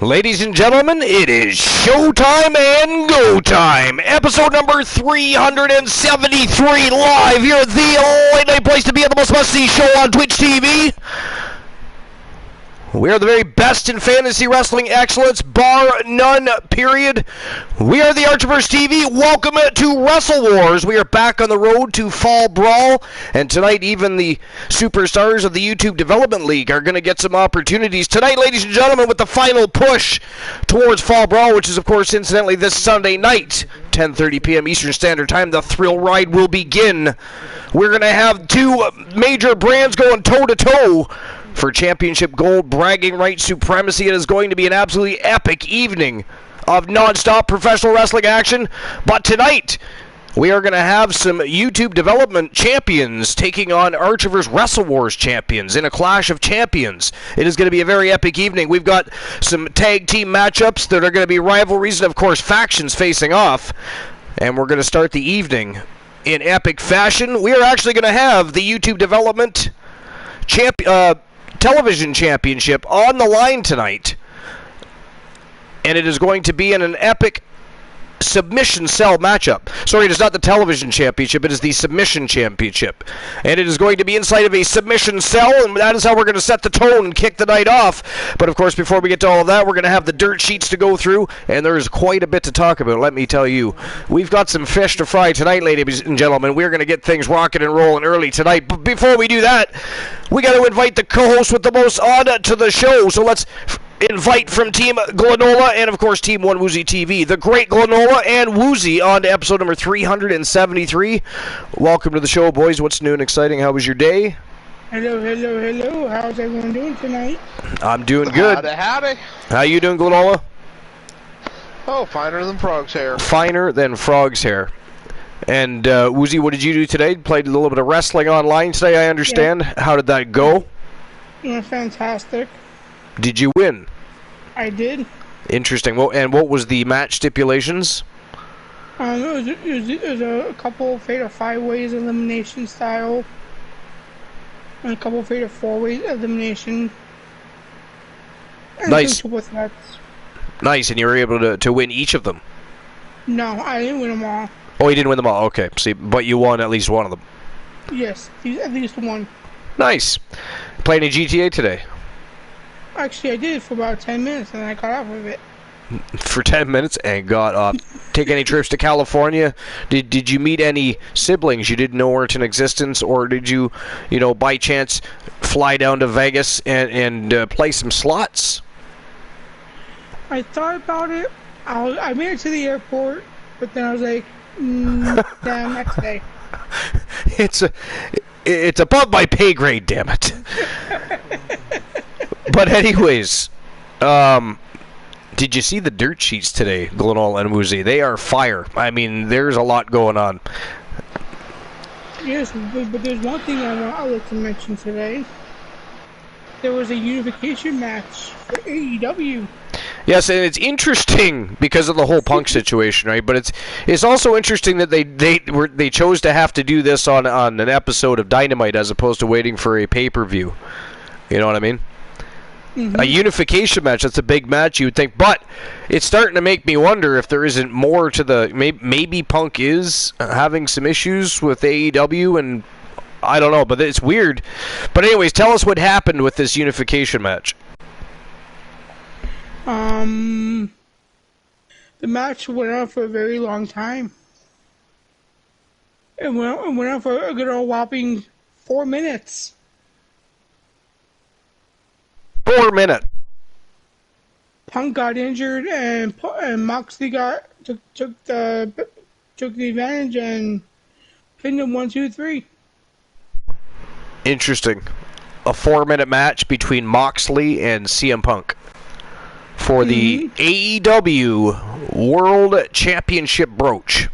Ladies and gentlemen, it is showtime and go time. Episode number 373 live here at the late night place to be at the most must-see show on Twitch TV. We are the very best in fantasy wrestling excellence, bar none, period. We are the Archiverse TV. Welcome to Wrestle Wars. We are back on the road to Fall Brawl, and tonight even the superstars of the YouTube Development League are going to get some opportunities. Tonight, ladies and gentlemen, with the final push towards Fall Brawl, which is, of course, incidentally, this Sunday night, 10:30 p.m. Eastern Standard Time, the thrill ride will begin. We're going to have two major brands going toe-to-toe for championship gold, bragging rights, supremacy. It is going to be an absolutely epic evening of non-stop professional wrestling action. But tonight, we are going to have some YouTube development champions taking on Archiverse Wrestle Wars champions in a clash of champions. It is going to be a very epic evening. We've got some tag team matchups that are going to be rivalries and, of course, factions facing off. And we're going to start the evening in epic fashion. We are actually going to have the YouTube development television championship on the line tonight, and it is going to be in an epic submission cell matchup. Sorry, it is not the television championship, it is the submission championship, and it is going to be inside of a submission cell, and that is how we're going to set the tone and kick the night off. But of course, before we get to all of that, we're going to have the dirt sheets to go through, and there is quite a bit to talk about, let me tell you. We've got some fish to fry tonight, ladies and gentlemen. We're going to get things rocking and rolling early tonight, but before we do that, we got to invite the co-host with the most on to the show. So let's invite from Team Glenola and, of course, Team One Woozy TV, the great Glenola and Woozy, on to episode number 373. Welcome to the show, boys. What's new and exciting? How was your day? Hello. How's everyone doing tonight? I'm doing good. Howdy. How you doing, Glenola? Oh, finer than frog's hair. Finer than frog's hair. And Woozy, what did you do today? Played a little bit of wrestling online today, I understand. Yeah. How did that go? Yeah, fantastic. Did you win? I did. Interesting. Well, and what was the match stipulations? It was a couple fatal 5-ways elimination style, and a couple fatal 4-ways elimination. And nice. Nice, and you were able to win each of them? No, I didn't win them all. Oh, you didn't win them all. Okay, see, but you won at least one of them. Yes, at least one. Nice. Play any GTA today? Actually, I did for about 10 minutes, and I got off of it. For 10 minutes and got off. Take any trips to California? Did you meet any siblings you didn't know weren't in existence, or did you by chance fly down to Vegas and play some slots? I thought about it. I made it to the airport, but then I was like, damn, next day. It's above my pay grade, damn it. But anyways, did you see the dirt sheets today, Glenola and Woozy? They are fire. I mean, there's a lot going on. Yes, but there's one thing I'd like to mention today. There was a unification match for AEW. Yes, and it's interesting because of the whole Punk situation, right? But it's also interesting that they chose to have to do this on an episode of Dynamite as opposed to waiting for a pay-per-view. You know what I mean? Mm-hmm. A unification match, that's a big match, you would think. But it's starting to make me wonder if there isn't more to the... Maybe Punk is having some issues with AEW, and I don't know, but it's weird. But anyways, tell us what happened with this unification match. The match went on for a very long time. It went on for a good old whopping 4 minutes. 4 minutes. Punk got injured, and Moxley took the advantage and pinned him 1, 2, 3. Interesting. A 4-minute match between Moxley and CM Punk for the AEW World Championship brooch.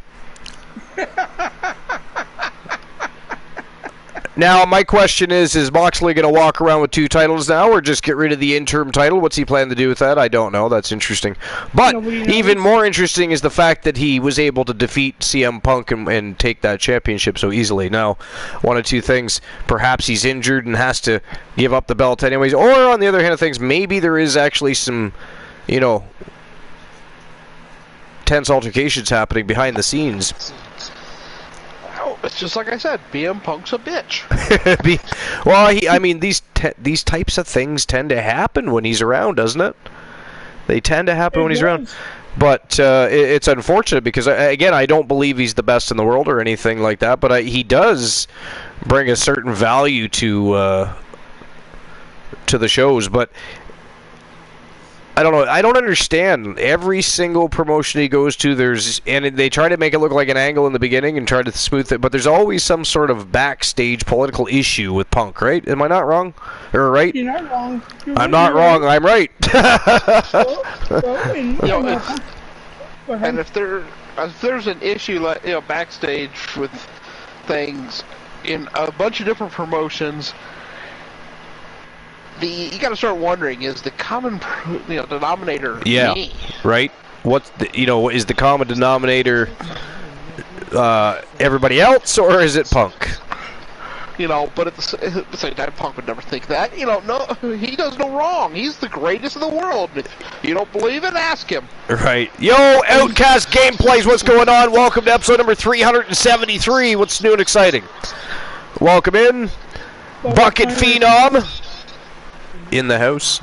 Now, my question is Moxley going to walk around with 2 titles now, or just get rid of the interim title? What's he planning to do with that? I don't know. That's interesting. But even more interesting is the fact that he was able to defeat CM Punk and take that championship so easily. Now, one of 2 things. Perhaps he's injured and has to give up the belt anyways. Or, on the other hand of things, maybe there is actually some, tense altercations happening behind the scenes. It's just like I said, BM Punk's a bitch. Well, these types of things tend to happen when he's around, doesn't it? They tend to happen when he's around. But it's unfortunate because, again, I don't believe he's the best in the world or anything like that, but he does bring a certain value to the shows. But I don't know. I don't understand. Every single promotion he goes to, and they try to make it look like an angle in the beginning and try to smooth it, but there's always some sort of backstage political issue with Punk, right? Am I not wrong? Or right? You're not wrong. I'm not wrong. I'm right. And if there's an issue like backstage with things in a bunch of different promotions, you got to start wondering: is the common denominator me? Right? What's is the common denominator everybody else, or is it Punk? But at the same time, Punk would never think that. No, he does no wrong. He's the greatest in the world. If you don't believe it, ask him. Right. Yo, Outcast Gameplays, what's going on? Welcome to episode number 373. What's new and exciting? Welcome in. Bucket Phenom in the house.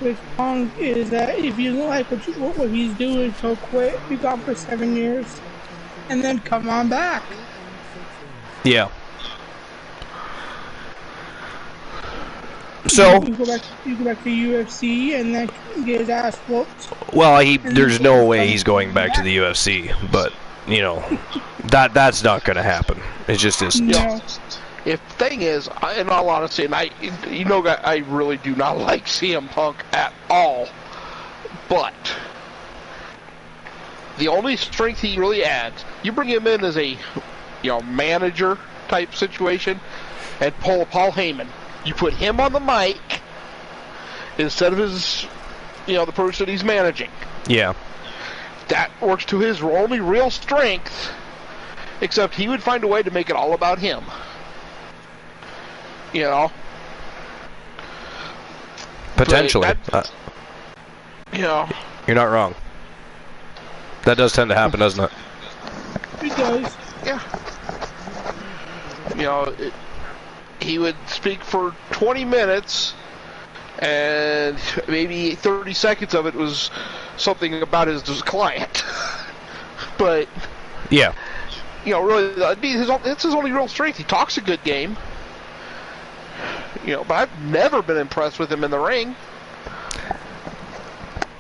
With Punk is that if you don't like what he's doing, so quit. Be gone for 7 years, and then come on back. Yeah. So you go back to UFC and then get his ass whooped. Well, there's no way he's going back to the UFC, but that's not going to happen. It just isn't. No. If thing is, in all honesty, and I really do not like CM Punk at all, but the only strength he really adds, you bring him in as a manager type situation, and pull Paul Heyman. You put him on the mic instead of his, the person he's managing. Yeah. That works to his only real strength, except he would find a way to make it all about him. Potentially. You're not wrong. That does tend to happen, doesn't it? It does. Yeah. He would speak for 20 minutes, and maybe 30 seconds of it was something about his client. But yeah, really, it's his only real strength. He talks a good game. But I've never been impressed with him in the ring.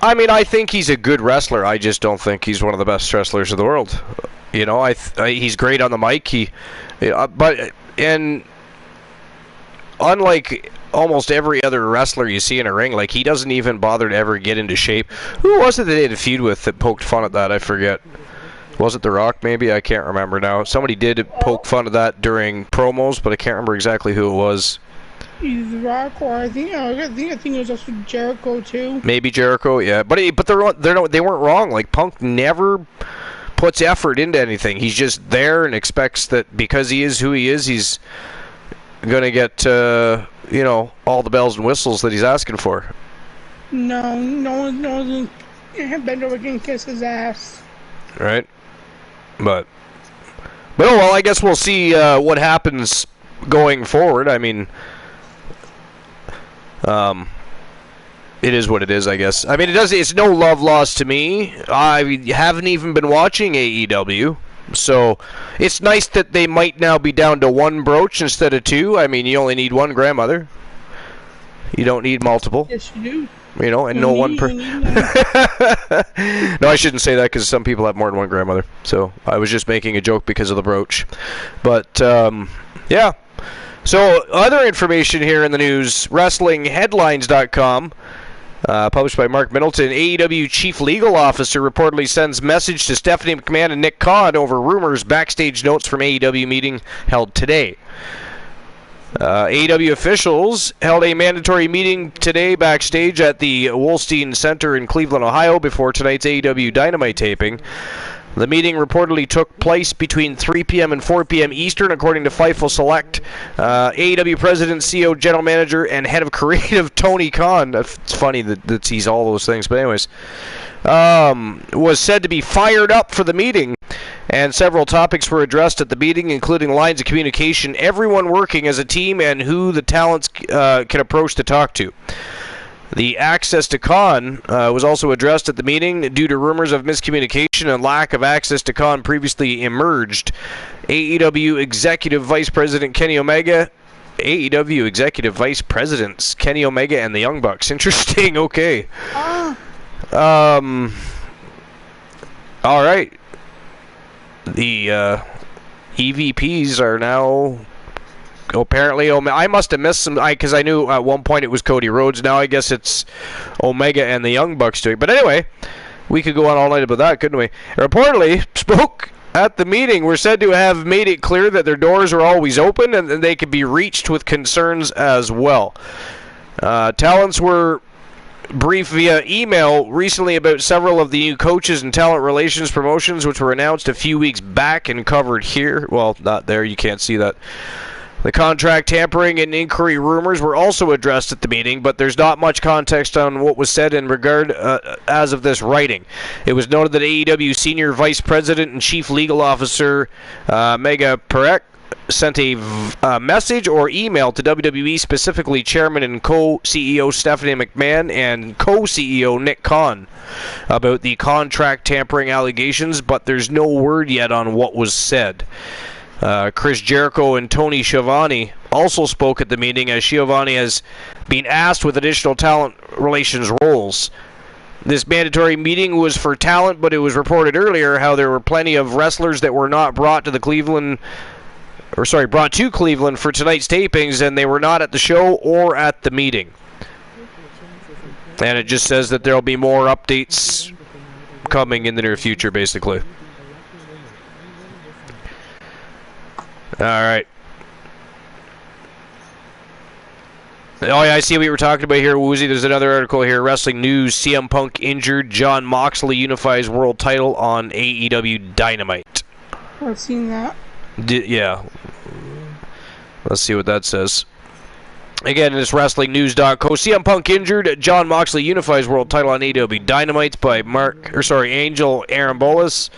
I mean, I think he's a good wrestler. I just don't think he's one of the best wrestlers in the world. He's great on the mic. And unlike almost every other wrestler you see in a ring, he doesn't even bother to ever get into shape. Who was it that they had a feud with that poked fun at that? I forget. Was it The Rock, maybe? I can't remember now. Somebody did poke fun of that during promos, but I can't remember exactly who it was. Either The Rock or I think it was also Jericho too. Maybe Jericho, yeah. But they weren't wrong. Punk never puts effort into anything. He's just there and expects that because he is who he is, he's gonna get all the bells and whistles that he's asking for. No one's bend over and kiss his ass. Right. But oh well, I guess we'll see what happens going forward. I mean, it is what it is, I guess. I mean, it's no love lost to me. I haven't even been watching AEW, so it's nice that they might now be down to 1 brooch instead of 2. I mean, you only need 1 grandmother. You don't need multiple. Yes, you do. And no one per. No, I shouldn't say that because some people have more than 1 grandmother. So I was just making a joke because of the brooch. But yeah. So other information here in the news: WrestlingHeadlines.com, published by Mark Middleton. AEW Chief Legal Officer reportedly sends message to Stephanie McMahon and Nick Khan over rumors backstage notes from AEW meeting held today. AEW officials held a mandatory meeting today backstage at the Wolstein Center in Cleveland, Ohio, before tonight's AEW Dynamite taping. The meeting reportedly took place between 3 p.m. and 4 p.m. Eastern, according to Fightful Select. AEW President, CEO, General Manager, and Head of Creative Tony Khan, it's funny that he's all those things, but anyways, was said to be fired up for the meeting, and several topics were addressed at the meeting, including lines of communication, everyone working as a team, and who the talents can approach to talk to. The access to Khan was also addressed at the meeting due to rumors of miscommunication and lack of access to Khan previously emerged. AEW Executive Vice President Kenny Omega, AEW Executive Vice Presidents Kenny Omega and the Young Bucks. Interesting. Okay. All right. The EVPs are now. Apparently, I must have missed some, because I knew at one point it was Cody Rhodes. Now I guess it's Omega and the Young Bucks doing. But anyway, we could go on all night about that, couldn't we? Reportedly, spoke at the meeting were said to have made it clear that their doors are always open and that they could be reached with concerns as well. Talents were briefed via email recently about several of the new coaches and talent relations promotions, which were announced a few weeks back and covered here. Well, not there, you can't see that. The contract tampering and inquiry rumors were also addressed at the meeting, but there's not much context on what was said in regard as of this writing. It was noted that AEW Senior Vice President and Chief Legal Officer Mega Perek sent a message or email to WWE, specifically Chairman and Co-CEO Stephanie McMahon and Co-CEO Nick Khan, about the contract tampering allegations, but there's no word yet on what was said. Chris Jericho and Tony Schiavone also spoke at the meeting, as Schiavone has been asked with additional talent relations roles. This mandatory meeting was for talent, but it was reported earlier how there were plenty of wrestlers that were not brought to Cleveland for tonight's tapings, and they were not at the show or at the meeting. And it just says that there will be more updates coming in the near future, basically. All right. Oh, yeah, I see what you were talking about here, Woozy. There's another article here. Wrestling News, CM Punk injured. Jon Moxley unifies world title on AEW Dynamite. I've seen that. Yeah. Let's see what that says. Again, it's WrestlingNews.co. CM Punk injured. Jon Moxley unifies world title on AEW Dynamite by Angel Arambolas.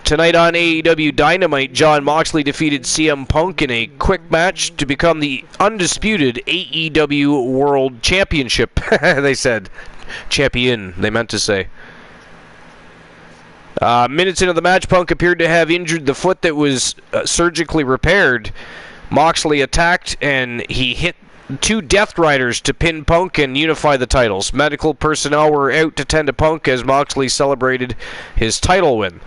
Tonight on AEW Dynamite, Jon Moxley defeated CM Punk in a quick match to become the undisputed AEW World Championship. They said champion, they meant to say. Minutes into the match, Punk appeared to have injured the foot that was surgically repaired. Moxley attacked, and he hit two Death Riders to pin Punk and unify the titles. Medical personnel were out to tend to Punk as Moxley celebrated his title win.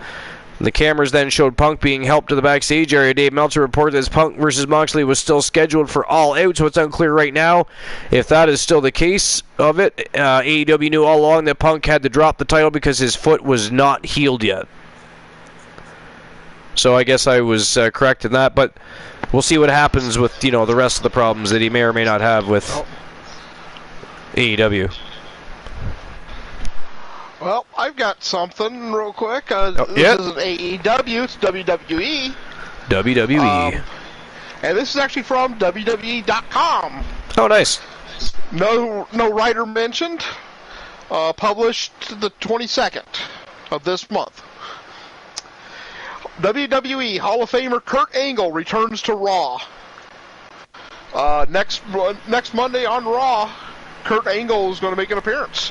The cameras then showed Punk being helped to the backstage area. Dave Meltzer reported that Punk versus Moxley was still scheduled for All Out, so it's unclear right now if that is still the case of it. AEW knew all along that Punk had to drop the title because his foot was not healed yet. So I guess I was correct in that, but we'll see what happens with the rest of the problems that he may or may not have with AEW. Well, I've got something real quick. This isn't AEW, it's WWE. WWE. And this is actually from WWE.com. Oh, nice. No writer mentioned. Published the 22nd of this month. WWE Hall of Famer Kurt Angle returns to Raw. Next Monday on Raw, Kurt Angle is going to make an appearance.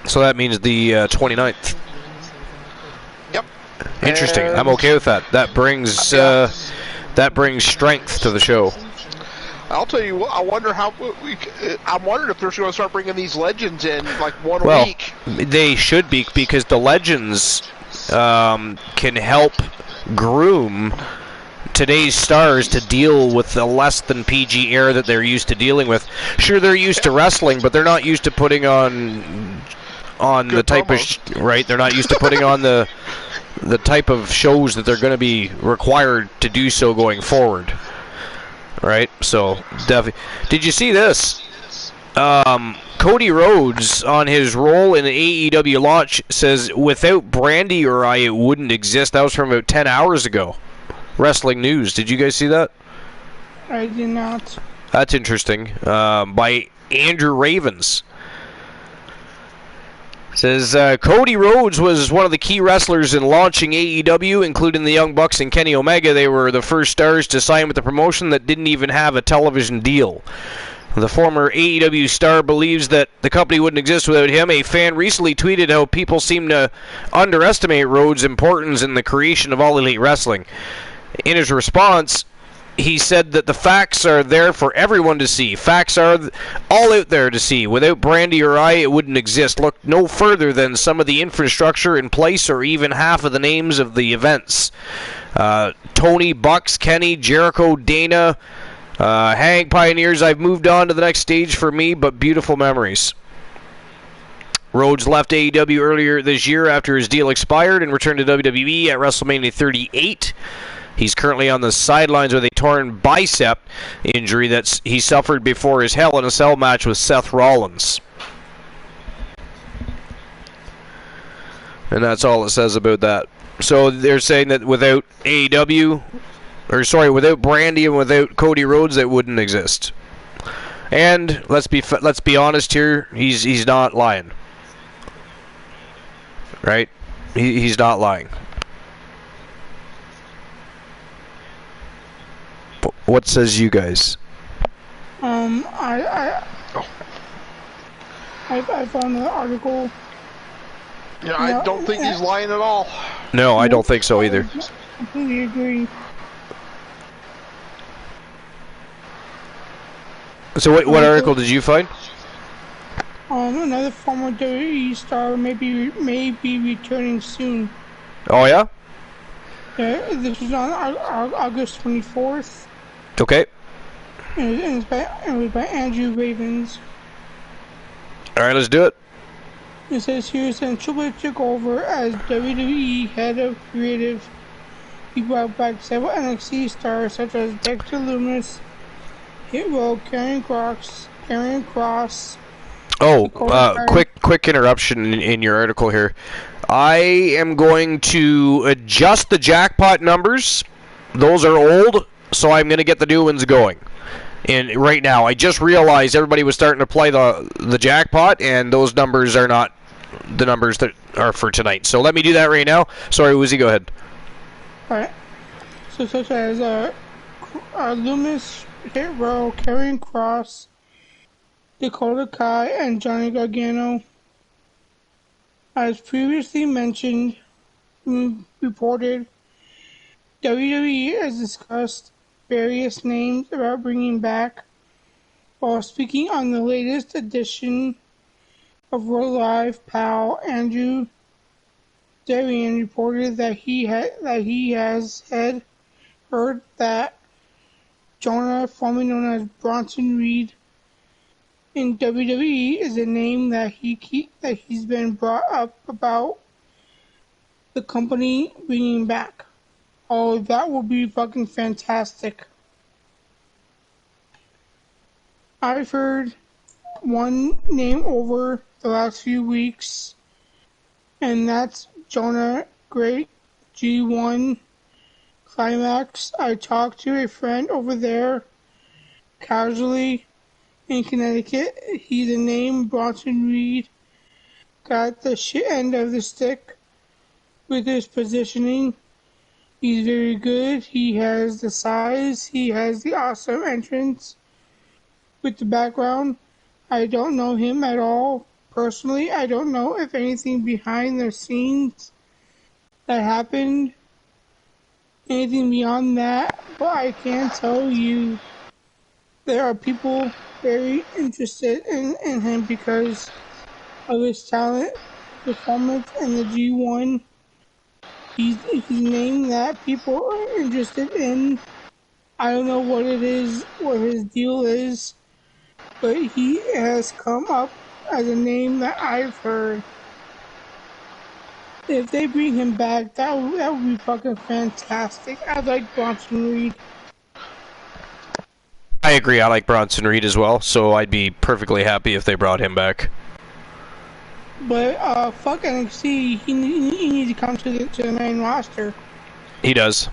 So that means the 29th. Yep. Interesting. I'm okay with that. That brings strength to the show. I'll tell you what. I'm wondering if they're going to start bringing these legends in like one a week. They should be, because the legends can help groom today's stars to deal with the less than PG era that they're used to dealing with. Sure, they're used to wrestling, but they're not used to putting on the type of right. They're not used to putting on the type of shows that they're going to be required to do so going forward. right? So definitely. Did you see this? Cody Rhodes on his role in the AEW launch says, "Without Brandy or I, it wouldn't exist." That was from about 10 hours ago. Wrestling News. Did you guys see that? I did not. That's interesting. By Andrew Ravens. Says, Cody Rhodes was one of the key wrestlers in launching AEW, including the Young Bucks and Kenny Omega. They were the first stars to sign with the promotion that didn't even have a television deal. The former AEW star believes that the company wouldn't exist without him. A fan recently tweeted how people seem to underestimate Rhodes' importance in the creation of All Elite Wrestling. In his response, he said that the facts are there for everyone to see. Facts are all out there to see. Without Brandy or I, it wouldn't exist. Look no further than some of the infrastructure in place or even half of the names of the events. Tony, Bucks, Kenny, Jericho, Dana, Hank, Pioneers. I've moved on to the next stage for me, but beautiful memories. Rhodes left AEW earlier this year after his deal expired and returned to WWE at WrestleMania 38. He's currently on the sidelines with a torn bicep injury that he suffered before his Hell in a Cell match with Seth Rollins. And that's all it says about that. So they're saying that without AEW, without Brandy and without Cody Rhodes, it wouldn't exist. And let's be honest here, he's not lying. Right? He's not lying. What says you guys? I found the article. Yeah, I don't think he's lying at all. No, I don't think so either. I completely agree. So what article did you find? Another former WWE star may be returning soon. Oh yeah? Yeah, this was on August 24th. Okay. And it was by Andrew Ravens. Alright, let's do it. It says here, since Triple H took over as WWE head of creative, he brought back several NXT stars such as Dexter Lumis, Hit Row, Karrion Kross. Oh, quick interruption in your article here. I am going to adjust the jackpot numbers. Those are old, so I'm going to get the new ones going. And right now, I just realized everybody was starting to play the jackpot, and those numbers are not the numbers that are for tonight. So let me do that right now. Sorry, Woozy, go ahead. Alright. So such as Lumis, Hit Row, Karrion Kross, Dakota Kai, and Johnny Gargano. As previously mentioned, reported, WWE has discussed various names about bringing back. While speaking on the latest edition of Raw Live, pal Andrew Darian reported that he has heard that Jonah, formerly known as Bronson Reed, in WWE is a name that he's been brought up about the company bringing back. Oh, that would be fucking fantastic. I've heard one name over the last few weeks, and that's Jonah Great G1 Climax. I talked to a friend over there casually in Connecticut. He's a name Bronson Reed got the shit end of the stick with his positioning. He's very good. He has the size. He has the awesome entrance with the background. I don't know him at all personally. I don't know if anything behind the scenes that happened, anything beyond that, but I can tell you there are people very interested in him because of his talent, performance, and the G1. He's a name that people are interested in. I don't know what it is, what his deal is, but he has come up as a name that I've heard. If they bring him back, that would be fucking fantastic. I like Bronson Reed. I agree. I like Bronson Reed as well, so I'd be perfectly happy if they brought him back. But fuck NXT, he needs to come to the main roster. He does.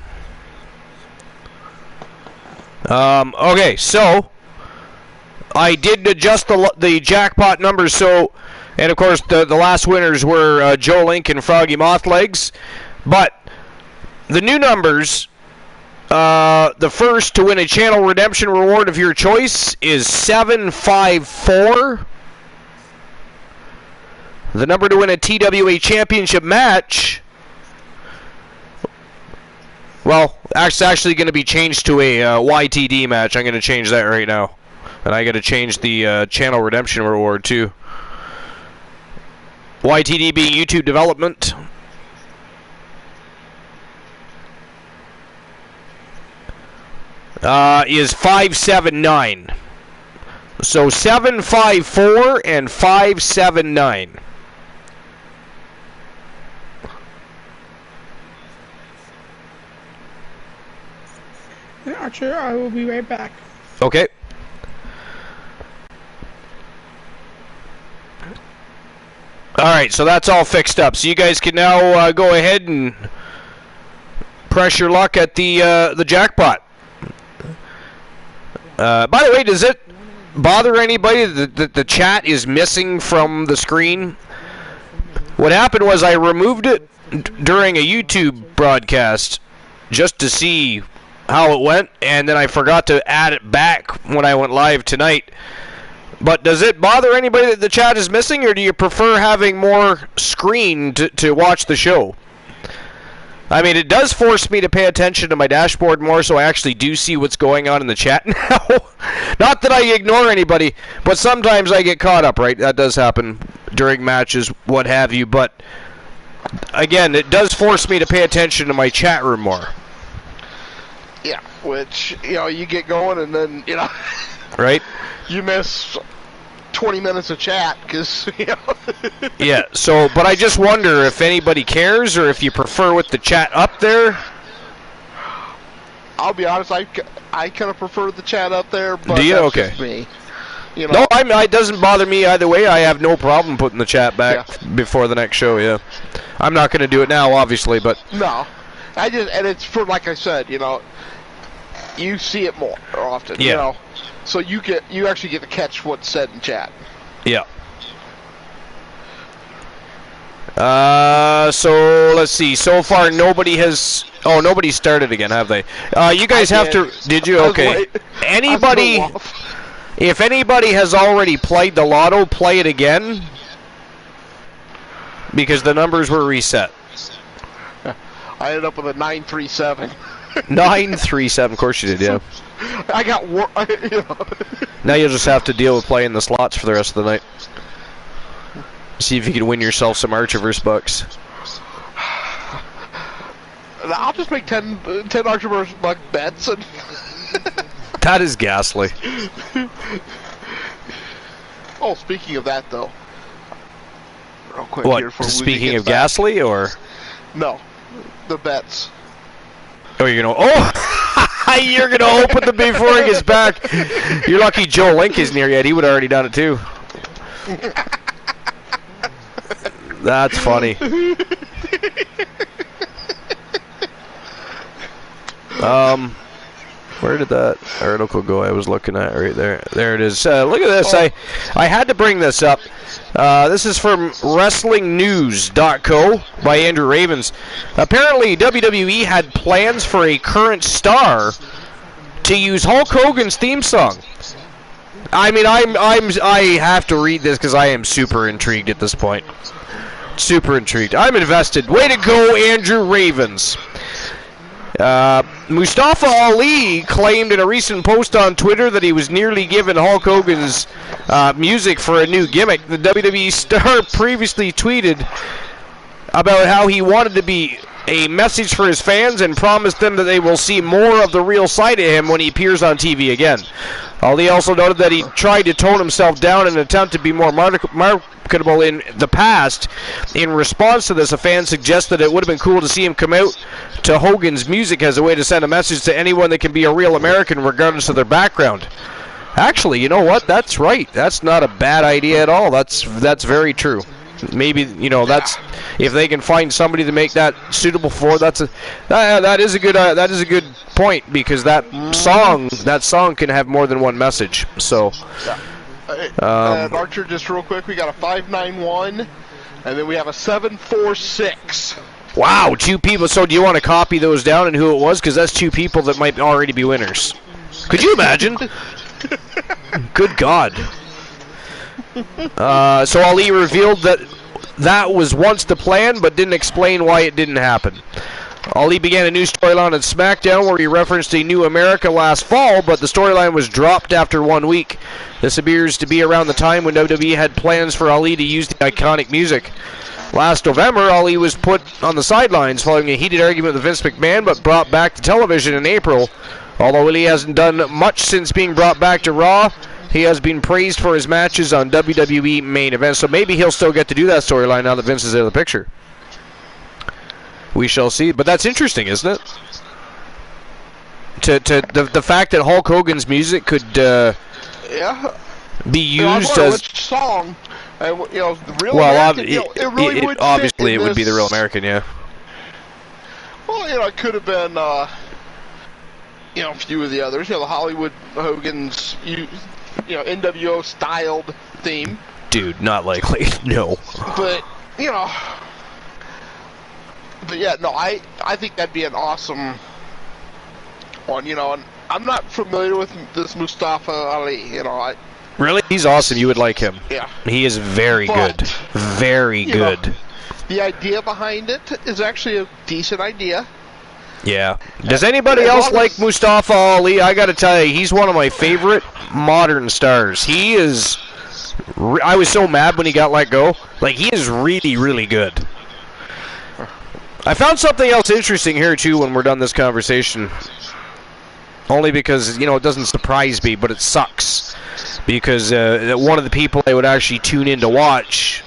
Okay, so I did adjust the jackpot numbers. So, and of course the last winners were Joe Link and Froggy Mothlegs, but the new numbers. The first to win a channel redemption reward of your choice is 754. The number to win a TWA championship match, well, it's actually going to be changed to a YTD match. I'm going to change that right now. And I got to change the channel redemption reward too. YTD being YouTube development. Is 579. So 754 and 579. Archer, I will be right back. Okay. Alright, so that's all fixed up. So you guys can now go ahead and press your luck at the jackpot. By the way, does it bother anybody that the chat is missing from the screen? What happened was I removed it during a YouTube broadcast just to see how it went, and then I forgot to add it back when I went live tonight. But does it bother anybody that the chat is missing, or do you prefer having more screen to watch the show? I mean, it does force me to pay attention to my dashboard more, so I actually do see what's going on in the chat now. Not that I ignore anybody, but sometimes I get caught up, right? That does happen during matches, what have you. But, again, it does force me to pay attention to my chat room more. Yeah, which, you get going and then, Right? You miss 20 minutes of chat because, Yeah, so, but I just wonder if anybody cares or if you prefer with the chat up there. I'll be honest, I kind of prefer the chat up there, but do you? that's Okay. just me. No, it doesn't bother me either way. I have no problem putting the chat back before the next show, yeah. I'm not going to do it now, obviously, but... No. And it's for, like I said, you see it more often, So you actually get to catch what's said in chat. Yeah. So let's see. So far, nobody has. Oh, nobody started again, have they? You guys have to. Did you? Okay. Anybody? If anybody has already played the lotto, play it again, because the numbers were reset. I ended up with a 937. 937. Of course you did. Yeah. I got Now you'll just have to deal with playing the slots for the rest of the night. See if you can win yourself some Archiverse bucks. I'll just make 10 Archiverse buck bets. And That is ghastly. Oh, speaking of that, though. Real quick What? here before Speaking Luigi of gets back. ghastly, or? No. The bets. Oh, you're gonna. Oh, you're gonna open them before he gets back. You're lucky Joe Link isn't here yet. He would have already done it too. That's funny. Where did that article go? I was looking at right there. There it is. Look at this. I had to bring this up. This is from WrestlingNews.co by Andrew Ravens. Apparently, WWE had plans for a current star to use Hulk Hogan's theme song. I mean, I have to read this because I am super intrigued at this point. Super intrigued. I'm invested. Way to go, Andrew Ravens. Mustafa Ali claimed in a recent post on Twitter that he was nearly given Hulk Hogan's music for a new gimmick. The WWE star previously tweeted about how he wanted to be a message for his fans and promised them that they will see more of the real side of him when he appears on TV again. Ali also noted that he tried to tone himself down in an attempt to be more marketable in the past. In response to this, a fan suggested it would have been cool to see him come out to Hogan's music as a way to send a message to anyone that can be a real American regardless of their background. Actually, you know what? That's right. That's not a bad idea at all. That's very true. Maybe, you know, that's if they can find somebody to make that suitable for. That is a good point, because that song can have more than one message. So, Archer, just real quick, we got a 591, and then we have a 746. Wow, 2 people. So, do you want to copy those down and who it was? Because that's 2 people that might already be winners. Could you imagine? Good God. So Ali revealed that was once the plan, but didn't explain why it didn't happen. Ali began a new storyline on SmackDown where he referenced a new America last fall, but the storyline was dropped after 1 week. This appears to be around the time when WWE had plans for Ali to use the iconic music. Last November, Ali was put on the sidelines following a heated argument with Vince McMahon, but brought back to television in April. Although Ali hasn't done much since being brought back to Raw, he has been praised for his matches on WWE main events, so maybe he'll still get to do that storyline now that Vince is out of the picture. We shall see, but that's interesting, isn't it? The fact that Hulk Hogan's music could be used as which song, the real American, obviously it would be the Real American, yeah. Well, it could have been a few of the others, the Hollywood Hogan's NWO styled theme. Dude, not likely. No. But I think that'd be an awesome one, and I'm not familiar with this Mustafa Ali, Really? He's awesome. You would like him. Yeah. He is very good. Very good. The idea behind it is actually a decent idea. Yeah. Does anybody else like Mustafa Ali? I got to tell you, he's one of my favorite modern stars. He is... I was so mad when he got let go. He is really, really good. I found something else interesting here, too, when we're done this conversation. Only because, it doesn't surprise me, but it sucks. Because one of the people I would actually tune in to watch...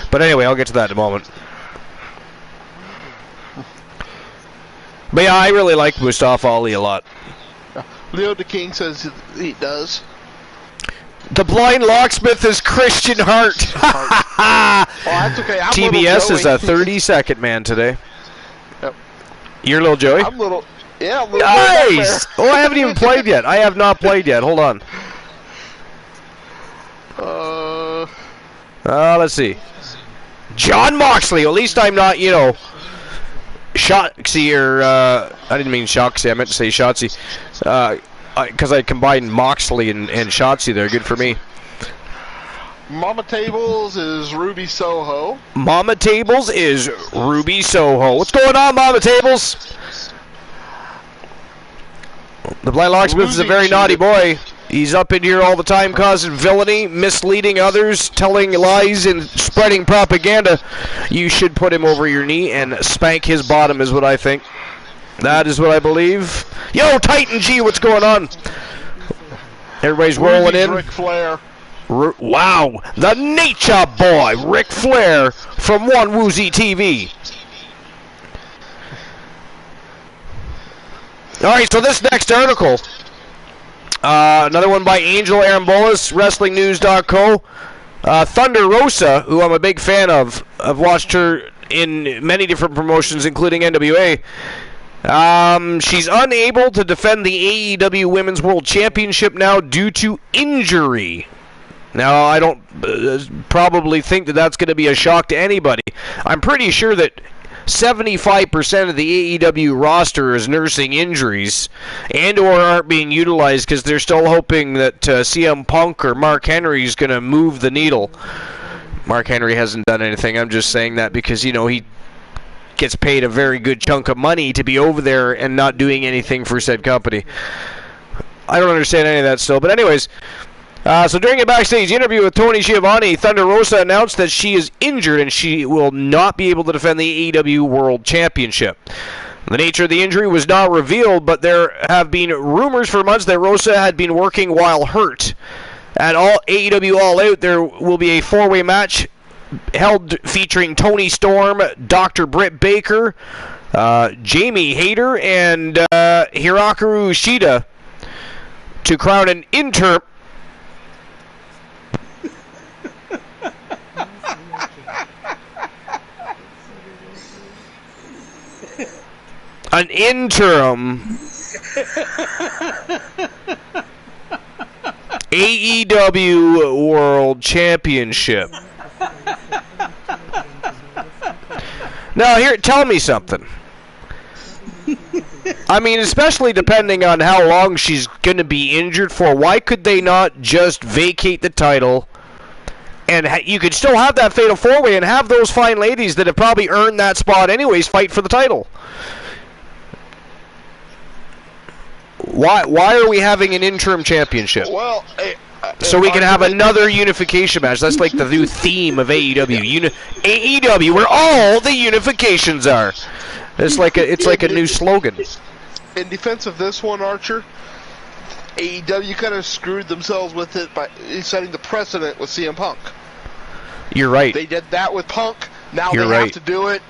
But anyway, I'll get to that in a moment. But yeah, I really like Mustafa Ali a lot. Leo the King says he does. The blind locksmith is Christian Hart. That's okay. I'm TBS is a 30-second man today. Yep. You're Little Joey? I'm Little... Yeah, I'm Little Nice! Oh, I haven't even played yet. I have not played yet. Hold on. Let's see. John Moxley. At least I'm not, Shotzi, or, I didn't mean Shoxy, I meant to say Shotzi, because I combined Moxley and Shotzi there. Good for me. Mama Tables is Ruby Soho. Mama Tables is Ruby Soho. What's going on, Mama Tables? The Blind Locksmith is a very naughty boy. He's up in here all the time causing villainy, misleading others, telling lies, and spreading propaganda. You should put him over your knee and spank his bottom is what I think. That is what I believe. Yo, Titan G, what's going on? Everybody's rolling in. Ric Flair. Wow, the Nature Boy, Ric Flair from One Woozy TV. All right, so this next article... another one by Angel Arambolas, WrestlingNews.co. Thunder Rosa, who I'm a big fan of. I've watched her in many different promotions, including NWA. She's unable to defend the AEW Women's World Championship now due to injury. Now, I don't probably think that that's going to be a shock to anybody. I'm pretty sure that 75% of the AEW roster is nursing injuries and or aren't being utilized because they're still hoping that CM Punk or Mark Henry is going to move the needle. Mark Henry hasn't done anything. I'm just saying that because, he gets paid a very good chunk of money to be over there and not doing anything for said company. I don't understand any of that still. But anyways, So during a backstage interview with Tony Schiavone, Thunder Rosa announced that she is injured and she will not be able to defend the AEW World Championship. The nature of the injury was not revealed, but there have been rumors for months that Rosa had been working while hurt. At AEW All Out, there will be a four-way match held featuring Tony Storm, Dr. Britt Baker, Jamie Hayter, and Hikaru Shida to crown an interim. An interim AEW World Championship. Now, here, tell me something. I mean, especially depending on how long she's going to be injured for, why could they not just vacate the title and you could still have that fatal four-way and have those fine ladies that have probably earned that spot anyways fight for the title? Why are we having an interim championship? Well, so we can have another unification match. That's like the new theme of AEW. AEW, where all the unifications are. It's like a new slogan. In defense of this one, Archer, AEW kind of screwed themselves with it by setting the precedent with CM Punk. You're right. They did that with Punk. Now You're they right. have to do it.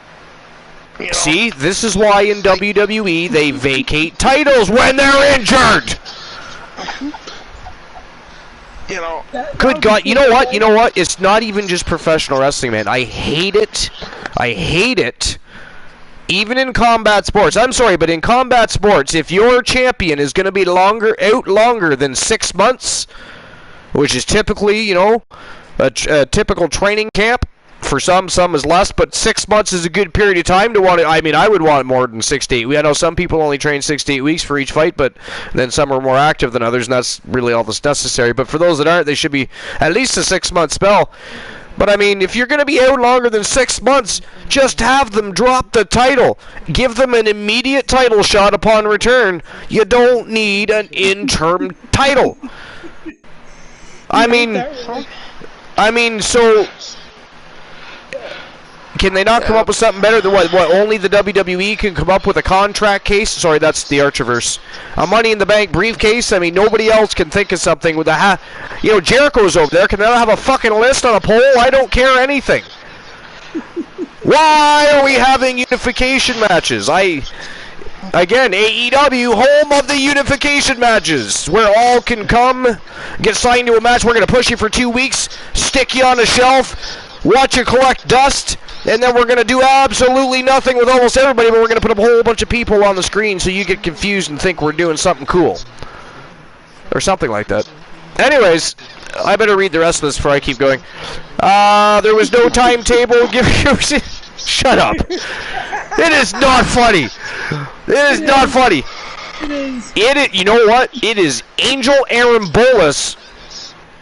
You know, see, this is why in WWE they vacate titles when they're injured. You know. Good God, you know what? You know what? It's not even just professional wrestling, man. I hate it. I hate it. Even in combat sports. I'm sorry, but in combat sports, if your champion is going to be out longer than 6 months, which is typically, you know, a typical training camp, for some is less, but 6 months is a good period of time to want it. I mean, I would want more than 6 to 8 weeks. I know some people only train 6 to 8 weeks for each fight, but then some are more active than others, and that's really all that's necessary. But for those that aren't, they should be at least a 6-month spell. But, I mean, if you're going to be out longer than 6 months, just have them drop the title. Give them an immediate title shot upon return. You don't need an interim title. I mean, so can they not come up with something better than what only the WWE can come up with a contract case? Sorry, that's the Archiverse. A Money in the Bank briefcase? I mean, nobody else can think of something with a you know, Jericho's over there. Can they not have a fucking list on a poll? I don't care anything. Why are we having unification matches? Again, AEW, home of the unification matches, where all can come, get signed to a match. We're going to push you for 2 weeks, stick you on a shelf, watch you collect dust, and then we're going to do absolutely nothing with almost everybody, but we're going to put a whole bunch of people on the screen so you get confused and think we're doing something cool. Or something like that. Anyways, I better read the rest of this before I keep going. There was no timetable given. Shut up. It is not funny. It is not funny. It is. You know what? It is Angel Arambolas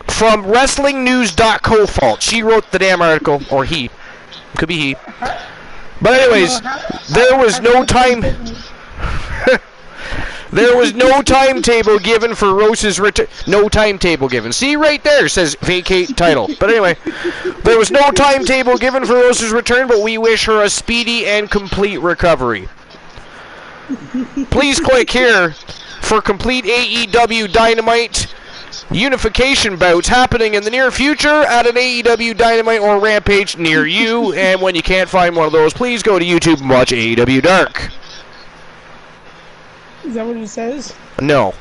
from WrestlingNews.co fault. She wrote the damn article, or he. Could be he. But anyways, there was no time. There was no timetable given for Rose's return. No timetable given. See right there, says vacate title. But anyway, there was no timetable given for Rose's return, but we wish her a speedy and complete recovery. Please click here for complete AEW Dynamite unification bouts happening in the near future at an AEW Dynamite or Rampage near you. And when you can't find one of those, please go to YouTube and watch AEW Dark. Is that what it says? No.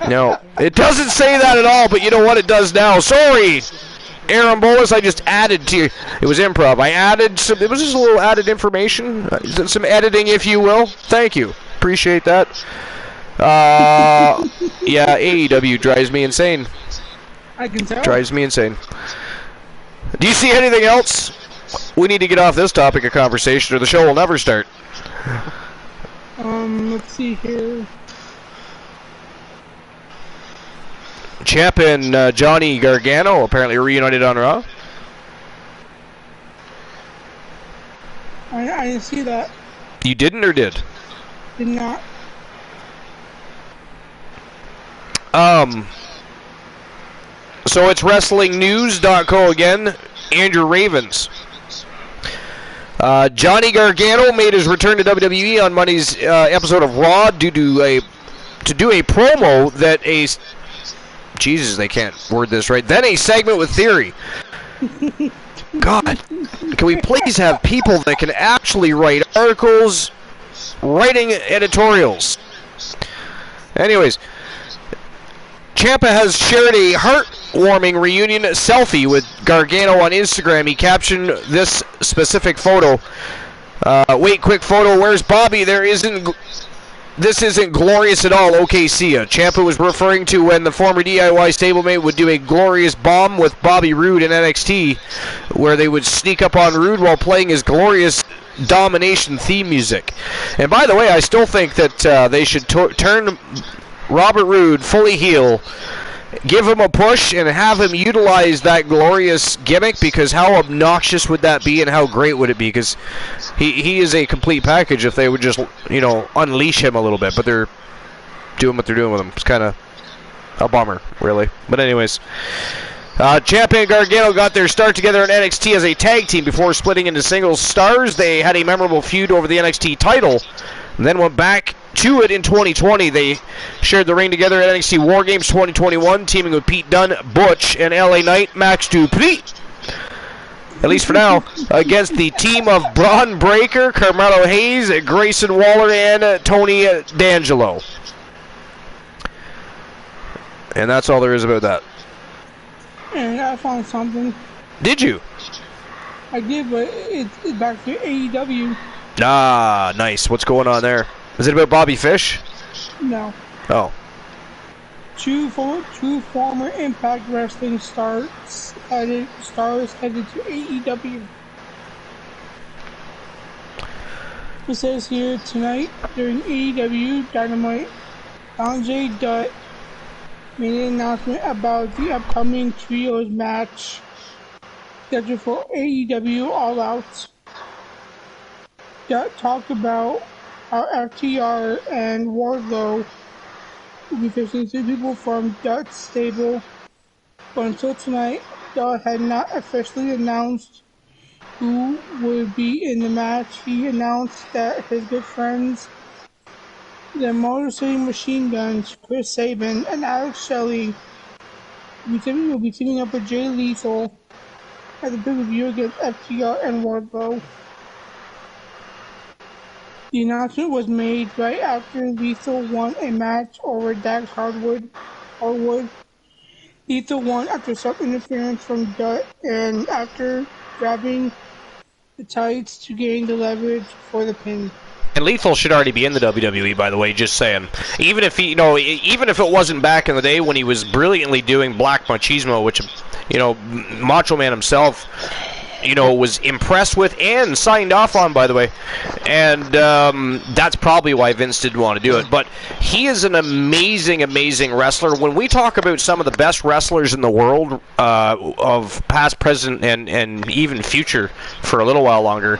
No. It doesn't say that at all, but you know what? It does now. Sorry, Arambolas, I just added to you. It was improv. I added some, it was just a little added information. Some editing, if you will. Thank you. Appreciate that. Yeah, AEW drives me insane. I can tell. Drives me insane. Do you see anything else? We need to get off this topic of conversation or the show will never start. Let's see here. Champ and Johnny Gargano apparently reunited on Raw. I didn't see that. You didn't or did? Did not. So it's WrestlingNews.co again. Andrew Ravens. Johnny Gargano made his return to WWE on Monday's episode of Raw to do a promo that Jesus, they can't word this right. Then a segment with Theory. God, can we please have people that can actually write articles, writing editorials? Anyways, Ciampa has shared a heartwarming reunion selfie with Gargano on Instagram. He captioned this specific photo. Wait, quick photo. Where's Bobby? This isn't glorious at all. Okay, see ya. Ciampa was referring to when the former DIY stablemate would do a glorious bomb with Bobby Roode in NXT, where they would sneak up on Roode while playing his glorious domination theme music. And by the way, I still think that they should turn Robert Roode fully heel, give him a push, and have him utilize that glorious gimmick, because how obnoxious would that be and how great would it be? Because he is a complete package if they would just, unleash him a little bit. But they're doing what they're doing with him. It's kind of a bummer, really. But anyways, Ciampa and Gargano got their start together in NXT as a tag team before splitting into singles stars. They had a memorable feud over the NXT title, and then went back to it in 2020. They shared the ring together at NXT War Games 2021, teaming with Pete Dunne, Butch, and LA Knight, Max Dupree, at least for now, against the team of Braun Breaker, Carmelo Hayes, Grayson Waller, and Tony D'Angelo. And that's all there is about that. And I found something. Did you? I did, but it's back to AEW. Ah, nice. What's going on there? Is it about Bobby Fish? No. Oh. Two former Impact Wrestling stars headed to AEW. It says here, tonight during AEW Dynamite, Sanjay Dutt made an announcement about the upcoming trios match scheduled for AEW All Out. Dutt talked about how FTR and Wardlow will be facing two people from Dutt's stable, but until tonight, Dutt had not officially announced who would be in the match. He announced that his good friends, the Motor City Machine Guns, Chris Sabin and Alex Shelley, will be teaming up with Jay Lethal at the pay-per-view against FTR and Wardlow. The announcement was made right after Lethal won a match over Dax Harwood. Lethal won after some interference from Dutt and after grabbing the tights to gain the leverage for the pin. And Lethal should already be in the WWE, by the way, just saying. Even if even if it wasn't back in the day when he was brilliantly doing Black Machismo, which, Macho Man himself, was impressed with and signed off on, by the way. And that's probably why Vince didn't want to do it. But he is an amazing, amazing wrestler. When we talk about some of the best wrestlers in the world, of past, present, and even future for a little while longer,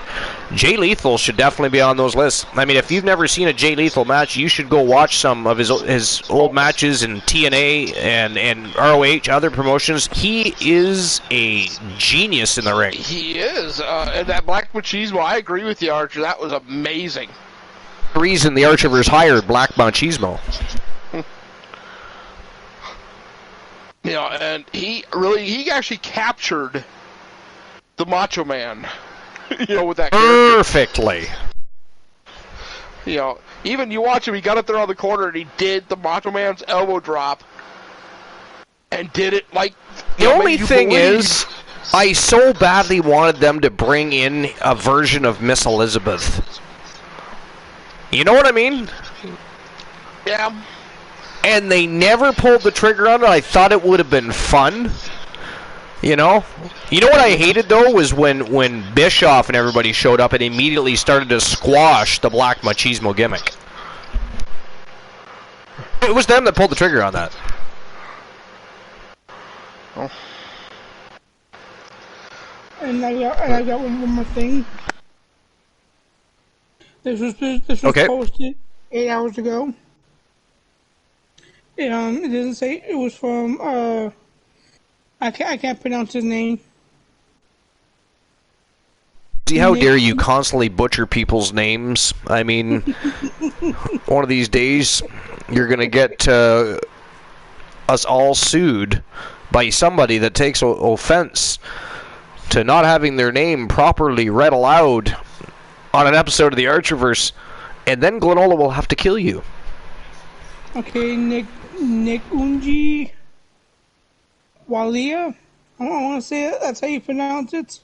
Jay Lethal should definitely be on those lists. I mean, if you've never seen a Jay Lethal match, you should go watch some of his old matches in TNA and ROH, other promotions. He is a genius in the ring. He is. And that Black Machismo, I agree with you, Archer. That was amazing. The reason the Archivers hired Black Machismo. And he actually captured the Macho Man. With that perfectly. Even you watch him, he got up there on the corner and he did the Macho Man's elbow drop and did it like... The only thing is, I so badly wanted them to bring in a version of Miss Elizabeth. You know what I mean? Yeah. And they never pulled the trigger on it. I thought it would have been fun. You know what I hated, though, was when Bischoff and everybody showed up and immediately started to squash the Black Machismo gimmick. It was them that pulled the trigger on that. Oh. And I got one more thing. This was okay. Posted 8 hours ago. It doesn't say it was from. It doesn't say who it was from. It just says, "Hey, Archer, I got one more thing." This was posted 8 hours ago. It doesn't say it was from. It just says, "Hey, Archer, I got one more thing." This was posted 8 hours ago. It doesn't say who it was from. It just says, "Hey, Archer, I got one more thing." I can't pronounce his name. See, how dare you constantly butcher people's names? I mean, one of these days, you're going to get us all sued by somebody that takes offense to not having their name properly read aloud on an episode of the Archerverse, and then Glenola will have to kill you. Okay, Nick Unji Walia? I want to say it. That's how you pronounce it.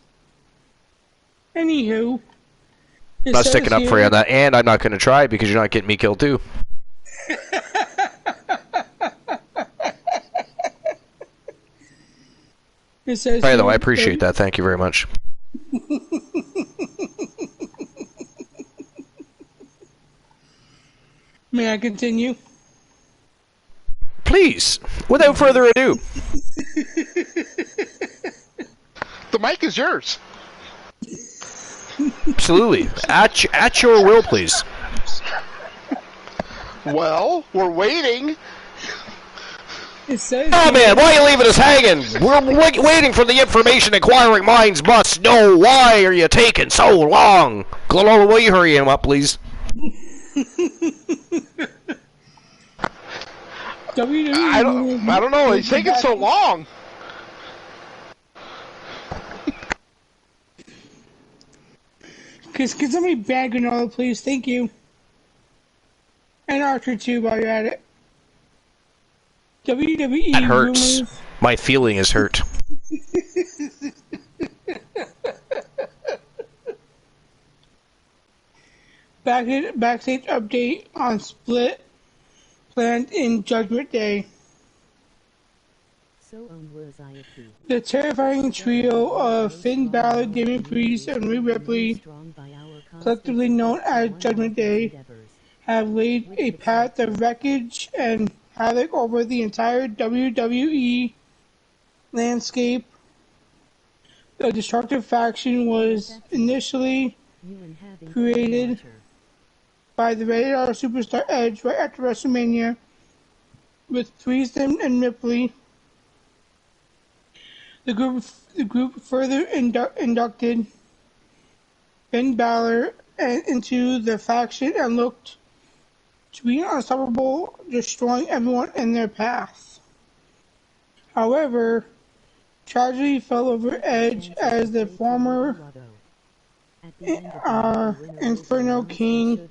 Anywho. I'm not sticking up for you on that, and I'm not going to try because you're not getting me killed too. It says By the way, I appreciate that. Thank you very much. May I continue? Please, without further ado. The mic is yours. Absolutely. At your will, please. Well, we're waiting. It says Oh man, why are you leaving us hanging? We're waiting for the information inquiring minds must know. Why are you taking so long? Glenola, will you hurry him up, please? I don't know. He's taking so long. Can somebody ban Granola, please? Thank you. And Archer too, while you're at it. WWE That hurts. rumors. My feeling is hurt. Backstage update on Split planned in Judgment Day. The terrifying trio of Finn Balor, Damien Priest, and Rhea Ripley, collectively known as Judgment Day, have laid a path of wreckage and havoc over the entire WWE landscape. The destructive faction was initially created by the Rated R superstar Edge right after WrestleMania, with Priest and Ripley. The group further inducted Finn Balor into the faction and looked to be unstoppable, destroying everyone in their path. However, tragedy fell over Edge as the former Inferno King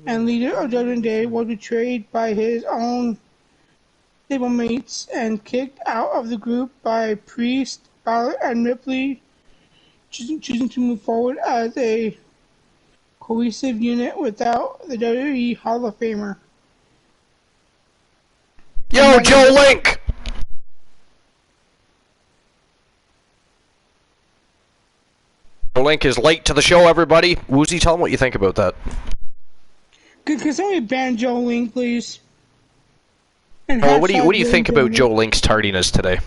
and leader of Judgment Day was betrayed by his own stablemates and kicked out of the group by Priest, Balor, and Ripley, choosing to move forward as a cohesive unit without the WWE Hall of Famer. Yo, Joe Link! Joe Link is late to the show, everybody. Woozy, tell him what you think about that. Can somebody ban Joe Link, please? And Well, what do you think about Joe Link's tardiness today?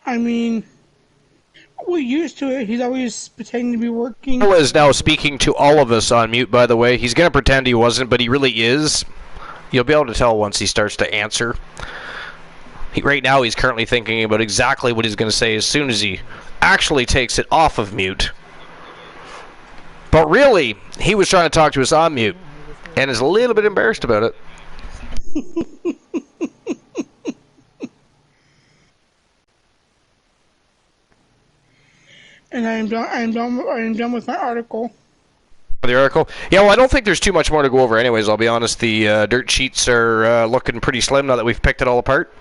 I mean, we're used to it. He's always pretending to be working. Joe is now speaking to all of us on mute, by the way. He's going to pretend he wasn't, but he really is. You'll be able to tell once he starts to answer. Right now, he's currently thinking about exactly what he's going to say as soon as he actually takes it off of mute. But really, he was trying to talk to us on mute, and is a little bit embarrassed about it. And I am done with my article. The article? Yeah, well, I don't think there's too much more to go over anyways, I'll be honest. The dirt sheets are looking pretty slim now that we've picked it all apart.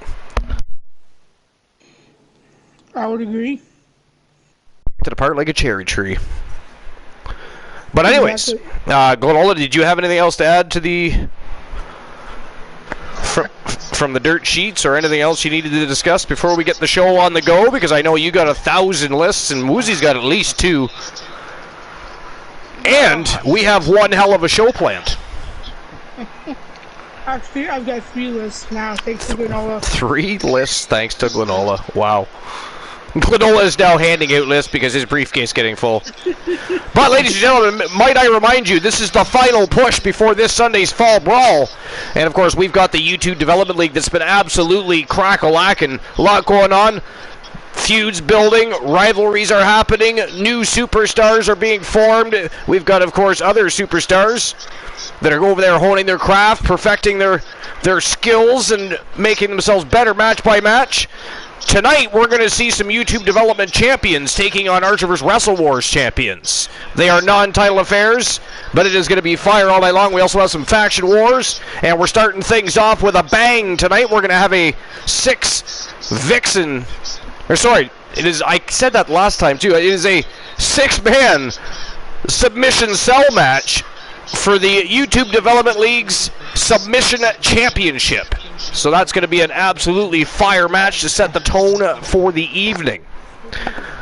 I would agree. Picked it apart like a cherry tree. But anyways, Glenola, did you have anything else to add to the... From the dirt sheets, or anything else you needed to discuss before we get the show on the go? Because I know you got 1,000 lists, and Woozy's got at least 2. And we have one hell of a show planned. Actually, I've got 3 lists now, thanks to Granola. 3 lists thanks to Glenola. Wow. Glenola is now handing out lists because his briefcase is getting full. But, ladies and gentlemen, might I remind you, this is the final push before this Sunday's Fall Brawl. And, of course, we've got the YouTube Development League that's been absolutely crack-a-lackin'. A lot going on. Feuds building, rivalries are happening, new superstars are being formed. We've got, of course, other superstars that are over there honing their craft, perfecting their skills, and making themselves better match by match. Tonight, we're going to see some YouTube development champions taking on Archerverse Wrestle Wars champions. They are non-title affairs, but it is going to be fire all night long. We also have some faction wars, and we're starting things off with a bang tonight. We're going to have a 6 Vixen, or sorry, it is, I said that last time too, it is a 6-man submission cell match for the YouTube Development League's Submission Championship. So that's going to be an absolutely fire match to set the tone for the evening.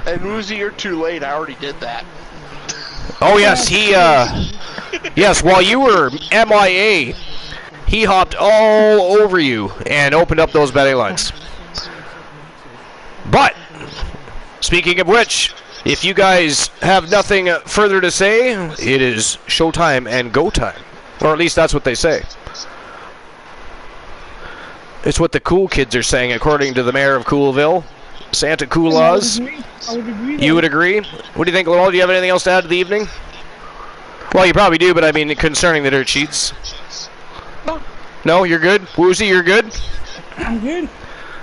And Woozy, you're too late. I already did that. Oh yes, yes, while you were MIA, he hopped all over you and opened up those betting lines. But, speaking of which, if you guys have nothing further to say, it is showtime and go time. Or at least that's what they say. It's what the cool kids are saying, according to the mayor of Coolville, Santa Claus. I would agree. You would agree? What do you think, Lowell? Do you have anything else to add to the evening? Well, you probably do, but I mean, concerning the dirt sheets. No. No, you're good? Woozy, you're good? I'm good.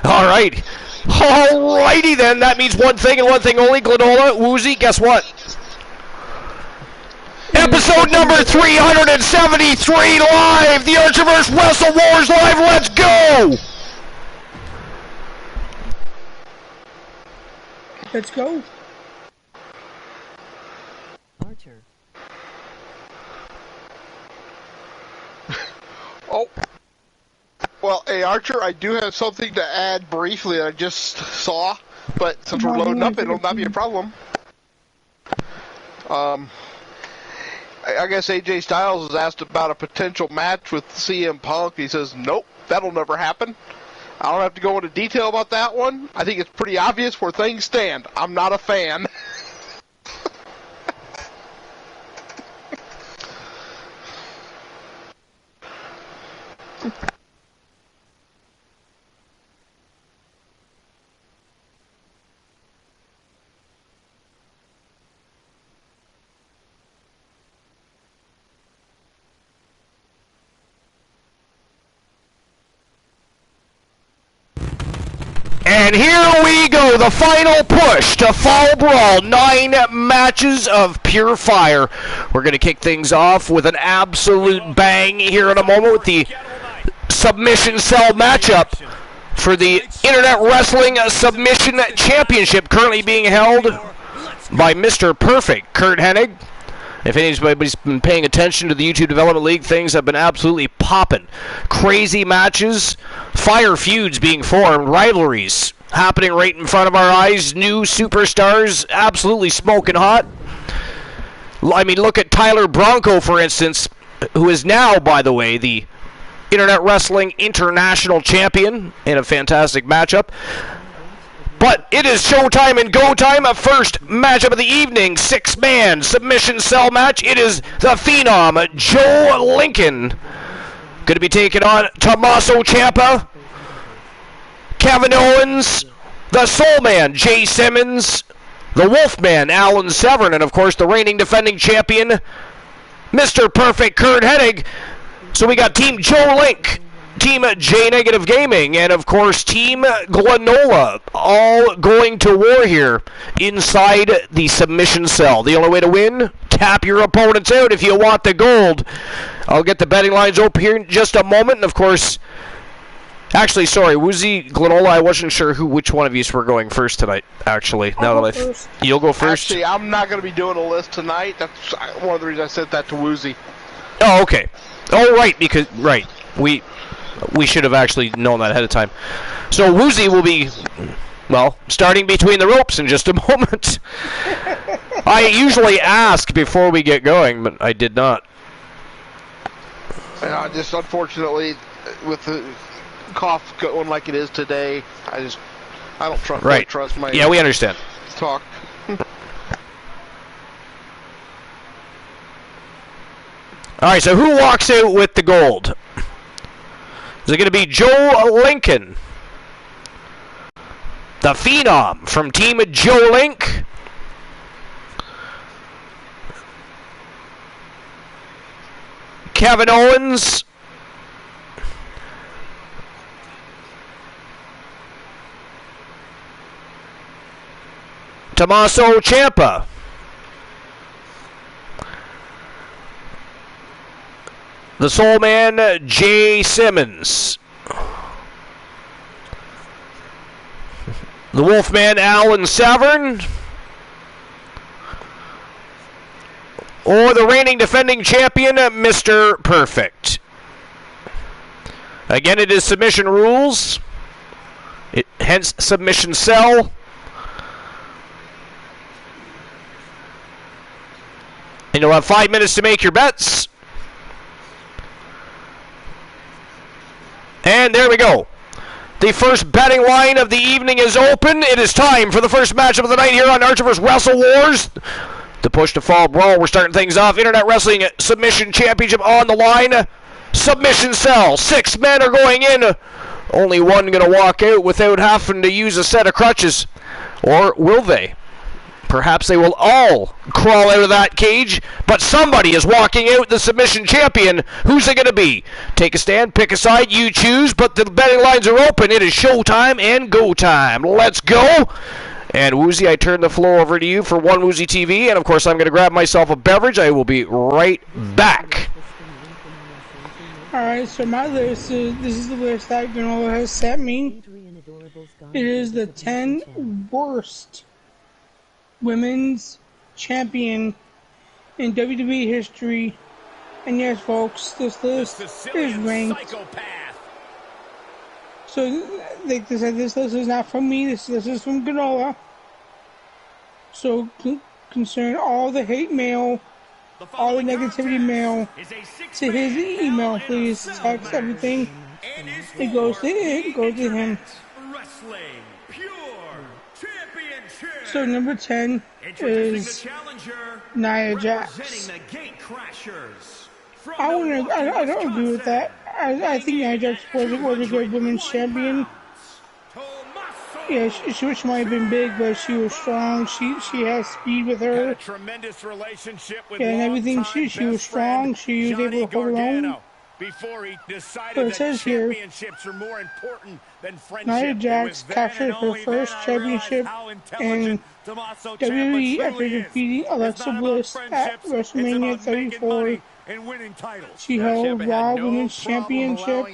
All right. Alrighty then. That means one thing and one thing only. Glenola, Woozy, guess what? Episode number 373 live! The Archerverse Wrestle Wars live! Let's go! Let's go. Archer. Oh. Well, hey, Archer, I do have something to add briefly that I just saw, but since we're loading up, it'll not be a problem. I guess AJ Styles has asked about a potential match with CM Punk. He says, nope, that'll never happen. I don't have to go into detail about that one. I think it's pretty obvious where things stand. I'm not a fan. And here we go, the final push to Fall Brawl. 9 matches of pure fire. We're going to kick things off with an absolute bang here in a moment with the Submission Cell matchup for the Internet Wrestling Submission Championship, currently being held by Mr. Perfect, Kurt Hennig. If anybody's been paying attention to the YouTube Development League, things have been absolutely popping. Crazy matches, fire feuds being formed, rivalries happening right in front of our eyes, new superstars absolutely smoking hot. I mean, look at Tyler Bronco, for instance, who is now, by the way, the Internet Wrestling International Champion in a fantastic matchup. But it is showtime and go time. A first matchup of the evening, 6-man submission cell match. It is the Phenom, Joe Lincoln, going to be taking on Tommaso Ciampa, Kevin Owens, the Soul Man, Jay Simmons, the Wolfman, Alan Severn, and of course the reigning defending champion, Mr. Perfect, Kurt Hennig. So we got Team Joe Link, Team J Negative Gaming, and of course Team Glenola, all going to war here inside the submission cell. The only way to win, tap your opponents out if you want the gold. I'll get the betting lines open here in just a moment, and of course, actually, sorry, Woozy, Glenola, I wasn't sure which one of you were going first tonight, actually. You'll go first? Actually, I'm not going to be doing a list tonight. That's one of the reasons I said that to Woozy. Oh, okay. Oh, right, because, right, we should have actually known that ahead of time. So Woozy will be, well, starting between the ropes in just a moment. I usually ask before we get going, but I did not. Just unfortunately, with the cough going like it is today, I just I don't trust. Right. Trust my. Yeah, we understand. Talk. All right, so who walks out with the gold? Is it going to be Joe Lincoln, the Phenom from Team Joe Link? Kevin Owens? Tommaso Ciampa? The Soul Man, Jay Simmons. The Wolfman, Alan Severn. Or the reigning defending champion, Mr. Perfect. Again, it is submission rules. Hence, submission cell. And you'll have 5 minutes to make your bets. And there we go. The first betting line of the evening is open. It is time for the first matchup of the night here on Archerverse Wrestle Wars. To push to fall brawl, we're starting things off. Internet Wrestling Submission Championship on the line. Submission cell. 6 men are going in. Only one going to walk out without having to use a set of crutches. Or will they? Perhaps they will all crawl out of that cage, but somebody is walking out the submission champion. Who's it going to be? Take a stand, pick a side, you choose, but the betting lines are open. It is showtime and go time. Let's go. And Woozy, I turn the floor over to you for One Woozy TV, and of course I'm going to grab myself a beverage. I will be right back. Alright, so my list is, this is the list that Granola has sent me. It is the 10 worst women's champion in WWE history. And yes, folks, this list is ranked. So, like I said, this list is not from me, this list is from Granola. So, concern all the hate mail, all the negativity mail to his email, please. Text everything. It goes to him. So number 10 is Nia Jax. I don't agree with that. I think Nia Jax was a good women's champion. Yeah, she might have been big, but she was strong. She has speed with her. Yeah, and everything. She was strong. She was able to hold her own. But it says here, Nia Jax captured her first championship in WWE after defeating Alexa Bliss at WrestleMania 34. She held Raw Women's Championship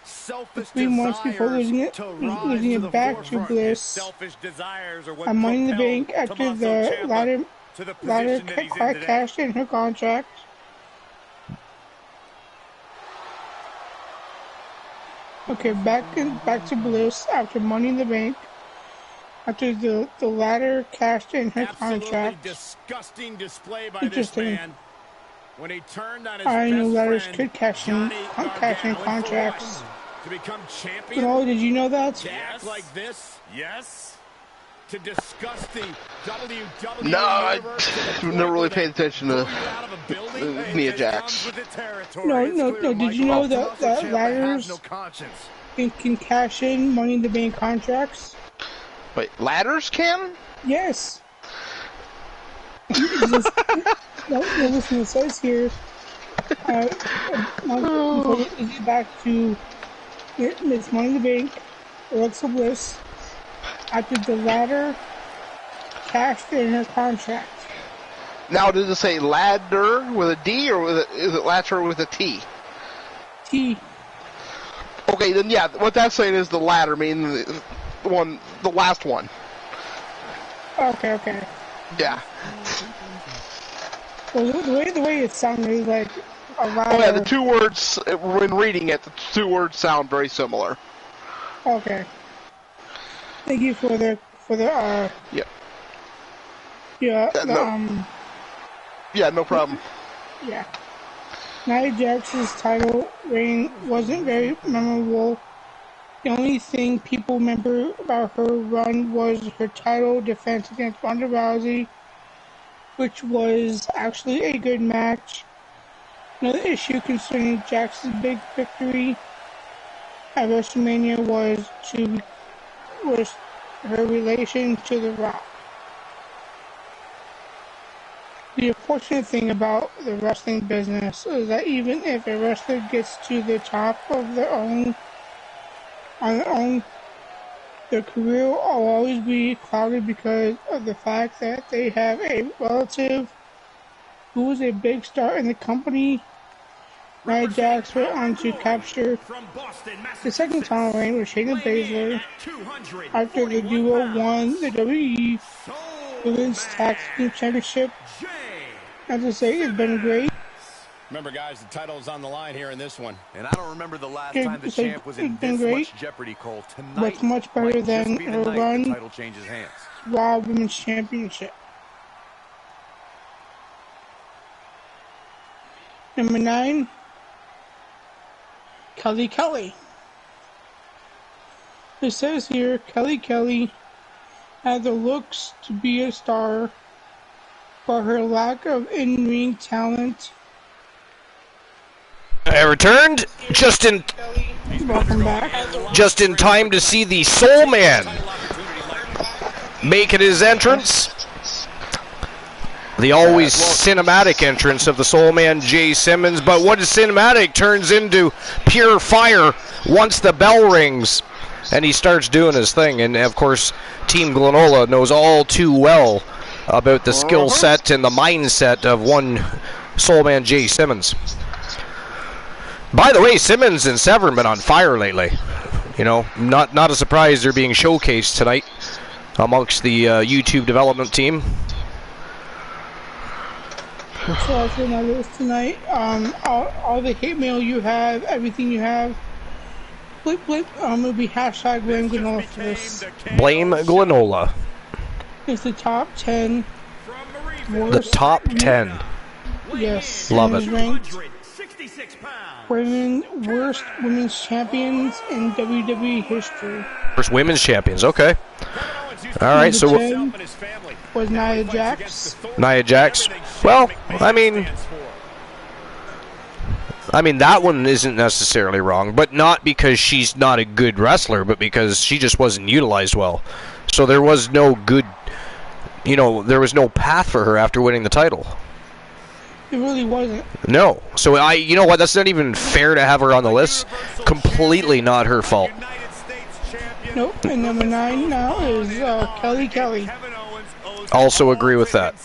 for 3 months before losing it back to Bliss. On Money in the Bank after the latter cashed in her contract. Okay, back to Bliss after Money in the Bank. After the latter cashed in her contract. Disgusting display by Interesting. This man. When he turned on his I know ladders friend, could cash in contracts. To become champion. Oh, did you know that? Yes. Like this? Yes. To discuss the WWE. No, I've never really paid attention to Nia Jax. No. Did you know that ladders can cash in Money in the Bank contracts? Wait, ladders can? Yes. Listen, it says here. Back to Miss Money in the Bank, Alexa Bliss, after the latter cashed in her contract. Now, does it say ladder with a D or is it ladder with a T? T. Okay, then yeah, what that's saying is the ladder, meaning the last one. Okay. Yeah. Well, the way it sounded like a ladder. Oh yeah, the two words, when reading it, the two words sound very similar. Okay. Thank you for the Yeah. Yeah. Yeah, no problem. Yeah. Nia Jax's title reign wasn't very memorable The only thing people remember about her run was her title defense against Ronda Rousey, which was actually a good match. Another issue concerning Jax's big victory at WrestleMania was her relation to The Rock. The unfortunate thing about the wrestling business is that even if a wrestler gets to the top of their own, their career will always be clouded because of the fact that they have a relative who was a big star in the company. Nia Jax went on to capture the second title reign with Shayna Baszler after the duo won the WWE Women's Tag Team Championship. As I say, it's been great. Remember, guys, the title is on the line here in this one. And I don't remember the last time the champ was in this much jeopardy, Cole. Tonight, but it's much better than her run the title changes hands. Raw Women's Championship. Number 9, Kelly Kelly. It says here, Kelly Kelly had the looks to be a star, but her lack of in-ring talent. I returned Welcome back. just in time to see the Soul Man making his entrance. The always cinematic entrance of the Soul Man, Jay Simmons. But what is cinematic turns into pure fire once the bell rings and he starts doing his thing. And, of course, Team Glenola knows all too well about the skill set and the mindset of one Soul Man, Jay Simmons. By the way, Simmons and Severn been on fire lately. You know, not a surprise they're being showcased tonight amongst the YouTube development team. So after my list tonight, all the hate mail you have, everything you have, it'll be hashtag blame Glenola for this. Blame Glenola. It's the top 10 worst. The top 10. Yes. Love it. Ranked worst women's champions in WWE history. First women's champions, okay. All right, so was Nia Jax. Nia Jax. Well, I mean that one isn't necessarily wrong, but not because she's not a good wrestler, but because she just wasn't utilized well. So there was no good, there was no path for her after winning the title. It really wasn't. No. So you know what? That's not even fair to have her on the list. Completely not her fault. Nope. And number 9 now is Kelly Kelly. Also agree with that.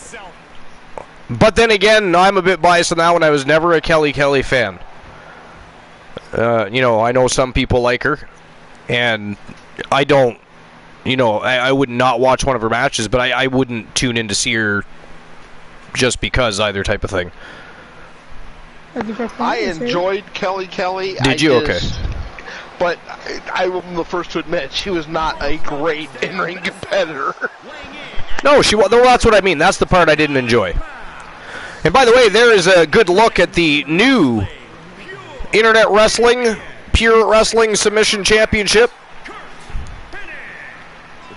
But then again, I'm a bit biased on that one. I was never a Kelly Kelly fan. I know some people like her, and I don't. I would not watch one of her matches, but I wouldn't tune in to see her just because either type of thing. I enjoyed Kelly Kelly. Did you? Okay. But I'm the first to admit she was not a great in-ring competitor. No, that's what I mean. That's the part I didn't enjoy. And by the way, there is a good look at the new Internet Wrestling Pure Wrestling Submission Championship.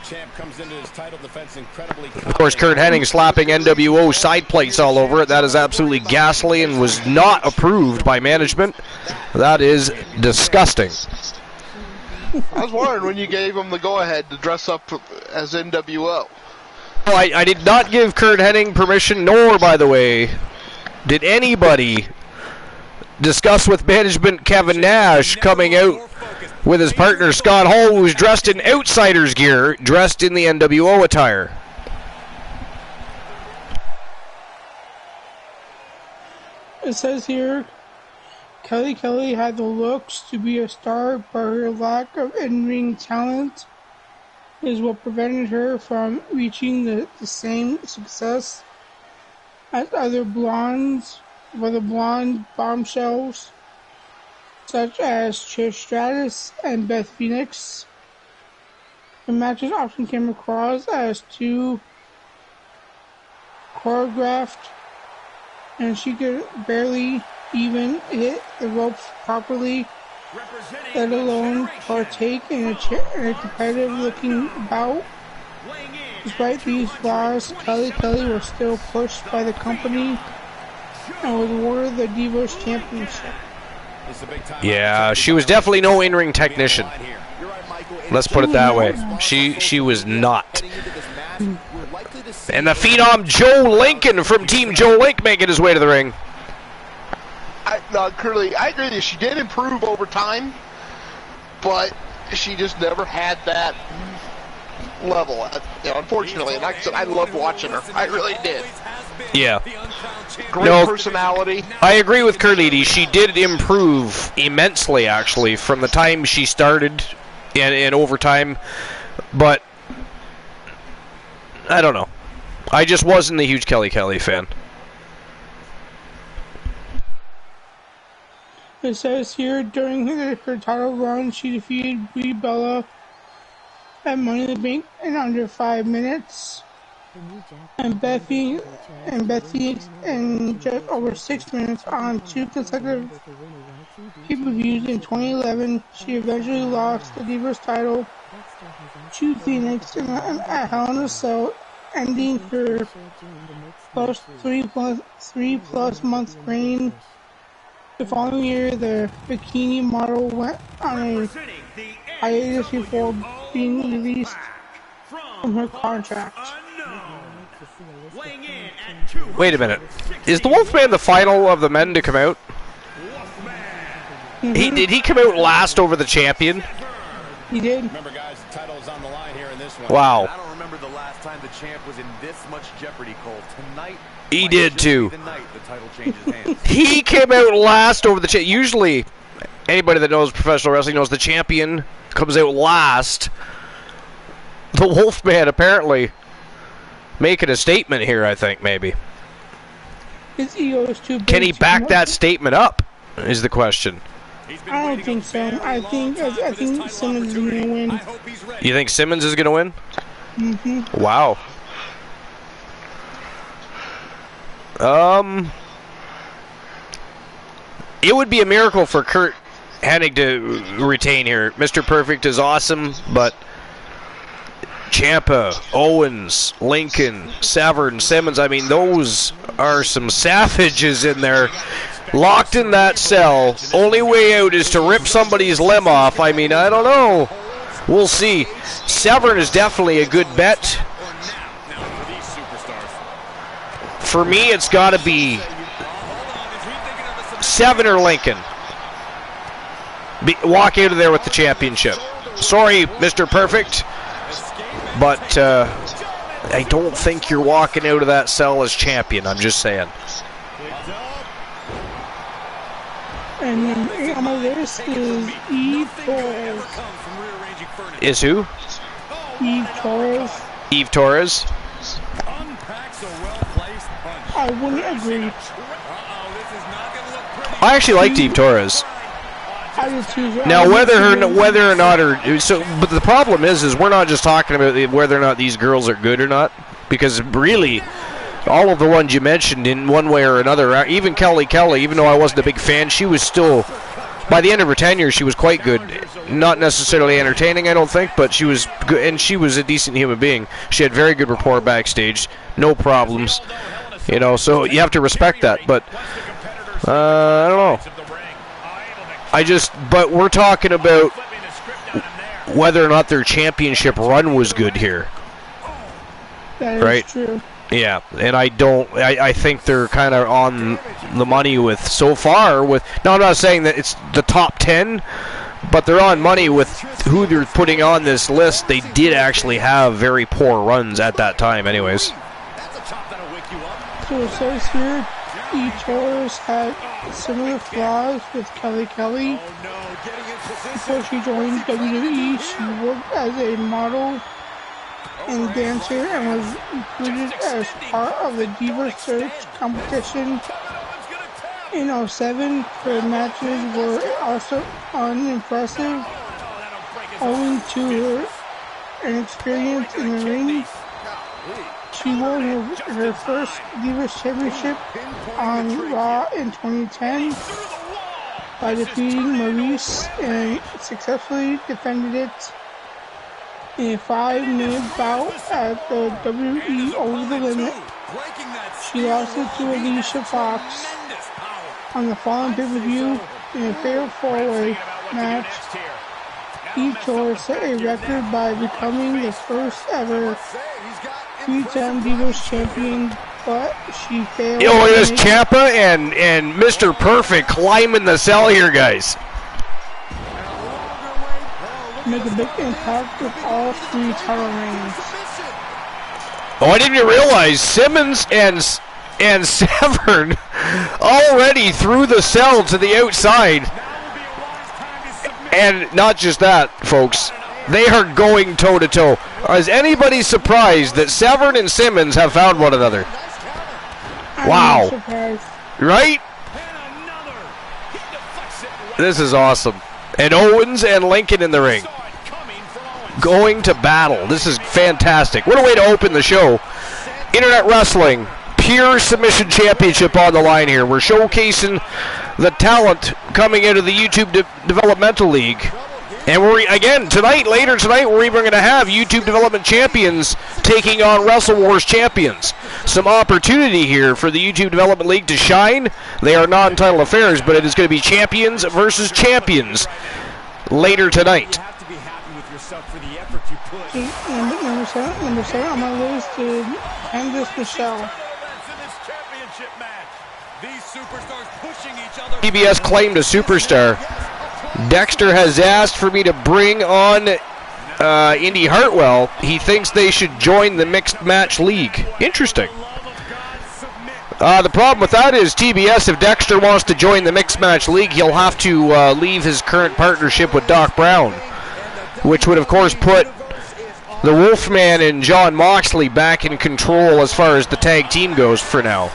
Champ comes into his title defense incredibly. Of course, Curt Hennig slapping NWO side plates all over it. That is absolutely ghastly and was not approved by management. That is disgusting. I was wondering when you gave him the go-ahead to dress up as NWO. Well, I did not give Curt Hennig permission, nor, by the way, did anybody discuss with management Kevin Nash coming out with his partner Scott Hall, who's dressed in Outsiders gear, dressed in the NWO attire. It says here, Kelly Kelly had the looks to be a star, but her lack of in-ring talent is what prevented her from reaching the same success as other blonde bombshells, such as Trish Stratus and Beth Phoenix. The matches often came across as too choreographed, and she could barely even hit the ropes properly let alone partake in a competitive-looking bout. Despite these flaws, Kelly was still pushed by the company and was awarded the Divas Championship. Yeah, she was definitely no in-ring technician. Let's put it that way. She was not. And the Phenom Joe Lincoln from Team Joe Link making his way to the ring. Curly, I agree with you. She did improve over time, but she just never had that level. Unfortunately, and like I said, I loved watching her. I really did. Yeah. Great personality. I agree with Curly. She did improve immensely, actually, from the time she started and over time. But I don't know. I just wasn't a huge Kelly fan. It says here, during her title run, she defeated Brie Bella at Money in the Bank in under 5 minutes. And Bethany in just over 6 minutes on 2 consecutive pay-per-views. In 2011, she eventually lost the Divas title to Phoenix at Hell in a Cell, ending her three plus month reign. The following year, the bikini model went on a hiatus before being released from her contract. Wait a minute. Is the Wolfman the final of the men to come out? Did he come out last over the champion? He did. Remember, guys, the title is on the line here in this one. Wow. I don't remember the last time the champ was in this much jeopardy, Cole. Tonight, he did too. The night the title changes hands. He came out last over the champion. Usually, anybody that knows professional wrestling knows the champion comes out last. The Wolfman apparently making a statement here, I think, maybe. His ego is too big. Can he back that statement up, is the question. I don't think so. I think Simmons is going to win. You think Simmons is going to win? Mm-hmm. Wow. It would be a miracle for Kurt Hennig to retain here. Mr. Perfect is awesome, but Ciampa, Owens, Lincoln, Severn, Simmons, I mean, those are some savages in there. Locked in that cell. Only way out is to rip somebody's limb off. I mean, I don't know. We'll see. Severn is definitely a good bet. For me, it's got to be Severn or Lincoln. Walk out of there with the championship. Sorry, Mr. Perfect, but I don't think you're walking out of that cell as champion. I'm just saying. And then on my list is Eve Torres. Is who? Eve Torres. Eve Torres? I wouldn't agree. I actually liked Eve Torres. I did too. Now, whether or not but the problem is we're not just talking about whether or not these girls are good or not, because really, all of the ones you mentioned in one way or another, even Kelly, even though I wasn't a big fan, she was still, by the end of her tenure, she was quite good. Not necessarily entertaining, I don't think, but she was good, and she was a decent human being. She had very good rapport backstage, no problems, so you have to respect that, but I don't know. But we're talking about whether or not their championship run was good here. That is right? True. Yeah, and I think they're kind of on the money with, so far, now I'm not saying that it's the top 10, but they're on money with who they're putting on this list. They did actually have very poor runs at that time anyways. So it says here, Eve Torres had similar flaws with Kelly. Before she joined WWE, she worked as a model and dancer and was included as part of the Diva Search competition in 2007. Her matches were also unimpressive owing to her inexperience in the ring. She won her first Divas Championship on Raw in 2010. by defeating Maurice and successfully defended it in a 5-minute bout at the WWE Over the Limit. She lost it to Alicia Fox on the following pay-per-view in a fatal 4-way match. Eve Torres set a record by becoming the first ever 3-time Divas champion, but she failed. Yo, look at this Ciampa and Mr. Perfect climbing the cell here, guys. Make a big impact with all 3 title reigns. Oh, I didn't even realize Simmons and Severn already through the cell to the outside. And not just that, folks. They are going toe-to-toe. Is anybody surprised that Severn and Simmons have found one another? Wow. Right? This is awesome. And Owens and Lincoln in the ring. Going to battle. This is fantastic. What a way to open the show. Internet Wrestling. Pure Submission Championship on the line here. We're showcasing the talent coming out of the YouTube Developmental League. And later tonight, we're even going to have YouTube Development Champions taking on Wrestle Wars Champions. Some opportunity here for the YouTube Development League to shine. They are non-title affairs, but it is going to be champions versus champions later tonight. Number 7 on my list is Candice Michelle. TBS claimed a superstar. Dexter has asked for me to bring on Indy Hartwell. He thinks they should join the Mixed Match League. Interesting. The problem with that is TBS, if Dexter wants to join the Mixed Match League, he'll have to leave his current partnership with Doc Brown, which would, of course, put the Wolfman and John Moxley back in control as far as the tag team goes for now.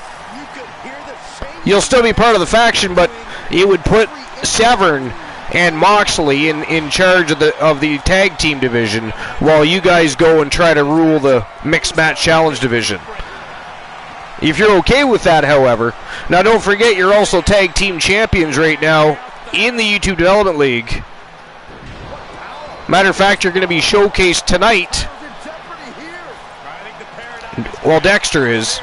You'll still be part of the faction, but it would put Severn and Moxley in charge of the tag team division while you guys go and try to rule the Mixed Match Challenge division. If you're okay with that, however, now don't forget you're also tag team champions right now in the YouTube Development League. Matter of fact, you're going to be showcased tonight. Well, Dexter is.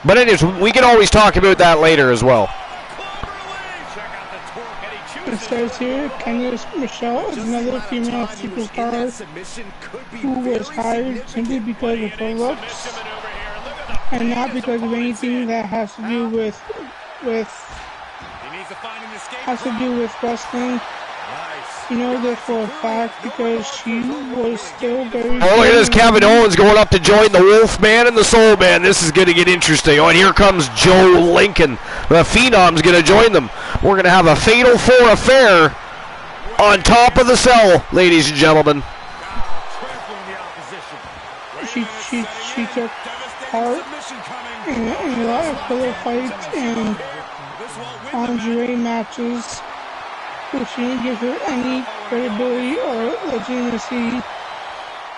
But anyways, we can always talk about that later as well. It says here, Candice Michelle is another female superstar who was hired simply because of her looks and not because of anything that has to do with wrestling. You know this for a fact because she was still very... Oh, look at this. Kevin Owens going up to join the Wolfman and the Soul Man. This is going to get interesting. Oh, and here comes Joe Lincoln. The Phenom's going to join them. We're going to have a Fatal 4 affair on top of the cell, ladies and gentlemen. She took part in a lot of pillow fights and lingerie matches, which didn't give her any credibility or legitimacy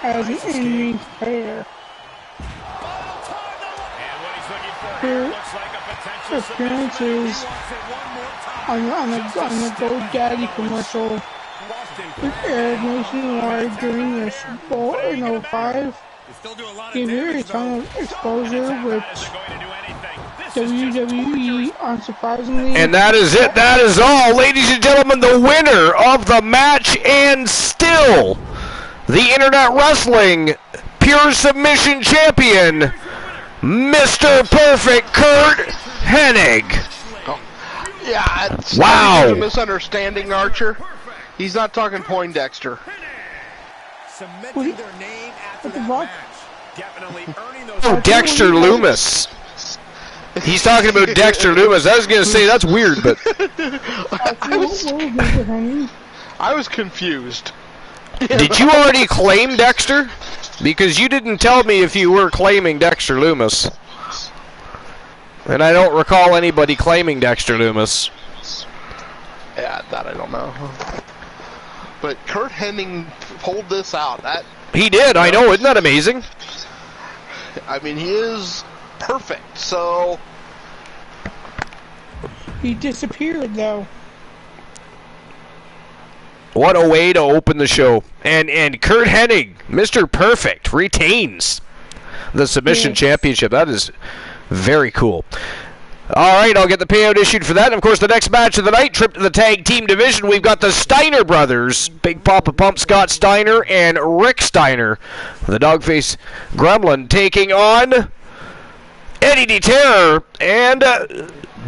as an in-ring player. Her appearances on the GoDaddy commercial, which aired nationwide during the Super Bowl in 05, gave her a ton of exposure, which WWE, unsurprisingly... And that is it. That is all. Ladies and gentlemen, the winner of the match and still the Internet Wrestling Pure Submission Champion, Mr. Perfect Kurt Hennig. Oh. Yeah, it's wow. a misunderstanding, Archer. He's not talking Poindexter. What the fuck? Oh, Dexter Loomis. He's talking about Dexter Loomis. I was going to say, that's weird, but... I was confused. Did you already claim Dexter? Because you didn't tell me if you were claiming Dexter Loomis. And I don't recall anybody claiming Dexter Loomis. Yeah, that I don't know. but Kurt Hennig pulled this out. He did, I know. Isn't that amazing? I mean, he is perfect, so... He disappeared, though. What a way to open the show. And Kurt Hennig, Mr. Perfect, retains the submission championship. That is very cool. All right, I'll get the payout issued for that. And, of course, the next match of the night, trip to the tag team division, we've got the Steiner brothers, Big Papa Pump Scott Steiner and Rick Steiner, the Dogface Gremlin, taking on Eddie D. Terror and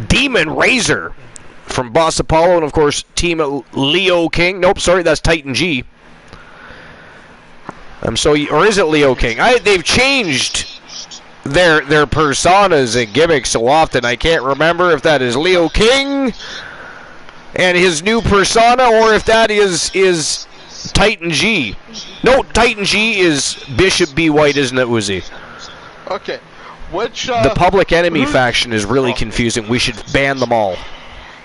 Demon Razor from Boss Apollo, and, of course, Team Leo King. Nope, sorry, that's Titan G. Or is it Leo King? They've changed their personas and gimmicks so often, I can't remember if that is Leo King and his new persona, or if that is Titan G. No, Titan G is Bishop B. White, isn't it, Woozy? Okay. The Public Enemy faction is really confusing. We should ban them all.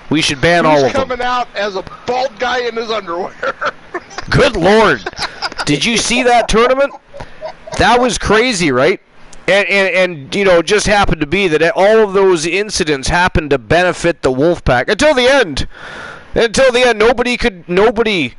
We should ban all of them. Coming out as a bald guy in his underwear. Good Lord. Did you see that tournament? That was crazy, right? And you know, just happened to be that all of those incidents happened to benefit the Wolfpack until the end. Until the end, nobody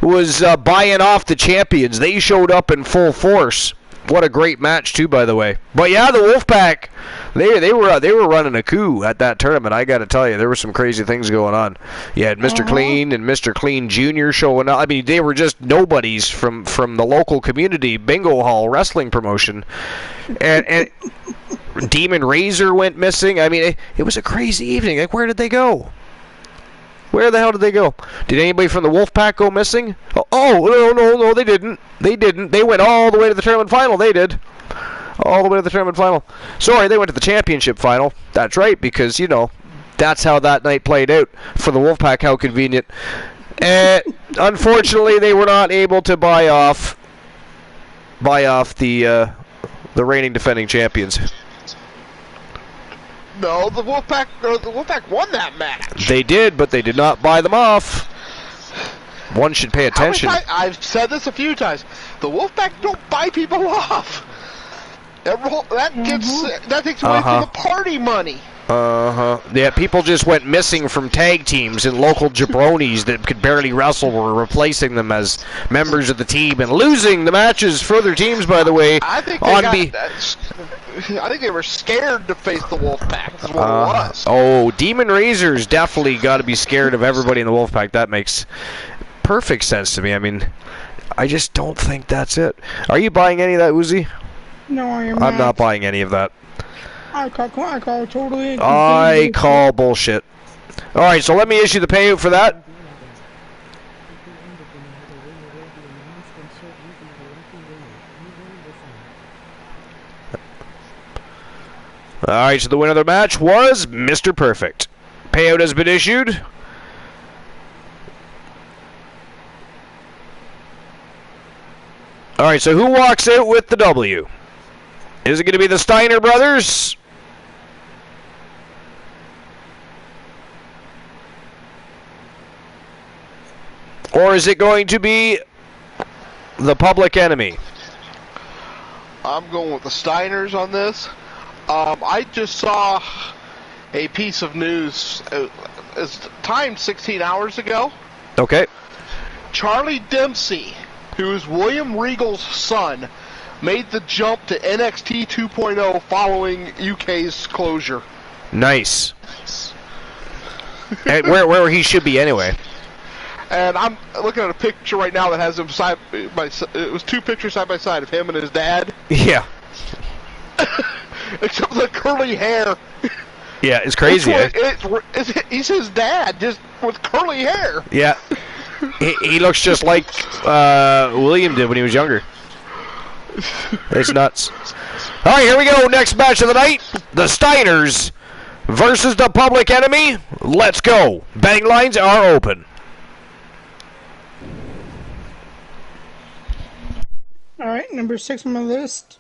was buying off the champions. They showed up in full force. What a great match too, by the way. But yeah, the Wolfpack, they were running a coup at that tournament. I got to tell you, there were some crazy things going on. You had Mr. Clean and Mr. Clean Jr. showing up. I mean, they were just nobodies from the local community bingo hall wrestling promotion, and Demon Razor went missing. I mean, it was a crazy evening. Like, where did they go? Where the hell did they go? Did anybody from the Wolfpack go missing? Oh, no, they didn't. They didn't. They went all the way to the tournament final. They did. All the way to the tournament final. Sorry, they went to the championship final. That's right, because, you know, that's how that night played out for the Wolfpack. How convenient. Unfortunately, they were not able to buy off the reigning defending champions. No, the Wolfpack won that match. They did, but they did not buy them off. One should pay attention. I've said this a few times. The Wolfpack don't buy people off. That takes away from the party money. Yeah, people just went missing from tag teams, and local jabronis that could barely wrestle were replacing them as members of the team and losing the matches for their teams, by the way. I think they were scared to face the Wolfpack. Is what it was. Oh, Demon Razor's definitely got to be scared of everybody in the Wolfpack. That makes perfect sense to me. I mean, I just don't think that's it. Are you buying any of that, Uzi? No, I am I'm not buying any of that. I call totally. I call bullshit. All right, so let me issue the payout for that. All right, so the winner of the match was Mr. Perfect. Payout has been issued. All right, so who walks out with the W? Is it going to be the Steiner brothers? Or is it going to be the Public Enemy? I'm going with the Steiners on this. I just saw a piece of news. It's timed 16 hours ago. Okay. Charlie Dempsey, who is William Regal's son, made the jump to NXT 2.0 following UK's closure. Nice. And where he should be anyway. And I'm looking at a picture right now that has him side by side. It was two pictures side by side of him and his dad. Yeah. Except for the curly hair. Yeah, it's crazy. He's his dad, just with curly hair. Yeah. He looks just like William did when he was younger. It's nuts. All right, here we go. Next match of the night. The Steiners versus the Public Enemy. Let's go. Betting lines are open. All right, number 6 on my list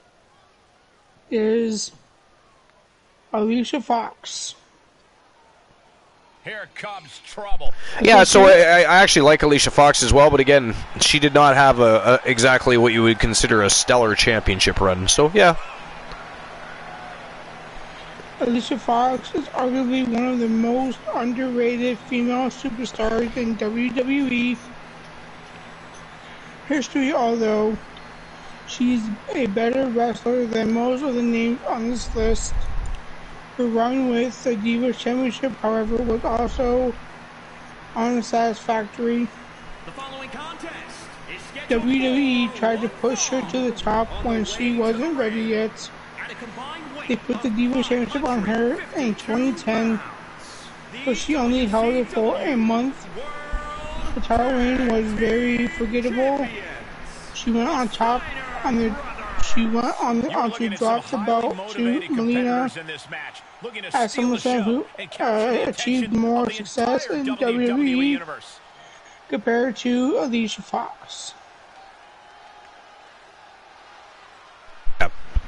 is Alicia Fox. Here comes trouble. Yeah, so I actually like Alicia Fox as well, but again, she did not have exactly what you would consider a stellar championship run. So, yeah. Alicia Fox is arguably one of the most underrated female superstars in WWE history, although she's a better wrestler than most of the names on this list. Her run with the Divas Championship, however, was also unsatisfactory. The following contest is WWE tried to push her to the top when she wasn't ready yet. They put the Divas Championship on her in 2010, but she only held it for a month. The title reign was very forgettable. She went on top on the. She went on to drop the belt to Melina as someone who achieved more success in WWE compared to Alicia Fox.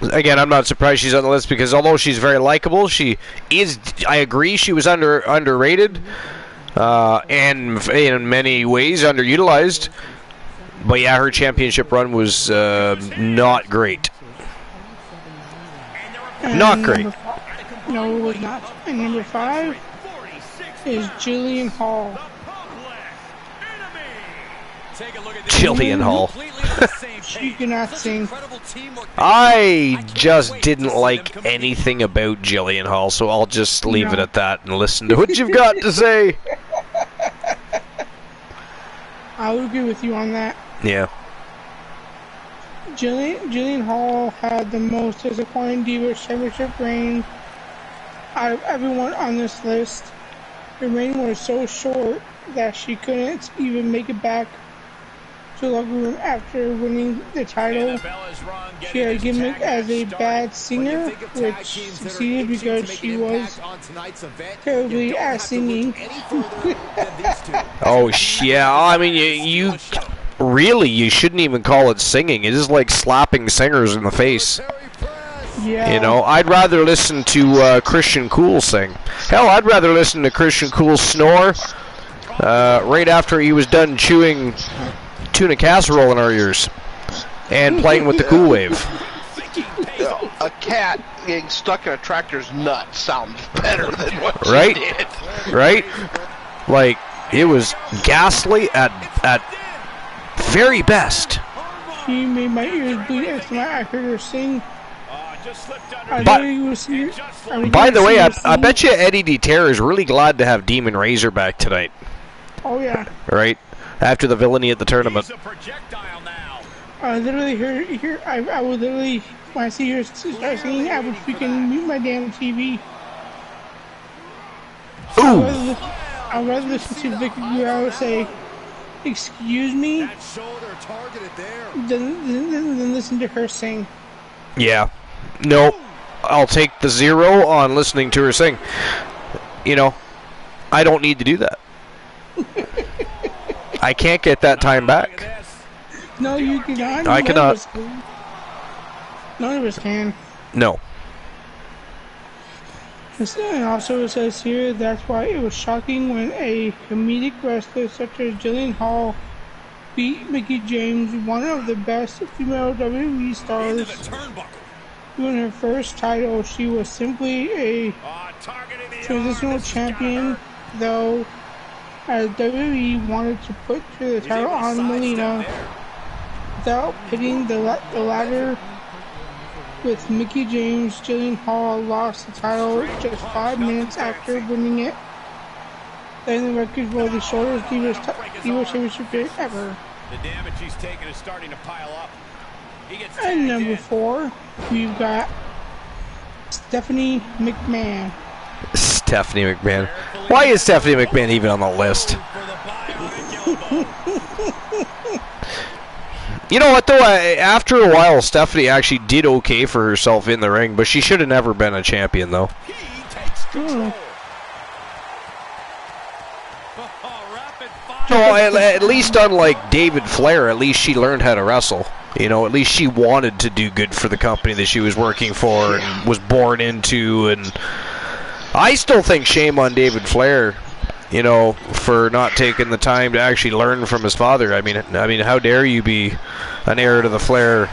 Again, I'm not surprised she's on the list because although she's very likable, she is. I agree, she was underrated and in many ways underutilized. But yeah, her championship run was not great. Not great. No, it was not. And number 5 is Jillian Hall. Jillian Hall. She cannot sing. I just didn't like anything about Jillian Hall, so I'll just leave it at that and listen to what you've got to say. I would agree with you on that. Yeah. Jillian Hall had the most disappointing Divas Championship reign out of everyone on this list. Her reign was so short that she couldn't even make it back to the locker room after winning the title. She had a gimmick as a bad singer, which succeeded because she was terribly at singing. Oh, yeah. I mean, you really, you shouldn't even call it singing. It is like slapping singers in the face. Yeah. You know, I'd rather listen to Christian Cool sing. Hell, I'd rather listen to Christian Cool snore right after he was done chewing tuna casserole in our ears and playing with the Cool Wave. A cat getting stuck in a tractor's nut sounds better than what she Right? did. Right? Like, it was ghastly at very best. She made my ears bleed every time I heard her sing. By the way, I bet you Eddie DeTerre is really glad to have Demon Razor back tonight. Oh, yeah. Right? After the villainy at the tournament. I literally hear I would literally, when I see her start singing, I would freaking mute my damn TV. Ooh! I'd rather listen to Vicky Guerrero say, "Excuse me," than listen to her sing. Yeah. No, I'll take the 0 on listening to her sing. You know, I don't need to do that. I can't get that time back. No, you cannot. I cannot. None of us can. No. And also it says here, that's why it was shocking when a comedic wrestler such as Jillian Hall beat Mickie James, one of the best female WWE stars. During her first title, she was simply a transitional champion, though, as WWE wanted to put the title on Melina without pitting the latter with Mickie James. Jillian Hall lost the title just 5 minutes after winning it. Then the record for the shortest Divas Championship ever. The damage he's taken is starting to pile up. And number 4, we've got Stephanie McMahon. Stephanie McMahon. Why is Stephanie McMahon even on the list? You know what, though? After a while, Stephanie actually did okay for herself in the ring, but she should have never been a champion, though. So, at least unlike David Flair, at least she learned how to wrestle. You know, at least she wanted to do good for the company that she was working for and was born into. And I still think shame on David Flair. you know, for not taking the time to actually learn from his father. I mean, how dare you be an heir to the Flair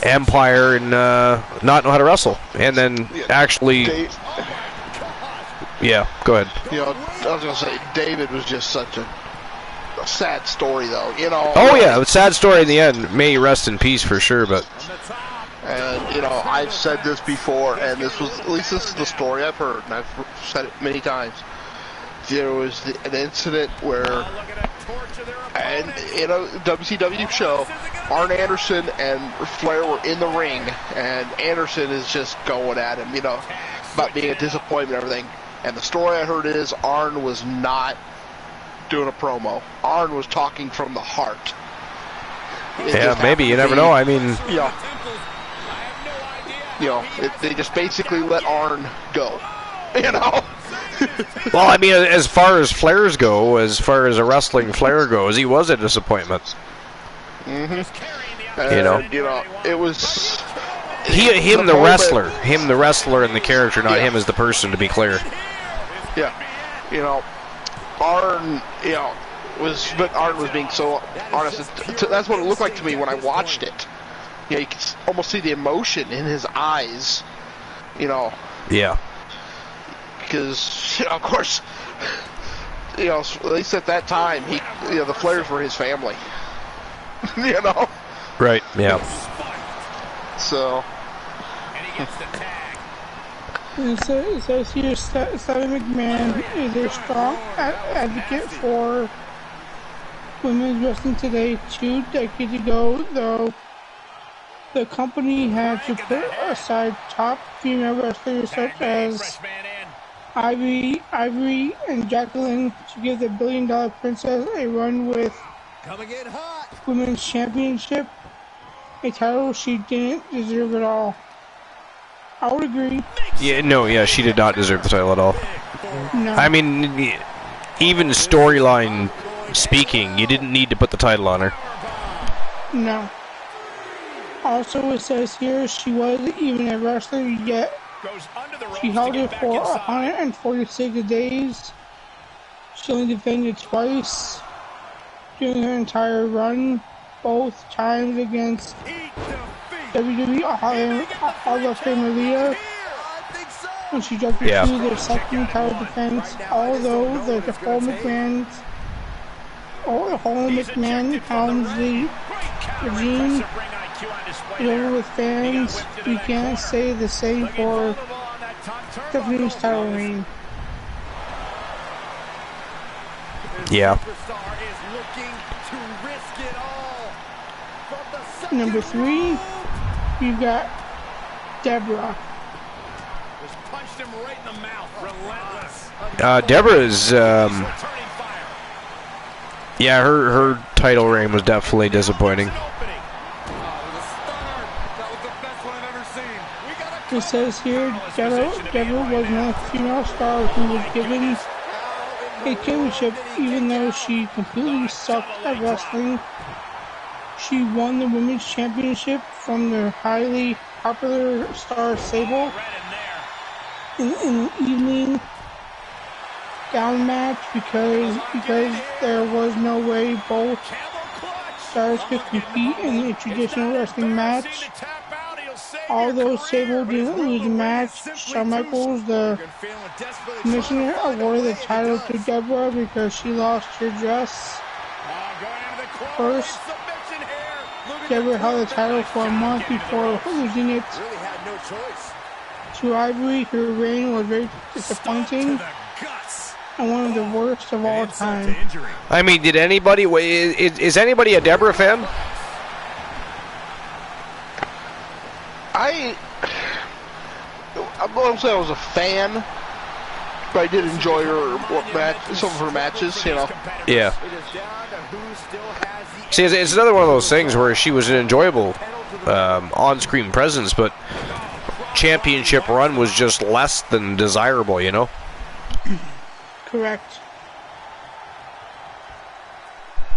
empire and not know how to wrestle, and then actually. Yeah, go ahead. You know, I was gonna say David was just such a sad story, though. You know. Oh yeah, a sad story in the end. May he rest in peace for sure, but. And you know, I've said this before, and this is the story I've heard, and I've said it many times. There was an incident where, and in a WCW show, Arn Anderson and Flair were in the ring, and Anderson is just going at him, you know, about being a disappointment and everything. And the story I heard is Arn was not doing a promo. Arn was talking from the heart. Yeah, maybe. You never know. I mean... they just basically let Arn go. You know? Well, I mean, as far as Flairs go, as far as a wrestling Flair goes, he was a disappointment. Mm-hmm. You know, it was... Him the wrestler and the character, not him as the person, to be clear. Yeah, you know, Arn, but Arn was being so honest. That's what it looked like to me when I watched it. You know, you could almost see the emotion in his eyes. You know. Yeah. Because, of course, at least at that time, the Flairs were his family. You know. Right. Yeah. So. It says here, Stephanie McMahon is a strong advocate for women's wrestling today. 2 decades ago, though, the company had to put aside top female wrestlers such as Ivory and Jacqueline to give the $1 Billion Princess a run with Women's Championship, a title she didn't deserve at all. I would agree. Yeah, she did not deserve the title at all. No. I mean, even storyline speaking, you didn't need to put the title on her. No. Also, it says here she wasn't even a wrestler yet. She held it for 146 days. She only defended twice during her entire run, both times against WWE Hall of Fame Alita, when she dropped her to their second title defense. Although the whole McMahon Helmsley regime is over with fans, we can't say the same for Stephanie's title reign. Yeah. Number 3, we've got Deborah. Deborah's, her title reign was definitely disappointing. It says here, Deborah was one of the female stars who was given a championship even though she completely sucked at wrestling. She won the Women's Championship from the highly popular star Sable in an evening gown match because there was no way both stars could compete in a traditional wrestling match. Although Sable didn't lose the match, Shawn Michaels, the commissioner, awarded the title to Deborah because she lost her dress. First, Deborah held the title for a month before losing it to Ivory. Her reign was very disappointing and one of the worst of all time. I mean, is anybody a Deborah fan? I won't say I was a fan, but I did enjoy some of her matches, you know. Yeah. See, it's another one of those things where she was an enjoyable on-screen presence, but championship run was just less than desirable, you know? Correct.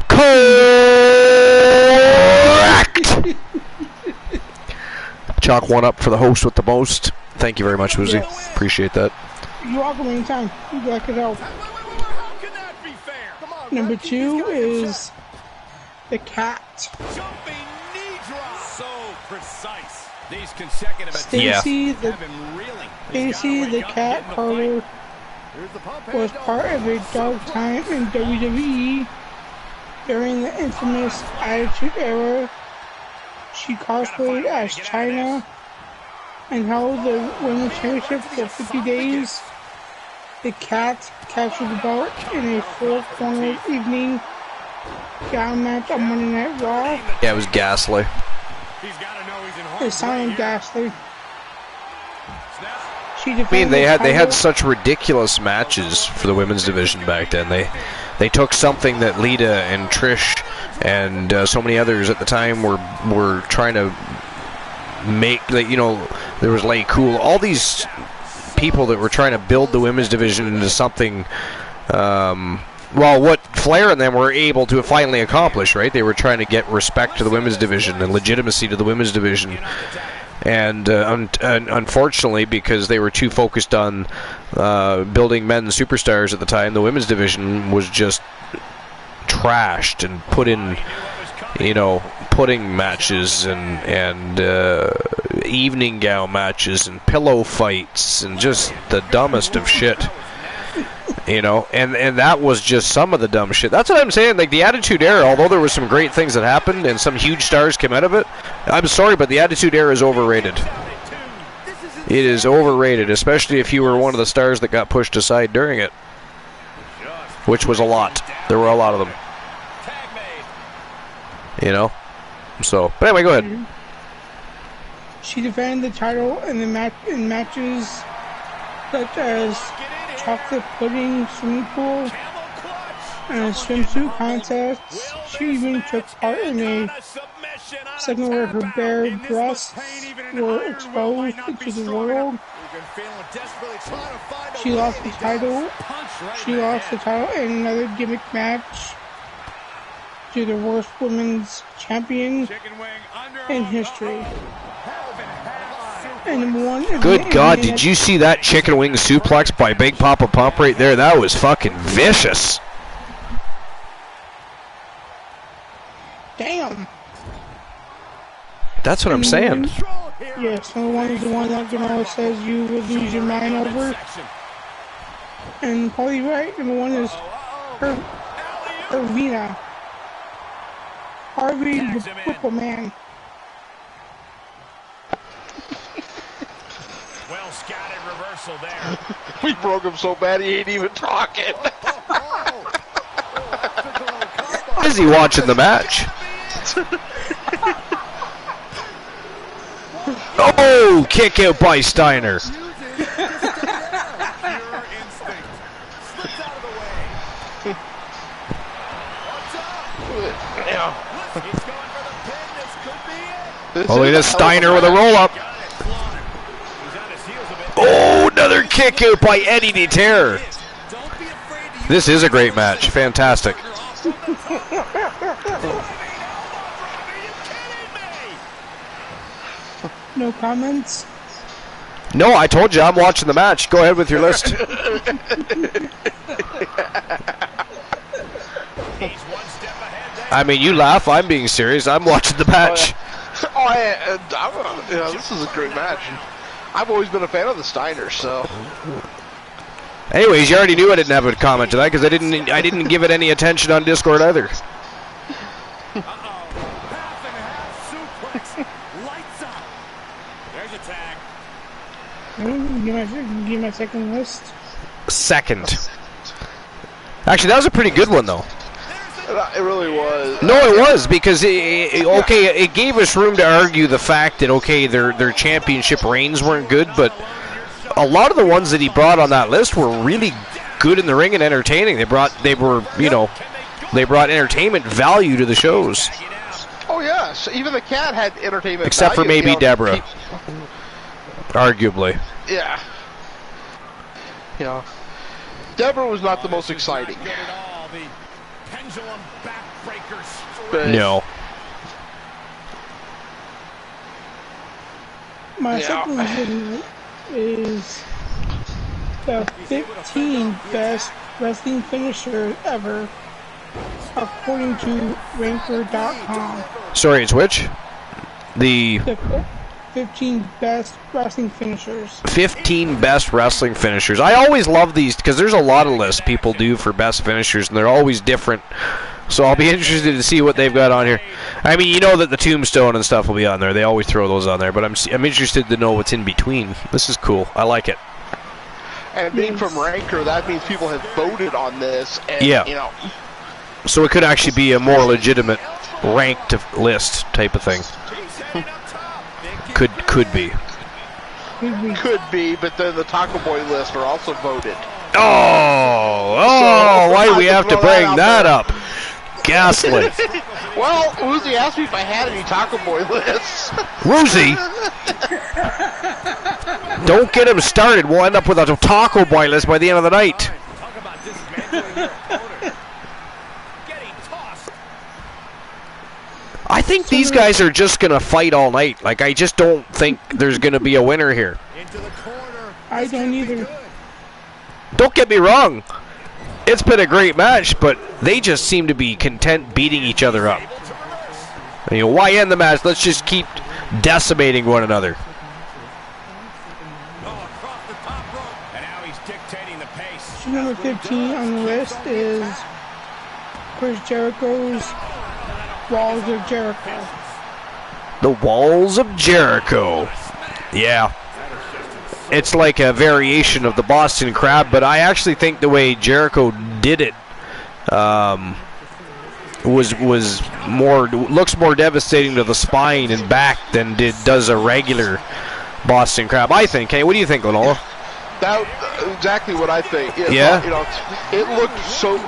Correct! Chalk one up for the host with the most. Thank you very much, Woozy. Yes. Appreciate that. You're welcome anytime. You'd like it out. Number 2 is the Cat. Jumping knee drop. So precise. These consecutive Stacy attacks have him reeling. Stacy the Cat Carter was part of a dark time in WWE during the infamous Attitude Era. She cosplayed as China and held the Women's Championship for 50 days. The Cat captured the belt in a four-corner evening gown match on Monday Night Raw. Yeah, it was ghastly. It sounded ghastly. I mean, they had such ridiculous matches for the women's division back then. They took something that Lita and Trish and so many others at the time were trying to make, like, you know, there was Lay Cool, all these people that were trying to build the women's division into something. Well, what Flair and them were able to finally accomplish, right? They were trying to get respect to the women's division and legitimacy to the women's division. And unfortunately, because they were too focused on building men's superstars at the time, the women's division was just trashed and put in, you know, pudding matches and evening gown matches and pillow fights and just the dumbest of shit. You know, and that was just some of the dumb shit. That's what I'm saying. Like, the Attitude Era, although there was some great things that happened and some huge stars came out of it, I'm sorry, but the Attitude Era is overrated. It is overrated, especially if you were one of the stars that got pushed aside during it, which was a lot. There were a lot of them. You know? So, but anyway, go ahead. She defended the title in matches such as chocolate pudding swimming pool and a swimsuit contest. She even took part in a segment where her bare breasts were exposed to the world. She lost the title. She lost the title in another gimmick match to the worst women's champion in history. Good God, did you see that chicken wing suplex by Big Papa Pump right there? That was fucking vicious. Damn. That's what I'm saying. Yes, number 1 is the one that Ganola says you would lose your mind over. And probably right. Number 1 is Irvina. Harvey Whippleman. Well scattered reversal there. We broke him so bad he ain't even talking. Is he watching the match? Oh, kick out by Steiner. Oh, look at this, Steiner with a roll-up. Oh, another kick out by Eddie de Terre. This is a great match. Fantastic. No comments? No, I told you I'm watching the match. Go ahead with your list. I mean, you laugh. I'm being serious. I'm watching the match. This is a great match. I've always been a fan of the Steiners, so. Anyways, you already knew I didn't have a comment to that because I didn't give it any attention on Discord either. Give my second list. Second. Actually, that was a pretty good one, though. It really was. No, it was, because it gave us room to argue the fact that, okay, their championship reigns weren't good, but a lot of the ones that he brought on that list were really good in the ring and entertaining. They brought entertainment value to the shows. Oh yes, even the Cat had entertainment except value. For maybe Deborah. Arguably. Yeah. Deborah was not the most exciting. But no. My second list is the 15 best wrestling finishers ever. according to Ranker.com. Sorry, it's which? The 15 best wrestling finishers. 15 best wrestling finishers. I always love these because there's a lot of lists people do for best finishers, and they're always different. So I'll be interested to see what they've got on here. I mean, you know that the tombstone and stuff will be on there. They always throw those on there, but I'm interested to know what's in between. This is cool. I like it. And being from Ranker, that means people have voted on this. And, Yeah. You know, So it could actually be a more legitimate ranked list type of thing. Could be. could be, but then the Taco Boy list are also voted. Why do we have to bring that up? Gaslit. Well, Uzi asked me if I had any Taco Boy lists. Woozy? Don't get him started. We'll end up with a Taco Boy list by the end of the night. Talk about dismantling your opponent. Getting tossed. I think these guys are just going to fight all night. Like, I just don't think there's going to be a winner here. Into the corner. I don't either. Don't get me wrong. It's been a great match, but they just seem to be content beating each other up. You know, why end the match? Let's just keep decimating one another. Across the top rope. And now he's dictating the pace. Number 15 on the list is Chris Jericho's Walls of Jericho. The Walls of Jericho. Yeah. It's like a variation of the Boston Crab, but I actually think the way Jericho did it was more, looks more devastating to the spine and back than does a regular Boston Crab, I think. Hey, what do you think, Lanola? That's exactly what I think. Yeah? You know, it looked so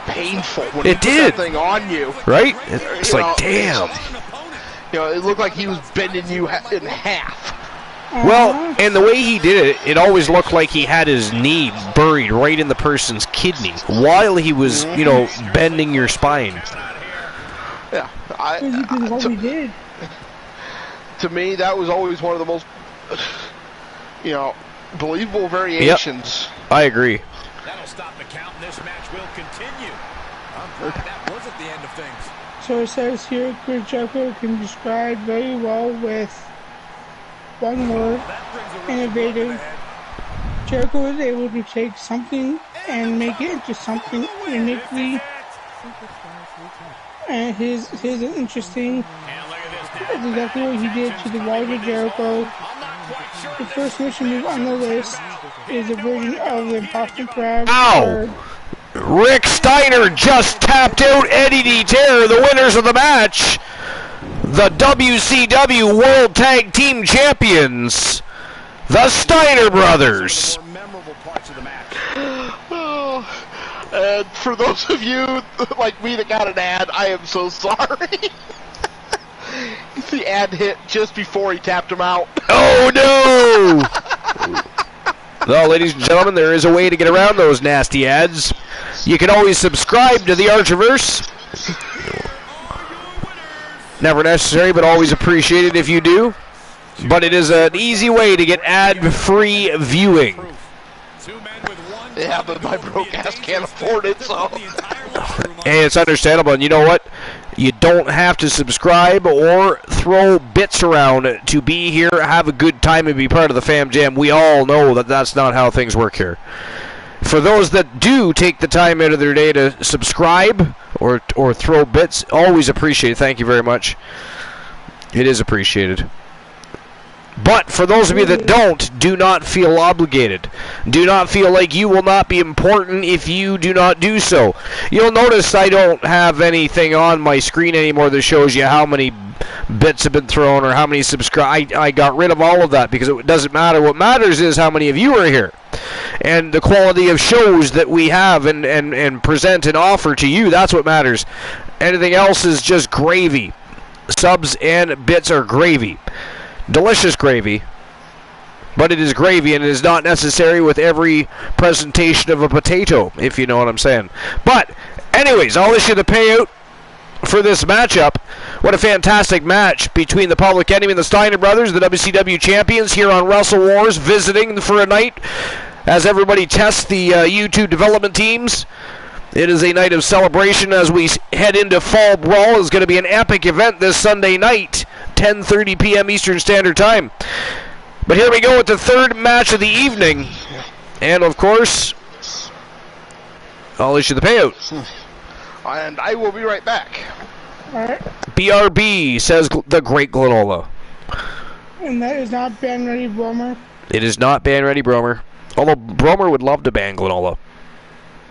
painful when It he put did. that thing on you. Right? It's You like, know, damn. You know, it looked like he was bending you in half. Well, and the way he did it, it always looked like he had his knee buried right in the person's kidney while he was, you know, bending your spine. Yeah. What we did. To me, that was always one of the most, you know, believable variations. Yep. I agree. That'll stop the count, and this match will continue. I'm glad that wasn't the end of things. So it says here, Chris Jericho can be described very well with one word, innovative. Jericho is able to take something and make it into something uniquely. And his is interesting. That's exactly what he did to the Walls of Jericho. The first mission move on the list is a version of the Imposter Crab. Ow! Rick Steiner just tapped out Eddie D. Terror, the winners of the match. The WCW World Tag Team Champions, the Steiner Brothers. And for those of you like me that got an ad, I am so sorry. The ad hit just before he tapped him out. Oh no! Well, ladies and gentlemen, there is a way to get around those nasty ads. You can always subscribe to the Archiverse. Never necessary, but always appreciated if you do. But it is an easy way to get ad-free viewing. Yeah, but my broke ass can't afford it, so. Hey, it's understandable, and you know what? You don't have to subscribe or throw bits around to be here, have a good time, and be part of the Fam Jam. We all know that that's not how things work here. For those that do take the time out of their day to subscribe or throw bits, always appreciate it. Thank you very much. It is appreciated. But for those of you that don't, do not feel obligated. Do not feel like you will not be important if you do not do so. You'll notice I don't have anything on my screen anymore that shows you how many bits have been thrown or how many subscribe. I got rid of all of that because it doesn't matter. What matters is how many of you are here. And the quality of shows that we have and present and offer to you, that's what matters. Anything else is just gravy. Subs and bits are gravy. Delicious gravy, but it is gravy, and it is not necessary with every presentation of a potato, if you know what I'm saying. But, anyways, I'll issue the payout for this matchup. What a fantastic match between the Public Enemy and the Steiner Brothers, the WCW champions, here on Wrestle Wars, visiting for a night as everybody tests the YouTube development teams. It is a night of celebration as we head into Fall Brawl. It's going to be an epic event this Sunday night, 10:30 p.m. Eastern Standard Time. But here we go with the third match of the evening. And, of course, I'll issue the payout. And I will be right back. All right. BRB, says the Great Glenola. And that is not ban ready, Bromer. It is not ban ready, Bromer. Although Bromer would love to ban Glenola.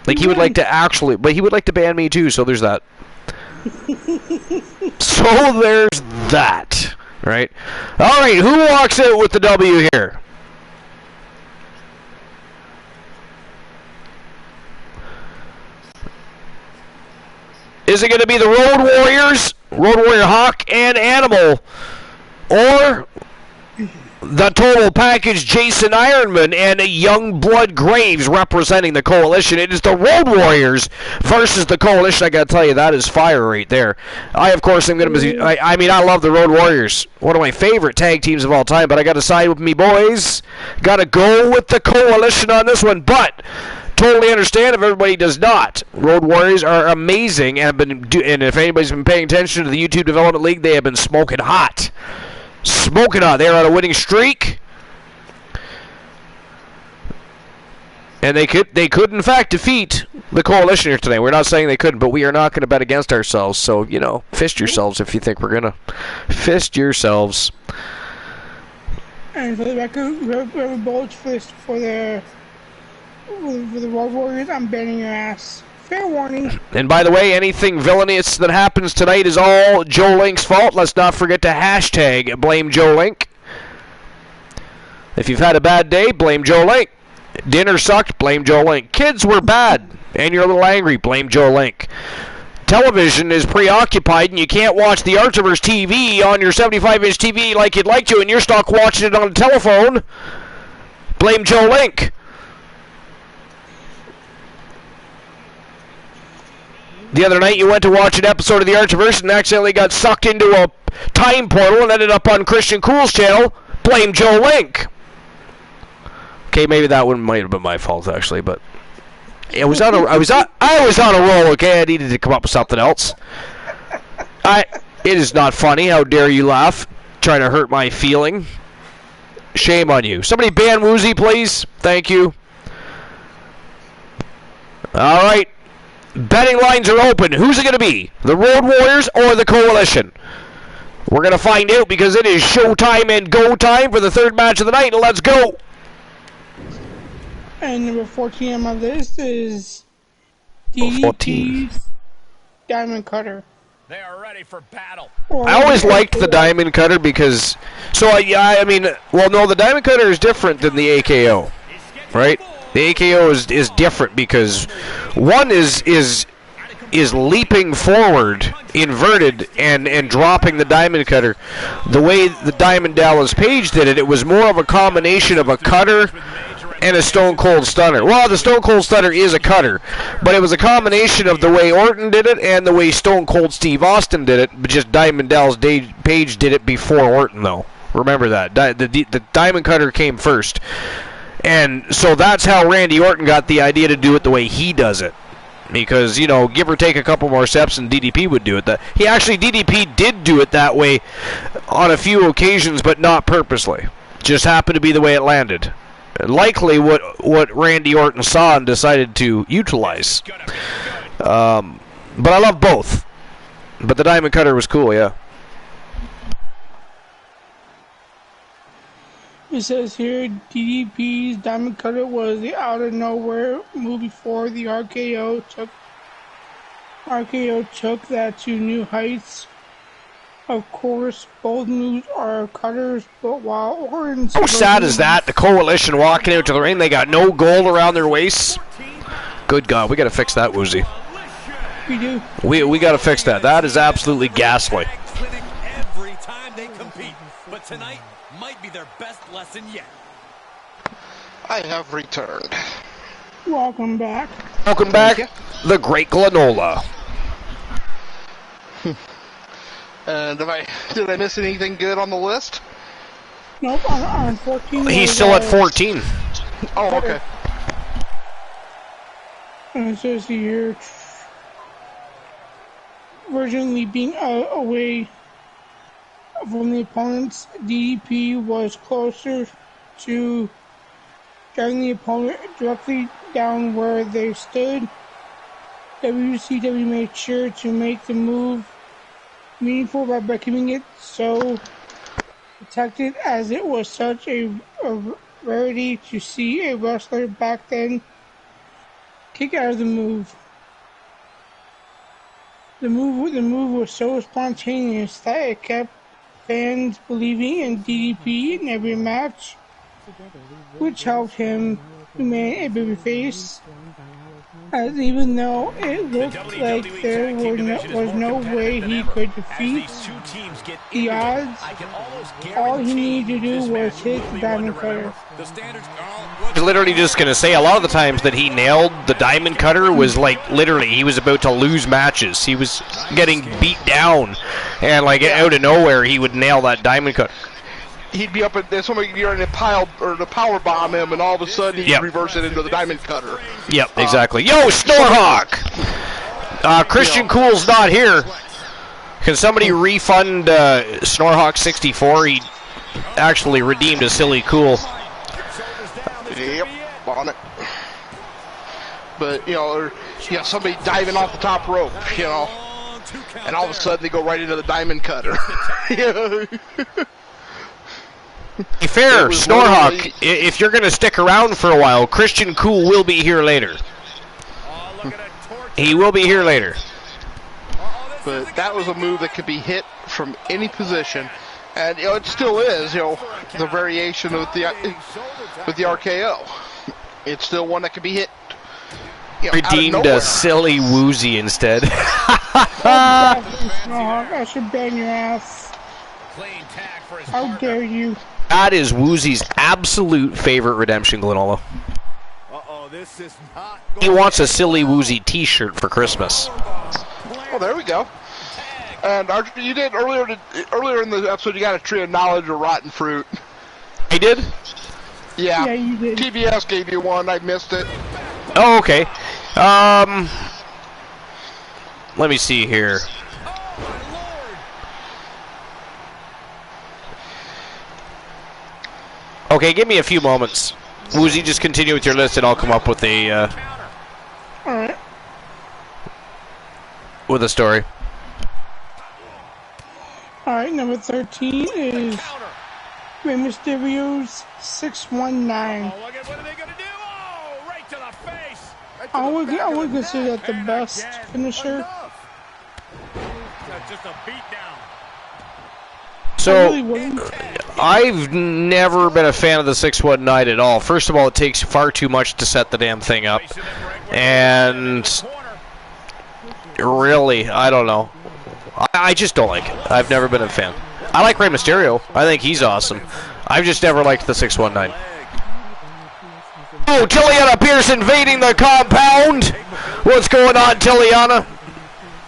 Like, he would like to actually, but he would like to ban me too, so there's that. So there's that, right? All right, who walks out with the W here? Is it going to be the Road Warriors, Road Warrior Hawk and Animal, or the total package, Jason Ironman and Young Blood Graves representing the Coalition? It is the Road Warriors versus the Coalition. I got to tell you, that is fire right there. I, of course, am going to be... I mean, I love the Road Warriors. One of my favorite tag teams of all time, but I got to side with me boys. Got to go with the Coalition on this one, but... totally understand if everybody does not. Road Warriors are amazing and have been and if anybody's been paying attention to the YouTube Development League, they have been smoking hot. Smoking hot. They are on a winning streak. And they could in fact defeat the Coalition here today. We're not saying they couldn't, but we are not going to bet against ourselves. So, you know, fist yourselves if you think we're going to. Fist yourselves. And for the record, whoever votes for the Road Warriors, I'm banning your ass. Fair warning. And by the way, anything villainous that happens tonight is all Joe Link's fault. Let's not forget to hashtag blame Joe Link. If you've had a bad day, blame Joe Link. Dinner sucked, blame Joe Link. Kids were bad, and you're a little angry, blame Joe Link. Television is preoccupied, and you can't watch the Archivers TV on your 75-inch TV like you'd like to, and you're stuck watching it on a telephone. Blame Joe Link. The other night you went to watch an episode of the Archivers and accidentally got sucked into a time portal and ended up on Christian Cool's channel. Blame Joe Link. Okay, maybe that one might have been my fault actually, but I was on a roll. Okay, I needed to come up with something else. It is not funny. How dare you laugh? Trying to hurt my feeling. Shame on you. Somebody ban Woozy, please. Thank you. All right. Betting lines are open. Who's it going to be? The Road Warriors or the Coalition? We're going to find out because it is showtime and go time for the third match of the night. Let's go. And number 14 on my list is DDP's Diamond Cutter. They are ready for battle. I always liked the Diamond Cutter because... So, I mean... Well, no, the Diamond Cutter is different than the AKO. Right? The AKO is different because one is leaping forward, inverted, and dropping the Diamond Cutter. The way the Diamond Dallas Page did it, it was more of a combination of a cutter and a Stone Cold Stunner. Well, the Stone Cold Stunner is a cutter, but it was a combination of the way Orton did it and the way Stone Cold Steve Austin did it, but just Diamond Dallas Page did it before Orton, though. Remember that. The Diamond Cutter came first. And so that's how Randy Orton got the idea to do it the way he does it. Because, you know, give or take a couple more steps and DDP would do it. DDP did do it that way on a few occasions, but not purposely. Just happened to be the way it landed. Likely what Randy Orton saw and decided to utilize. But I love both. But the Diamond Cutter was cool, yeah. It says here, DDP's Diamond Cutter was the out-of-nowhere move before the RKO took that to new heights. Of course, both moves are cutters, but while Orton's... How sad is that? The Coalition walking out to the ring, they got no gold around their waists. Good God, we got to fix that, Woozy. We do. We got to fix that. That is absolutely ghastly. Every time they compete, but tonight might be their best lesson yet. I have returned. Welcome back. Welcome back, the Great Glenola. And did I miss anything good on the list? Nope, on 14. He's still at 14. Oh, okay. And it says here, originally being away from the opponents, DDP was closer to driving the opponent directly down where they stood. WCW made sure to make the move meaningful by keeping it so protected, as it was such a rarity to see a wrestler back then kick out of the move. The move was so spontaneous that it kept fans believing in DDP in every match, which helped him remain a babyface. As even though it looked like there was no way he could defeat the odds, all he needed to do was hit the diamond cutter. I was literally just going to say, a lot of the times that he nailed the diamond cutter was like, literally, he was about to lose matches. He was getting beat down, and like out of nowhere, he would nail that diamond cutter. He'd be up at somebody near a pile or the power bomb him, and all of a sudden he'd reverse it into the diamond cutter. Yep, exactly. Yo, Snorhawk! Christian Cool's not here. Can somebody refund Snorhawk 64? He actually redeemed a silly Cool. Yep, on it. But or somebody diving off the top rope, and all of a sudden they go right into the diamond cutter. Be fair, Snorhawk, if you're going to stick around for a while, Christian Cool will be here later. He will be here later. But that was a move that could be hit from any position, and it still is. The variation with the RKO. It's still one that could be hit. Redeemed a silly woozy instead. I should bang your ass. How dare you? That is Woozy's absolute favorite redemption, Glenola. This is not He wants a silly Woozy t-shirt for Christmas. Oh, there we go. And you did earlier in the episode, you got a tree of knowledge of rotten fruit. I did? Yeah, you did. TBS gave you one. I missed it. Oh, okay. Let me see here. Okay, give me a few moments. Woozy, just continue with your list and I'll come up with a Alright. with a story. Alright, number 13 is Rey Mysterio's 619. Look at what are they going to do? Oh, right to the face. I would consider that the best finisher. That's just a beat down. So, really wouldn't. I've never been a fan of the 619 at all. First of all, it takes far too much to set the damn thing up. And really, I don't know. I just don't like it. I've never been a fan. I like Rey Mysterio. I think he's awesome. I've just never liked the 619. Oh, Tiliana Pierce invading the compound. What's going on, Tiliana?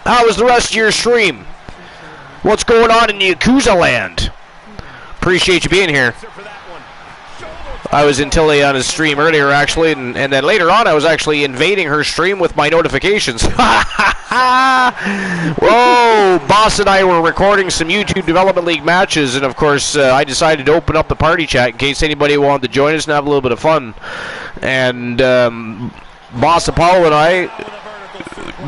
How was the rest of your stream? What's going on in Yakuza land? Appreciate you being here. I was in Tiliana's stream earlier, actually, and then later on I was actually invading her stream with my notifications. Whoa! Boss and I were recording some YouTube Development League matches, and of course I decided to open up the party chat in case anybody wanted to join us and have a little bit of fun. And Boss Apollo and I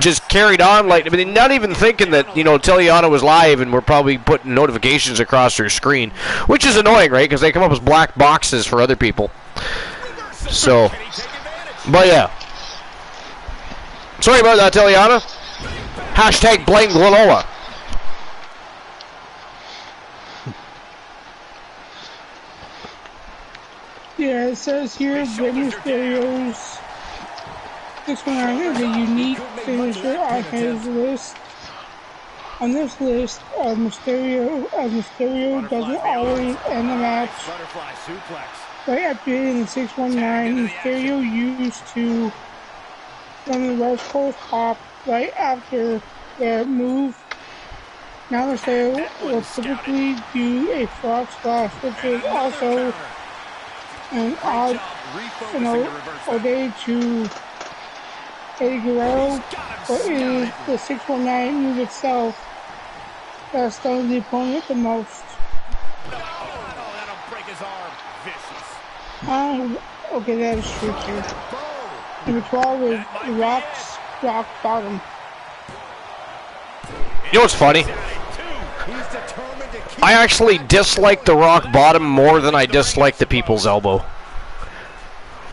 just carried on, like, I mean, not even thinking that, Tiliana was live and we're probably putting notifications across her screen, which is annoying, right? Because they come up as black boxes for other people. So, but yeah. Sorry about that, Tiliana. Hashtag blame Glenola. Yeah, it says here Rey Mysterio's 619 is a unique finisher on his list. On this list, Mysterio doesn't always end the match. Right after hitting the 619, Mysterio used to run the West Coast Hop right after their move. Now Mysterio will typically do a frog splash, which is also an odd way to Eddie Guerrero, but it is the 619 move itself that stuns the opponent the most. That'll break his arm. Vicious. Okay, that is true too. Number 12 is Rock's Rock Bottom. You know what's funny? I actually dislike the Rock Bottom more than I dislike the People's Elbow.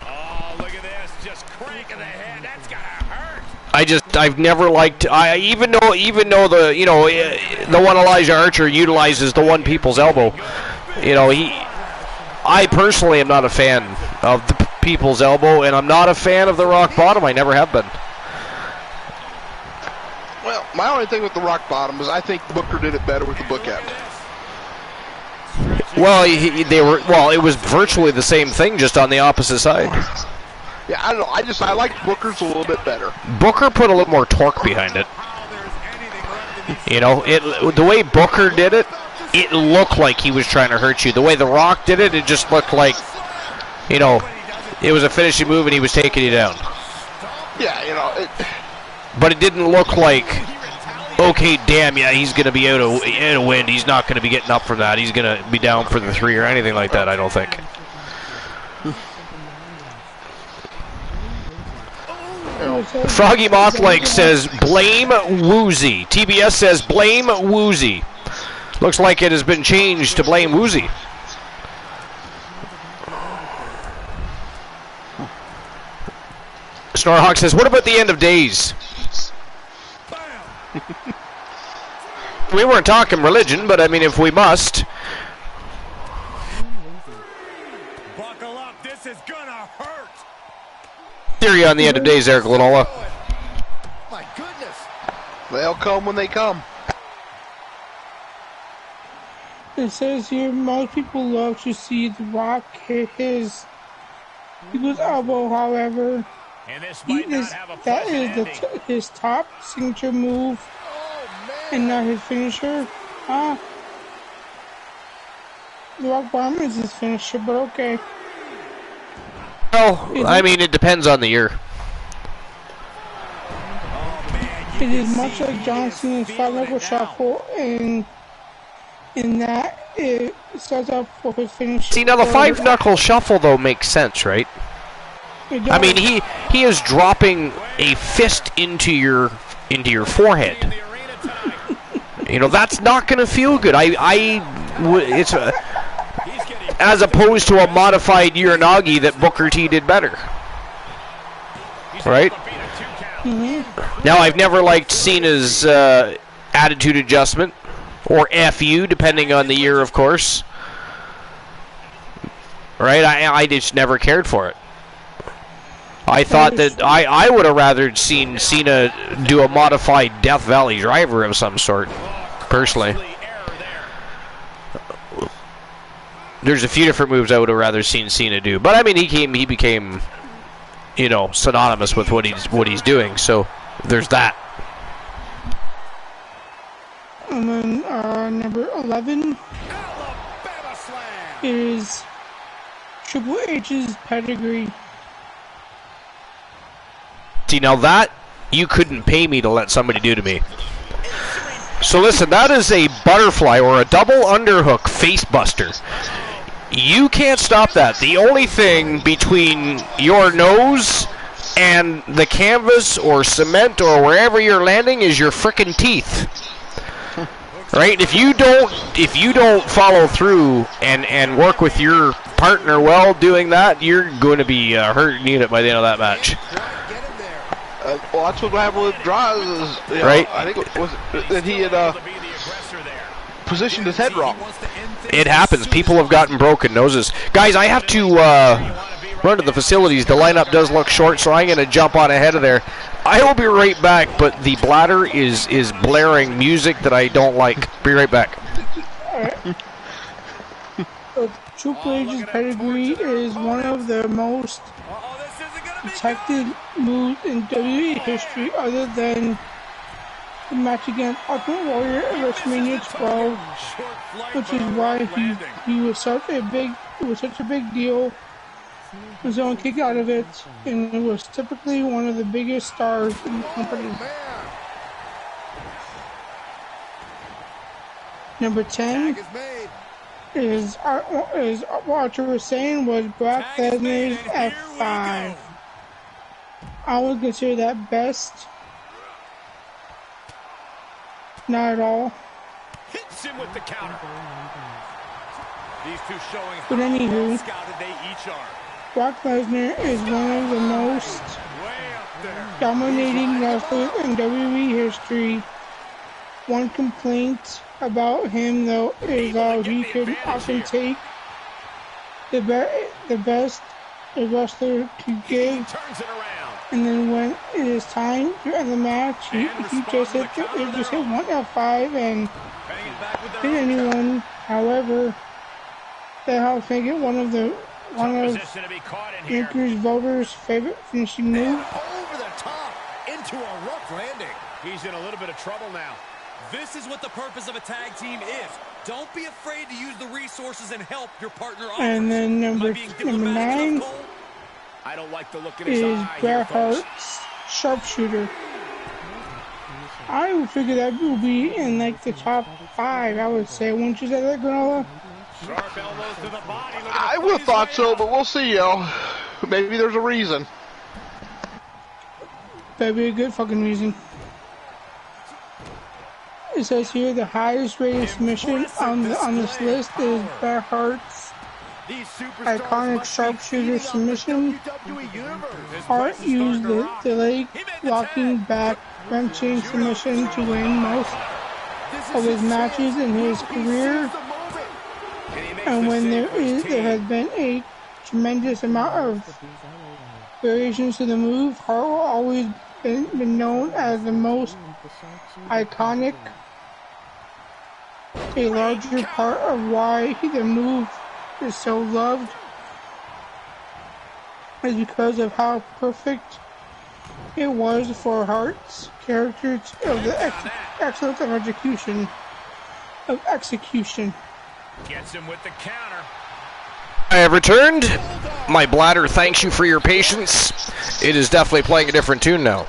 Oh, look at this. Just cranking the head. That's gotta hurt. I've never liked, even though the, you know, the one Elijah Archer utilizes the one People's Elbow, you know, I personally am not a fan of the People's Elbow, and I'm not a fan of the Rock Bottom. I never have been. Well, my only thing with the Rock Bottom is I think Booker did it better with the bookend. Well, it was virtually the same thing, just on the opposite side. Yeah, I don't know. I liked Booker's a little bit better. Booker put a little more torque behind it. You know, the way Booker did it, it looked like he was trying to hurt you. The way The Rock did it, it just looked like, you know, it was a finishing move and he was taking you down. Yeah, you know. But it didn't look like, okay, damn, yeah, he's going to be out of wind. He's not going to be getting up from that. He's going to be down for the 3 or anything like that, I don't think. Froggy Mothlake says, blame Woozy. TBS says, blame Woozy. Looks like it has been changed to blame Woozy. Snorhawk says, what about the end of days? We weren't talking religion, but I mean, if we must. Buckle up. This is gonna hurt. Theory on the end of days, Eric Lanola. My goodness. They'll come when they come. It says here, most people love to see The Rock hit his People's Elbow, however, And this might not have a that pleasant is ending. his top signature move and not his finisher. The Rock Bottom is his finisher, but okay. Well, I mean, it depends on the year. It is much like John Cena's 5-knuckle shuffle in that it sets up for his finish. See, now the 5-knuckle shuffle, though, makes sense, right? I mean, he is dropping a fist into your forehead. You know, that's not going to feel good. It's as opposed to a modified Uranagi that Booker T did better. Right? Mm-hmm. Now, I've never liked Cena's attitude adjustment, or FU, depending on the year, of course. Right? I just never cared for it. I thought that I would have rather seen Cena do a modified Death Valley driver of some sort, personally. There's a few different moves I would have rather seen Cena do, but I mean he became, you know, synonymous with what he's doing. So there's that. And then number 11 is Triple H's pedigree. See, now that you couldn't pay me to let somebody do to me. So listen, that is a butterfly or a double underhook face buster. You can't stop that. The only thing between your nose and the canvas or cement or wherever you're landing is your frickin' teeth. Right? If you don't follow through and work with your partner well doing that, you're going to be hurting unit by the end of that match. Well, that's what happened with Draws. Right? I think it was that he had positioned his head wrong. It happens. People have gotten broken noses. Guys, I have to run to the facilities. The lineup does look short, so I'm going to jump on ahead of there. I will be right back, but the bladder is blaring music that I don't like. Be right back. Triple H's pedigree is one of the most protected moves in WWE history, other than the match against Ultimate Warrior at WrestleMania 12, which is why he was such a big deal his own kick out of it, and it was typically one of the biggest stars in the company. Number 10 is what Archer was saying was Brock Lesnar's F5. I would consider that best. Not at all. Hits him with the counter. These two showing But anywho, how scouted they each are. Brock Lesnar is one of the most dominating wrestlers in WWE history. One complaint about him, though, is how he could often take the best a wrestler could give, and then when it is time to end the match, he just hit one F5 and hit anyone. However, that helps make it one of Anchor's voters' favorite finishing move. Over the top into a rough landing. He's in a little bit of trouble now. This is what the purpose of a tag team is. Don't be afraid to use the resources and help your partner offers. And then number 9 I don't like the look in his is eye Bret here, folks. Hart's sharpshooter. I would figure that would be in like the top 5, I would say. Wouldn't you say that, Granola? Sharp elbows to the body. I would have thought so, but we'll see, yo. Maybe there's a reason. That'd be a good fucking reason. It says here the highest rated submission on this list is Bret Hart's iconic sharpshooter submission. Hart used the leg locking back wrenching submission to win most of his matches in his career. And when there has been a tremendous amount of variations to the move, Hart will always been known as the most iconic. A larger part of why the move is so loved is because of how perfect it was for Hart's character of the excellence of execution. Gets him with the counter. I have returned. My bladder thanks you for your patience. It is definitely playing a different tune now.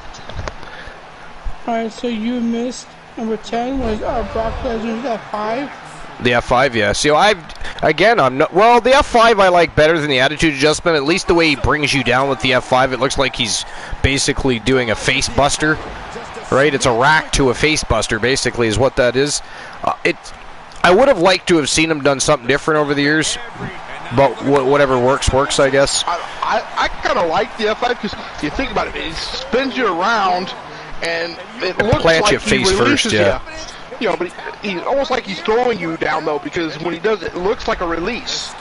Alright, so you missed number 10 was Brock Lesnar's F5. The F5, yeah. So I'm not. Well, the F5 I like better than the attitude adjustment. At least the way he brings you down with the F5, it looks like he's basically doing a face buster, right? It's a rack to a face buster, basically, is what that is. I would have liked to have seen him done something different over the years, but whatever works, I guess. I kind of like the F5 because you think about it, it spins you around, and it looks Plant like your he face releases first, yeah. you. But he's almost like he's throwing you down, though, because when he does it, it looks like a release.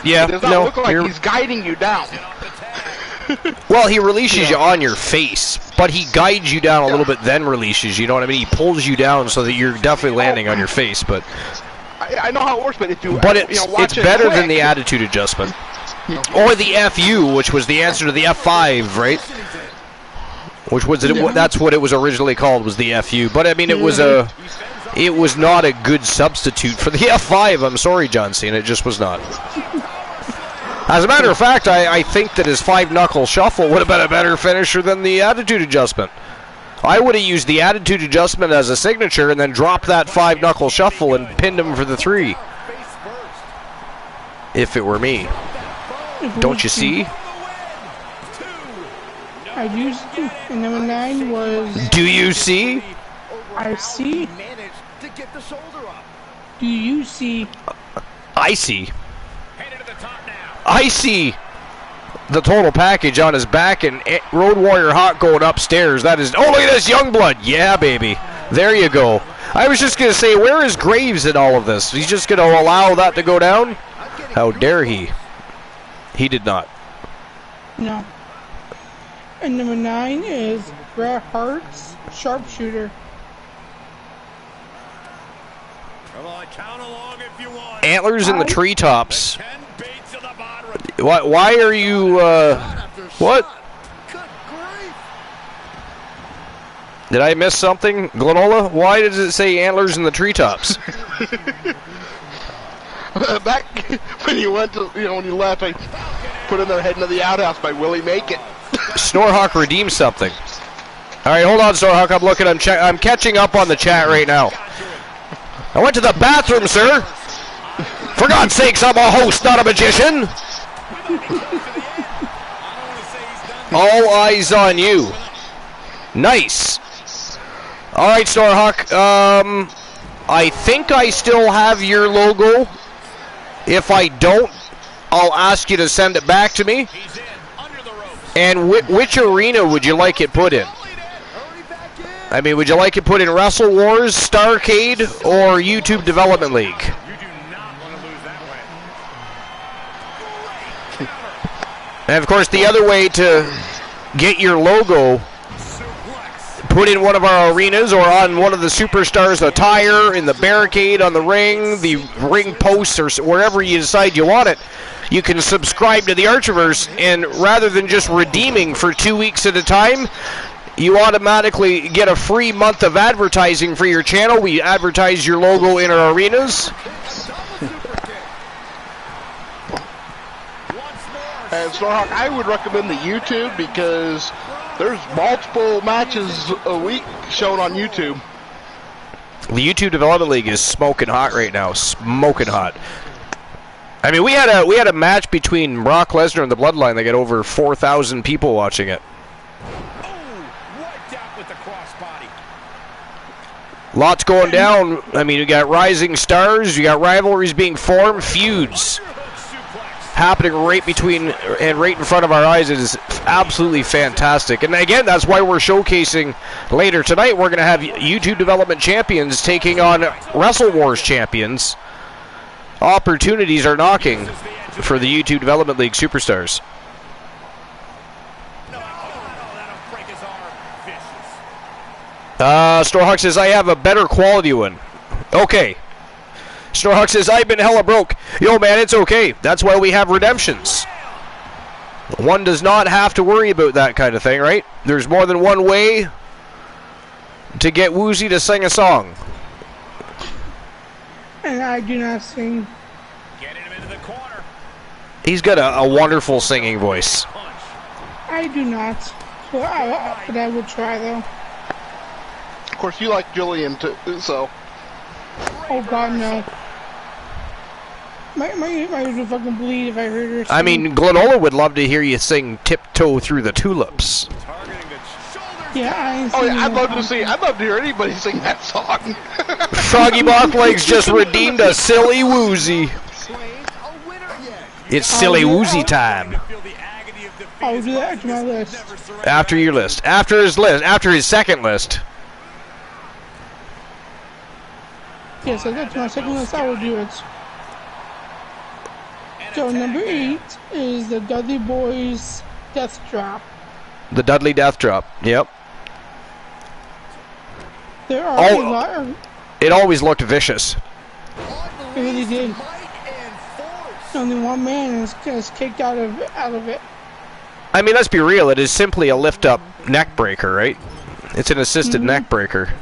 Yeah, It does not look like he's guiding you down. Well, he releases you on your face, but he guides you down a little bit, then releases you. You know what I mean? He pulls you down so that you're definitely landing on your face. But I know how it works, but if you it's better than the attitude adjustment or the FU, which was the answer to the F5, right? Which was that's what it was originally called, was the FU. But I mean, it was not a good substitute for the F5. I'm sorry, John Cena, it just was not. As a matter of fact, I think that his 5-knuckle shuffle would have been a better finisher than the attitude adjustment. I would have used the attitude adjustment as a signature and then dropped that 5-knuckle shuffle and pinned him for the 3. If it were me. Don't you see? I used, and number 9 was... Do you see? I see. Do you see? I see. I see the total package on his back and Road Warrior Hawk going upstairs. That is... Oh, look at this Youngblood. Yeah, baby. There you go. I was just going to say, where is Graves in all of this? He's just going to allow that to go down? How dare he? He did not. No. And number 9 is Bret Hart's sharpshooter. Come on, count along if you want. Antlers in the treetops. Why are you, what? Did I miss something? Glenola, why does it say antlers in the treetops? Back when you went to, when you left, put in their head into the outhouse by Willie Make It. Snorhawk redeemed something. All right, hold on, Snorhawk. I'm looking. I'm catching up on the chat right now. I went to the bathroom, sir. For God's sakes, I'm a host, not a magician. All eyes on you. Nice. All right, Snorhawk. I think I still have your logo. If I don't, I'll ask you to send it back to me. And which arena would you like it put in? I mean, would you like it put in Wrestle Wars, Starcade, or YouTube Development League? You do not want to lose that way. And of course, the other way to get your logo put in one of our arenas or on one of the superstars' attire, in the barricade, on the ring posts, or wherever you decide you want it, you can subscribe to the Archiverse, and rather than just redeeming for 2 weeks at a time, you automatically get a free month of advertising for your channel. We advertise your logo in our arenas. And Snorhawk, I would recommend the YouTube because there's multiple matches a week shown on YouTube. The YouTube Development League is smoking hot right now. Smoking hot. I mean, we had a match between Brock Lesnar and the Bloodline that got over 4,000 people watching it. Lots going down. I mean, you got rising stars, you got rivalries being formed, feuds happening right between and right in front of our eyes. It is absolutely fantastic. And again, that's why we're showcasing later tonight. We're going to have YouTube Development Champions taking on Wrestle Wars Champions. Opportunities are knocking for the YouTube Development League superstars. Snorhawk says, I have a better quality one. Okay. Snorhawk says, I've been hella broke. Yo, man, it's okay. That's why we have redemptions. One does not have to worry about that kind of thing, right? There's more than one way to get Woozy to sing a song. And I do not sing. Getting him into the corner. He's got a wonderful singing voice. I do not. But I would try, though. Of course, you like Jillian too, so. Oh God, no. My would fucking bleed if I heard her sing. I mean, Glenola would love to hear you sing "Tiptoe Through the Tulips." Yeah, I'd love to hear anybody sing that song. Froggy Mocklegs just redeemed a silly Woozy. It's silly Woozy time. I'll do that to my list. After your list. After his list. After his second list. Yes, that's my second list. I will do it. So number 8 is the Dudley Boys Death Drop. The Dudley Death Drop. Yep. There are a lot of... It always looked vicious. It really did. Only one man is kicked out of it. I mean, let's be real. It is simply a lift-up neck breaker, right? It's an assisted neck breaker.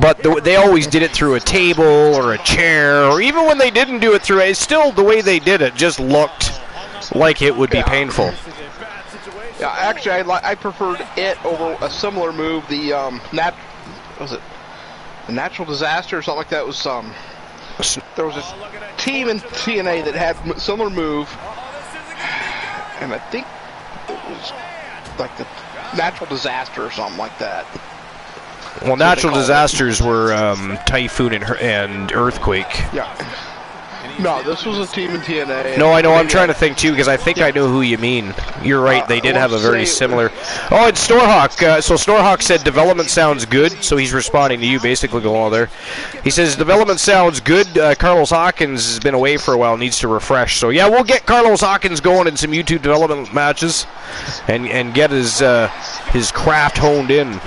But they always did it through a table or a chair, or even when they didn't do it through it, still the way they did it just looked like it would be painful. Yeah, actually, I preferred it over a similar move. The was it the Natural Disaster or something like that? Was there was a team in TNA that had a similar move, and I think it was like the Natural Disaster or something like that. Well, natural disasters were Typhoon and Earthquake. Yeah. No, this was a team in TNA. No, I know. I'm trying to think, too, because I think I know who you mean. You're right. They did have a very similar... Oh, it's Snorhawk. So Snorhawk said development sounds good, so he's responding to you, basically, go all there. He says development sounds good. Carlos Hawkins has been away for a while, needs to refresh. So, yeah, we'll get Carlos Hawkins going in some YouTube development matches and get his craft honed in.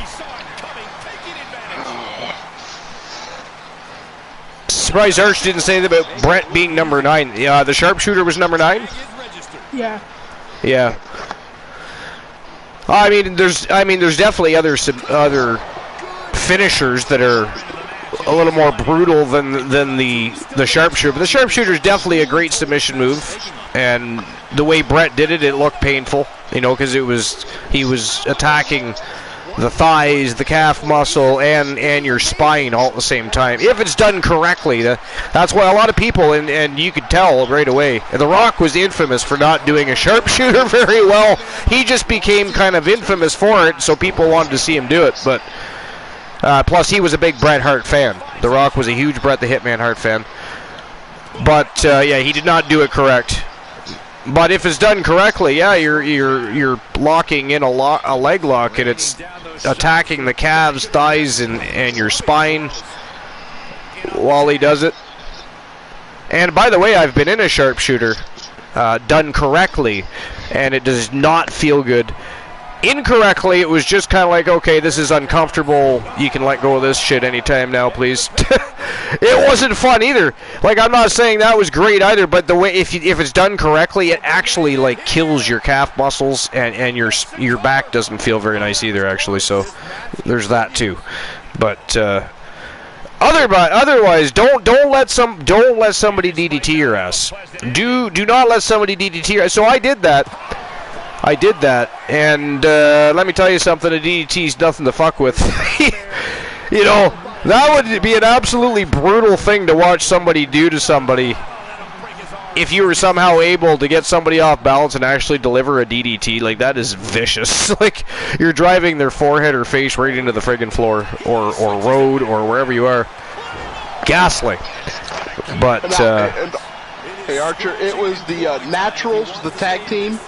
Surprised Arch didn't say that about Brett being number 9. Yeah, the sharpshooter was number 9. Yeah. Yeah. I mean, there's definitely other finishers that are a little more brutal than the sharpshooter. But the sharpshooter is definitely a great submission move. And the way Brett did it, it looked painful, you know, because he was attacking the thighs, the calf muscle, and your spine all at the same time. If it's done correctly, that's why a lot of people, and you could tell right away, The Rock was infamous for not doing a sharpshooter very well. He just became kind of infamous for it, so people wanted to see him do it. But plus, he was a big Bret Hart fan. The Rock was a huge Bret the Hitman Hart fan. But yeah, he did not do it correct. But if it's done correctly, yeah, you're locking in a leg lock, and it's attacking the calves, thighs, and your spine while he does it. And by the way, I've been in a sharpshooter done correctly, and it does not feel good. Incorrectly, it was just kind of like, okay, this is uncomfortable. You can let go of this shit anytime now, please. It wasn't fun either. Like, I'm not saying that was great either, but the way if it's done correctly, it actually like kills your calf muscles, and your back doesn't feel very nice either, actually. So there's that too. But otherwise, don't let somebody DDT your ass. Do not let somebody DDT your ass. So I did that, and let me tell you something, a DDT's nothing to fuck with. You know, that would be an absolutely brutal thing to watch somebody do to somebody if you were somehow able to get somebody off balance and actually deliver a DDT. Like, that is vicious. Like, you're driving their forehead or face right into the friggin' floor or road or wherever you are. Ghastly. But, hey, Archer, it was the Naturals, the tag team.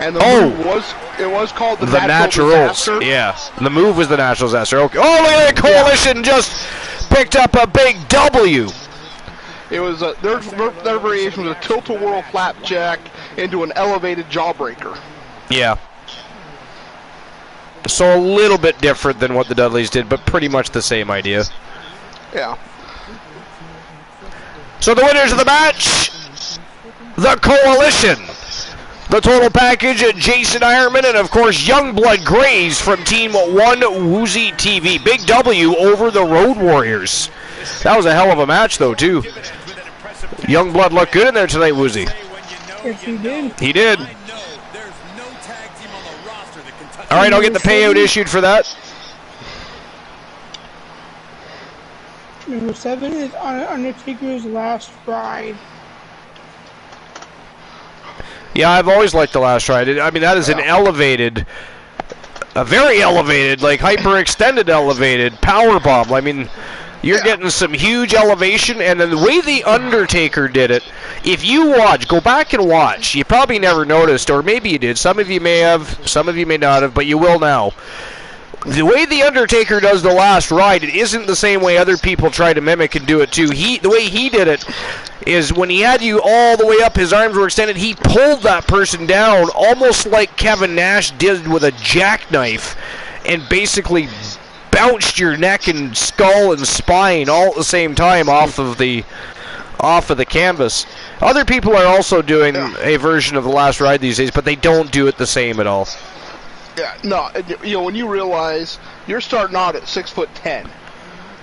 And the move was called the Natural Disaster. Yeah, the move was the Natural Disaster. Okay. Oh, look at that! Coalition just picked up a big W. It was their variation was a tilt-a-whirl flapjack into an elevated jawbreaker. Yeah. So a little bit different than what the Dudleys did, but pretty much the same idea. Yeah. So the winners of the match, the Coalition. The total package, Jason Ironman, and of course Youngblood Grays from Team 1 Woozy TV. Big W over the Road Warriors. That was a hell of a match, though, too. Youngblood looked good in there tonight, Woozy. Yes, he did. He did. All right, I'll get the payout issued for that. Number 7 is Undertaker's Last Ride. Yeah, I've always liked the Last Ride. I mean, that is an elevated, a very elevated, like hyper-extended elevated powerbomb. I mean, you're getting some huge elevation, and then the way the Undertaker did it, if you watch, go back and watch, you probably never noticed, or maybe you did. Some of you may have, some of you may not have, but you will now. The way the Undertaker does the Last Ride, it isn't the same way other people try to mimic and do it too. The way he did it is when he had you all the way up, his arms were extended, he pulled that person down almost like Kevin Nash did with a jackknife, and basically bounced your neck and skull and spine all at the same time off of the canvas. Other people are also doing a version of the Last Ride these days, but they don't do it the same at all. Yeah, no, you know, when you realize you're starting out at 6'10",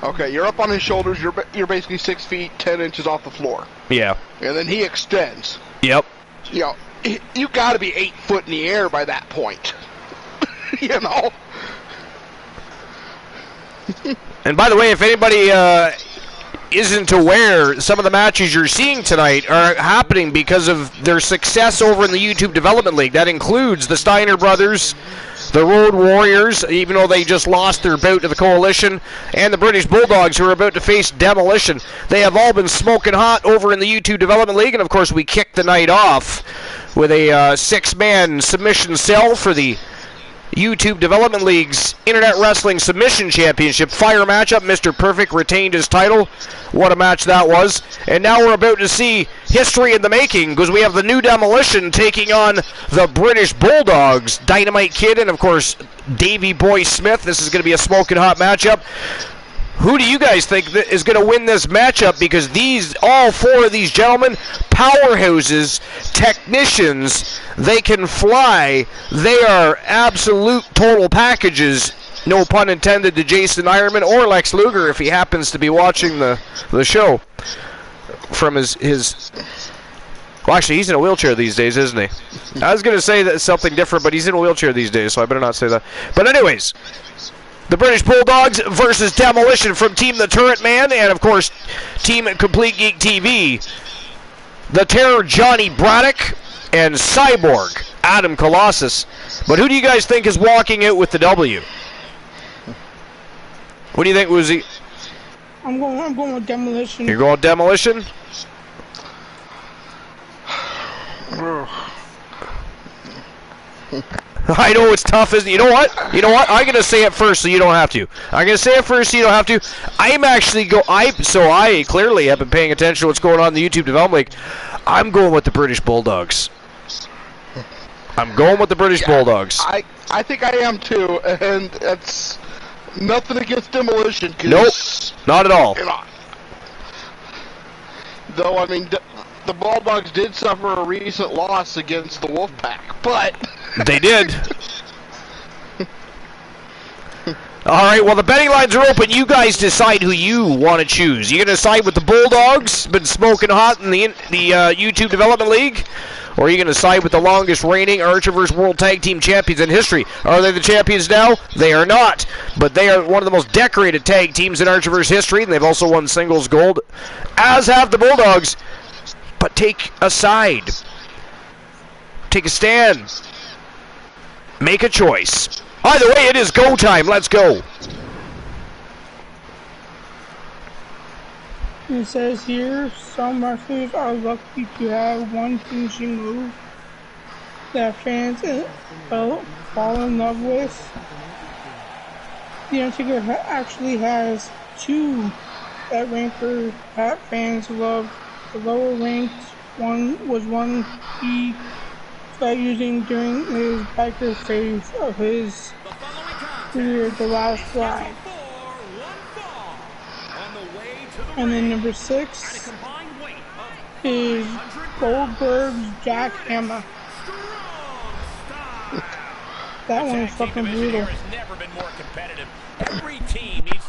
okay, you're up on his shoulders, you're basically 6 feet 10 inches off the floor. Yeah. And then he extends. Yep. You know, you got to be 8 foot in the air by that point. You know. And by the way, if anybody isn't aware, some of the matches you're seeing tonight are happening because of their success over in the YouTube Development League. That includes the Steiner Brothers, the Road Warriors, even though they just lost their bout to the Coalition, and the British Bulldogs, who are about to face Demolition. They have all been smoking hot over in the YouTube Development League, and of course we kicked the night off with a 6-man submission cell for the YouTube Development League's Internet Wrestling Submission Championship fire matchup. Mr. Perfect retained his title. What a match that was. And now we're about to see history in the making, because we have the New Demolition taking on the British Bulldogs, Dynamite Kid and, of course, Davey Boy Smith. This is going to be a smoking hot matchup. Who do you guys think is going to win this matchup? Because all 4 of these gentlemen, powerhouses, technicians, they can fly. They are absolute total packages. No pun intended to Jason Ironman or Lex Luger if he happens to be watching the show from his Well, actually, he's in a wheelchair these days, isn't he? I was going to say that something different, but he's in a wheelchair these days, so I better not say that. But anyways, the British Bulldogs versus Demolition from Team The Turret Man, and of course, Team Complete Geek TV. The Terror, Johnny Braddock, and Cyborg, Adam Colossus. But who do you guys think is walking out with the W? What do you think, Woozy? I'm going with Demolition. You're going Demolition? I know it's tough, isn't it? You know what? You know what? I'm going to say it first so you don't have to. I'm going to say it first so you don't have to. I'm actually I clearly have been paying attention to what's going on in the YouTube Development League. I'm going with the British Bulldogs. I'm going with the British Bulldogs. I think I am too, and it's nothing against Demolition. Nope, not at all. You know, though, I mean, the Bulldogs did suffer a recent loss against the Wolfpack, but... They did. All right, well, the betting lines are open. You guys decide who you want to choose. You going to side with the Bulldogs, been smoking hot in the YouTube Development League? Or are you going to side with the longest reigning Archerverse World Tag Team Champions in history? Are they the champions now? They are not. But they are one of the most decorated tag teams in Archerverse history, and they've also won singles gold, as have the Bulldogs. But take a side. Take a stand. Make a choice. Either way, it is go time. Let's go. It says here, some wrestlers are lucky to have one finishing move that fans fall in love with. The Undertaker actually has two that fans love. The lower ranked one was one he started using during his biker phase of his career, the last ride. And then number 6 is Goldberg's jackhammer. That one is fucking brutal.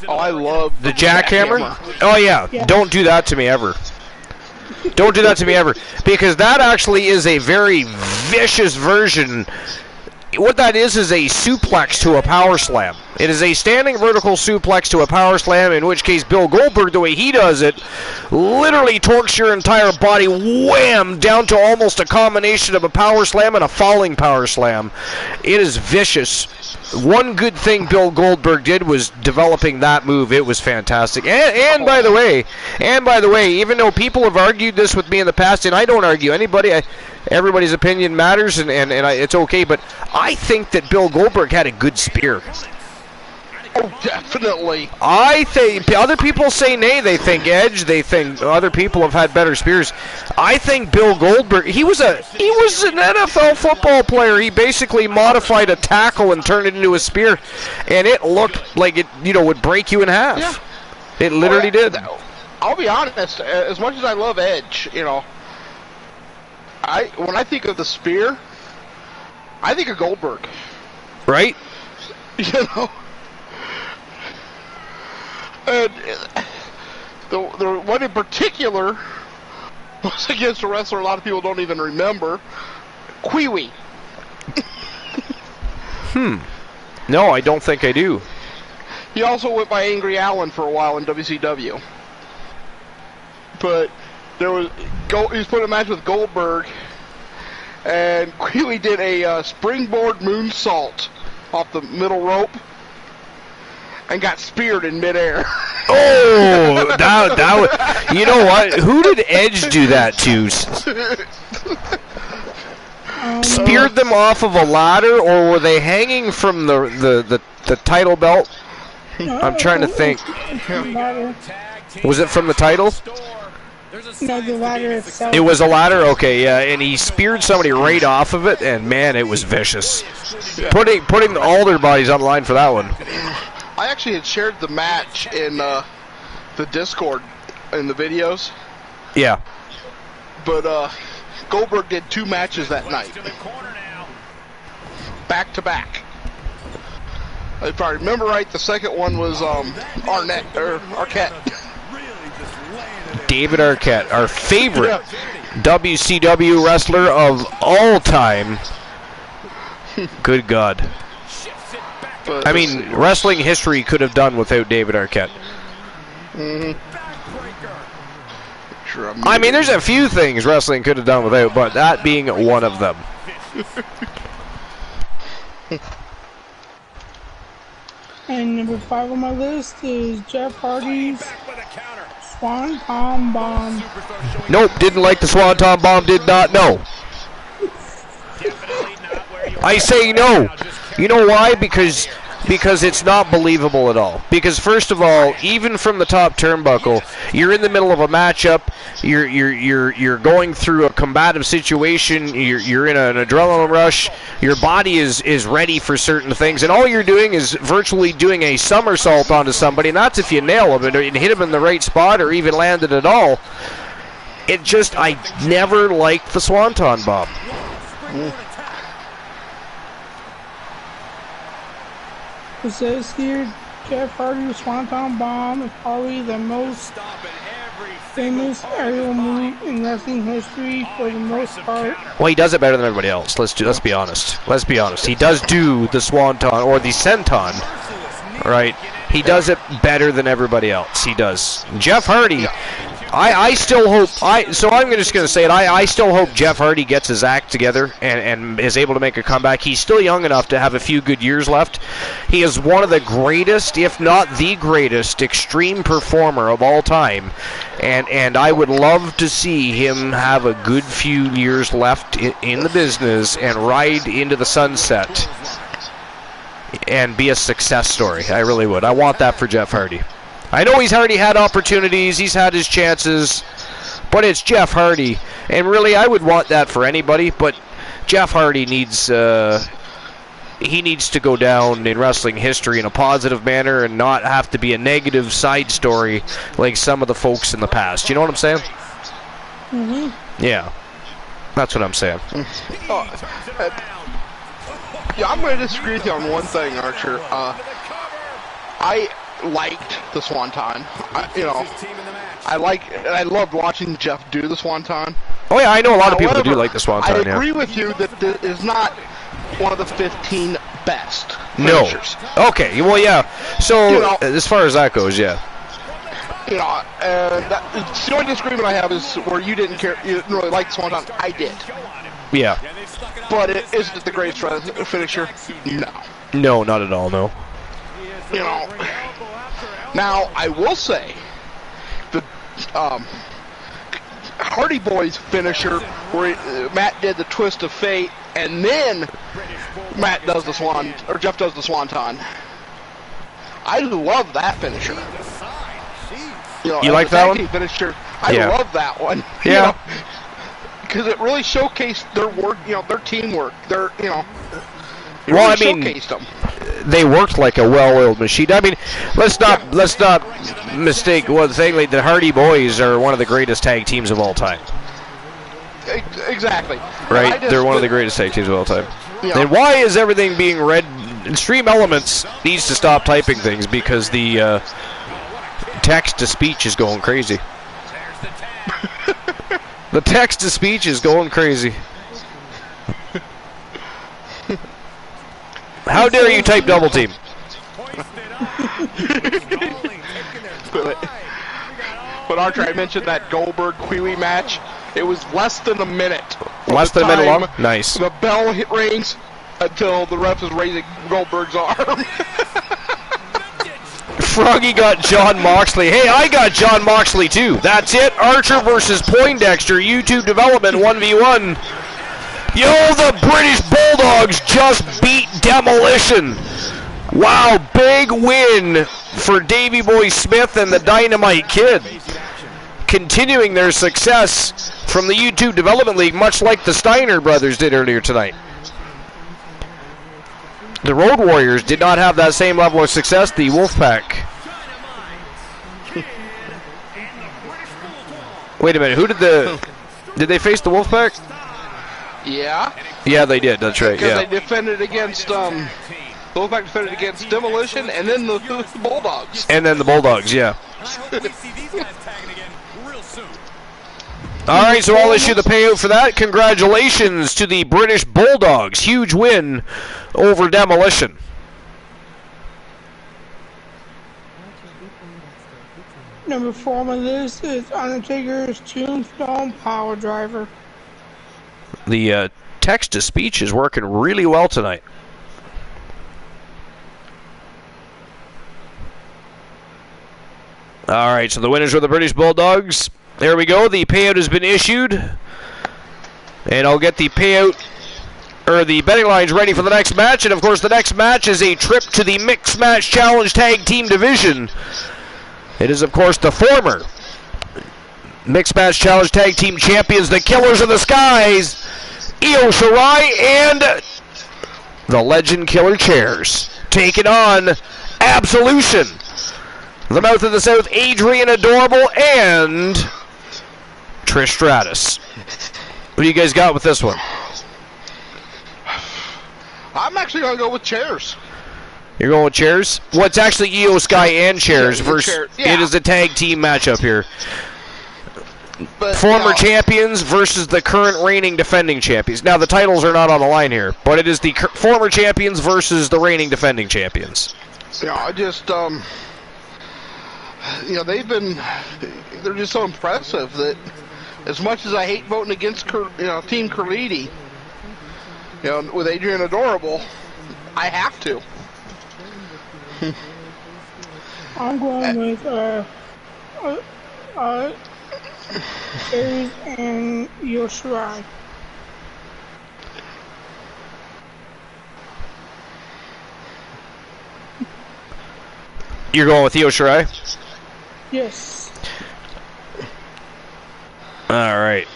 Oh, I love the jackhammer. Oh yeah, don't do that to me ever. Don't do that to me ever, because that actually is a very vicious version. What that is a suplex to a power slam. It is a standing vertical suplex to a power slam, in which case Bill Goldberg, the way he does it, literally torques your entire body, wham, down to almost a combination of a power slam and a falling power slam. It is vicious. One good thing Bill Goldberg did was developing that move. It was fantastic. And by the way, even though people have argued this with me in the past, and I don't argue everybody's opinion matters, and it's okay, but I think that Bill Goldberg had a good spear. Oh, definitely. I think other people say nay. They think Edge. They think other people have had better spears. I think Bill Goldberg. He was an NFL football player. He basically modified a tackle and turned it into a spear, and it looked like it, would break you in half. Yeah. It literally did. I'll be honest. As much as I love Edge, when I think of the spear, I think of Goldberg. Right. And the one in particular was against a wrestler a lot of people don't even remember, Kiwi. No, I don't think I do. He also went by Angry Allen for a while in WCW. But he was put in a match with Goldberg, and Kiwi did a springboard moonsault off the middle rope and got speared in midair. Oh, that was, you know what? Who did Edge do that to? Speared them off of a ladder, or were they hanging from the title belt? I'm trying to think. Was it from the title? No, the ladder itself. It was a ladder? Okay, yeah, and he speared somebody right off of it, and man, it was vicious. Putting all their bodies on the line for that one. I actually had shared the match in the Discord in the videos. Yeah. But Goldberg did 2 matches that night. Back to back. If I remember right, the second one was Arquette. David Arquette, our favorite. WCW wrestler of all time. Good God. I mean, wrestling history could have done without David Arquette. I mean, there's a few things wrestling could have done without, but that being one of them. And number 5 on my list is Jeff Hardy's Swanton Bomb. Nope, didn't like the Swanton Bomb, did not know. I say no. You know why? Because it's not believable at all. Because first of all, even from the top turnbuckle, you're in the middle of a matchup. You're going through a combative situation. You're in an adrenaline rush. Your body is ready for certain things, and all you're doing is virtually doing a somersault onto somebody, and that's if you nail him and hit him in the right spot or even land it at all. It just, I never liked the Swanton Bomb. It says here, Jeff Hardy's Swanton Bomb is probably the most famous aerial move in wrestling history for the most part. Well, he does it better than everybody else. Let's be honest. Let's be honest. He does do the Swanton or the Senton, right? He does it better than everybody else. He does. Jeff Hardy. I still hope. So I'm just going to say it. I still hope Jeff Hardy gets his act together and is able to make a comeback. He's still young enough to have a few good years left. He is one of the greatest, if not the greatest, extreme performer of all time. And I would love to see him have a good few years left in the business and ride into the sunset and be a success story. I really would. I want that for Jeff Hardy. I know he's already had opportunities, he's had his chances, but it's Jeff Hardy. And really, I would want that for anybody, but Jeff Hardy needs to go down in wrestling history in a positive manner and not have to be a negative side story like some of the folks in the past. You know what I'm saying? Mm-hmm. Yeah. That's what I'm saying. Yeah, I'm going to disagree with you on one thing, Archer. I liked the Swanton. I loved watching Jeff do the Swanton. Oh yeah, I know a lot of people that do like the Swanton. I agree with you that this is not one of the 15 best finishers. No. Okay. Well, yeah. So as far as that goes, yeah. The only disagreement I have is where you didn't really like the Swanton. I did. Yeah. But is it the greatest finisher? No. No, not at all. No. Now, I will say, the Hardy Boys finisher, where Matt did the twist of fate, and then Jeff does the Swanton. I love that finisher. You like that one? Finisher, I love that one. Yeah. Because it really showcased their work, their teamwork. Well, I mean, they worked like a well-oiled machine. I mean, let's not mistake one thing. Like, the Hardy Boys are one of the greatest tag teams of all time. Exactly. Right? They're one of the greatest tag teams of all time. And why is everything being read? Extreme Elements needs to stop typing things because the text-to-speech is going crazy. The text-to-speech is going crazy. How dare you type double team? But Archer, I mentioned that Goldberg-Queewee match. It was less than a minute. Less than a minute long? Nice. The bell rings until the ref is raising Goldberg's arm. Froggy got John Moxley. Hey, I got John Moxley too. That's it. Archer versus Poindexter. YouTube Development 1v1. Yo, the British Bulldogs just beat Demolition. Wow, big win for Davey Boy Smith and the Dynamite Kid. Continuing their success from the YouTube Development League, much like the Steiner brothers did earlier tonight. The Road Warriors did not have that same level of success, the Wolfpack. Wait a minute, did they face the Wolfpack? Yeah. Yeah, they did. That's right. Because yeah. they defended against the Wolfpack defended against Demolition, and then the Bulldogs. And then the Bulldogs, yeah. All right, so I'll issue the payout for that. Congratulations to the British Bulldogs. Huge win over Demolition. Number 4 on my list is Undertaker's Tombstone Power Driver. The text-to-speech is working really well tonight. All right, so the winners were the British Bulldogs. There we go. The payout has been issued. And I'll get the payout, or the betting lines ready for the next match. And, of course, the next match is a trip to the Mixed Match Challenge Tag Team Division. It is, of course, the former Mixed Match Challenge Tag Team Champions, the Killers of the Skies, Io Shirai and the Legend Killer Chairs, taking on Absolution, the Mouth of the South, Adrian Adorable, and Trish Stratus. What do you guys got with this one? I'm actually going to go with Chairs. You're going with Chairs? Well, it's actually Io Sky and Chairs versus. Yeah. It is a tag team matchup here. But, Former champions versus the current reigning defending champions. Now, the titles are not on the line here, but it is the former champions versus the reigning defending champions. Yeah, I just, they're just so impressive that as much as I hate voting against, Team Carliti, with Adrian Adorable, I have to. I'm going with Aries and Io Shirai. You're going with Io Shirai? Yes. All right.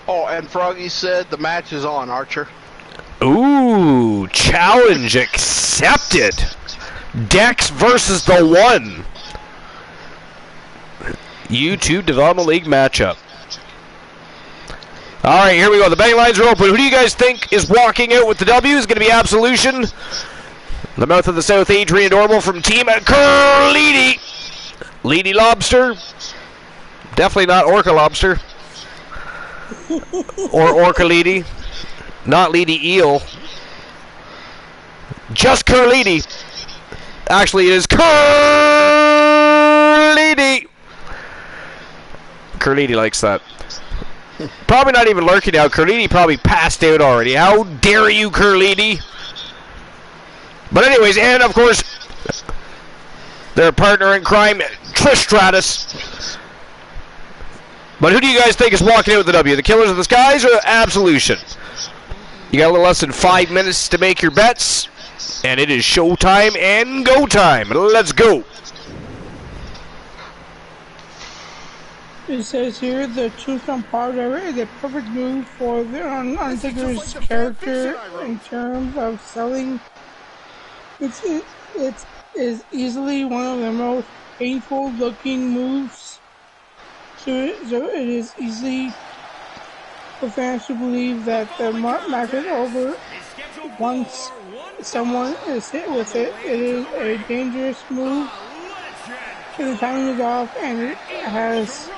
Oh, and Froggy said the match is on, Archer. Ooh, challenge accepted. Dex versus the One. U2 Development League matchup. All right, here we go. The betting lines are open. Who do you guys think is walking out with the W? Is going to be Absolution. The Mouth of the South, Adrian Adorable from Team Carliti. Lady Lobster. Definitely not Orca Lobster. Or Orca Lady. Not Lady Eel. Just Carliti. Actually, it is Carliti. Carliti likes that. Probably not even lurking now. Carliti probably passed out already. How dare you, Carliti? But anyways, and of course, their partner in crime, Trish Stratus. But who do you guys think is walking out with the W? The Killers of the Skies or Absolution? You got a little less than 5 minutes to make your bets. And it is showtime and go time. Let's go. It says here the Tombstone Power Driver is a perfect move for the Undertaker's character in terms of selling. It is easily one of the most painful looking moves. So it is easy for fans to believe that the match is over once someone is hit with it. It is a dangerous move. The timing is off and it has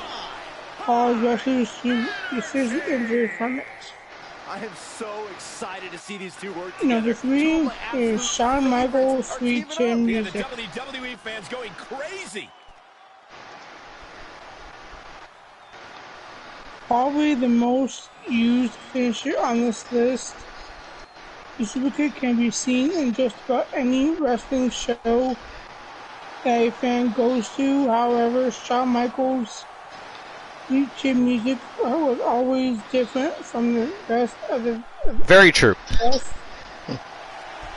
caused wrestlers to receive injury from it. I am so excited to see these two work together. Number 3 is Shawn Michaels' Sweet Chin Music. The WWE fans going crazy. Probably the most used finisher on this list. The Superkick can be seen in just about any wrestling show that a fan goes to. However, Shawn Michaels' Sweet Chin Music was always different from the rest of the Very true. rest,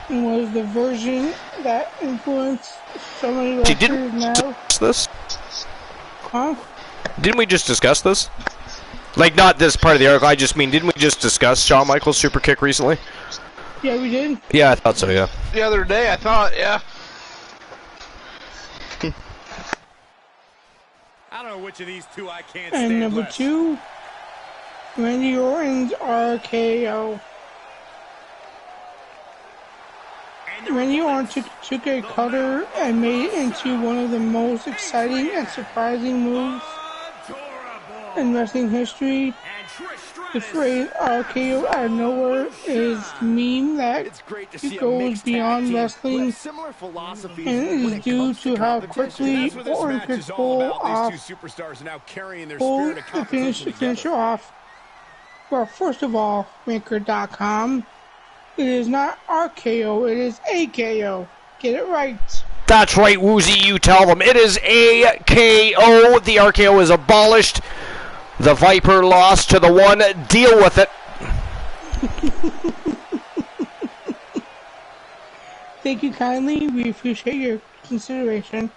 and was the version that influenced so many wrestlers now. This? Huh? Didn't we just discuss this? Like, not this part of the article, I just mean, didn't we just discuss Shawn Michaels' super kick recently? Yeah, we did. Yeah, I thought so, yeah. The other day, I thought, yeah. I don't know which of these two I can't stand. And number 2, Randy Orton's RKO. Randy Orton took a cutter and made it into one of the most exciting and surprising moves in wrestling history. The phrase RKO out of nowhere is a meme that goes beyond wrestling and is due to how quickly Orton could pull the finisher off. Well, first of all, Ranker.com, it is not RKO, it is AKO. Get it right. That's right, Woozy, you tell them. It is AKO. The RKO is abolished. The Viper lost to the One. Deal with it. Thank you kindly. We appreciate your consideration.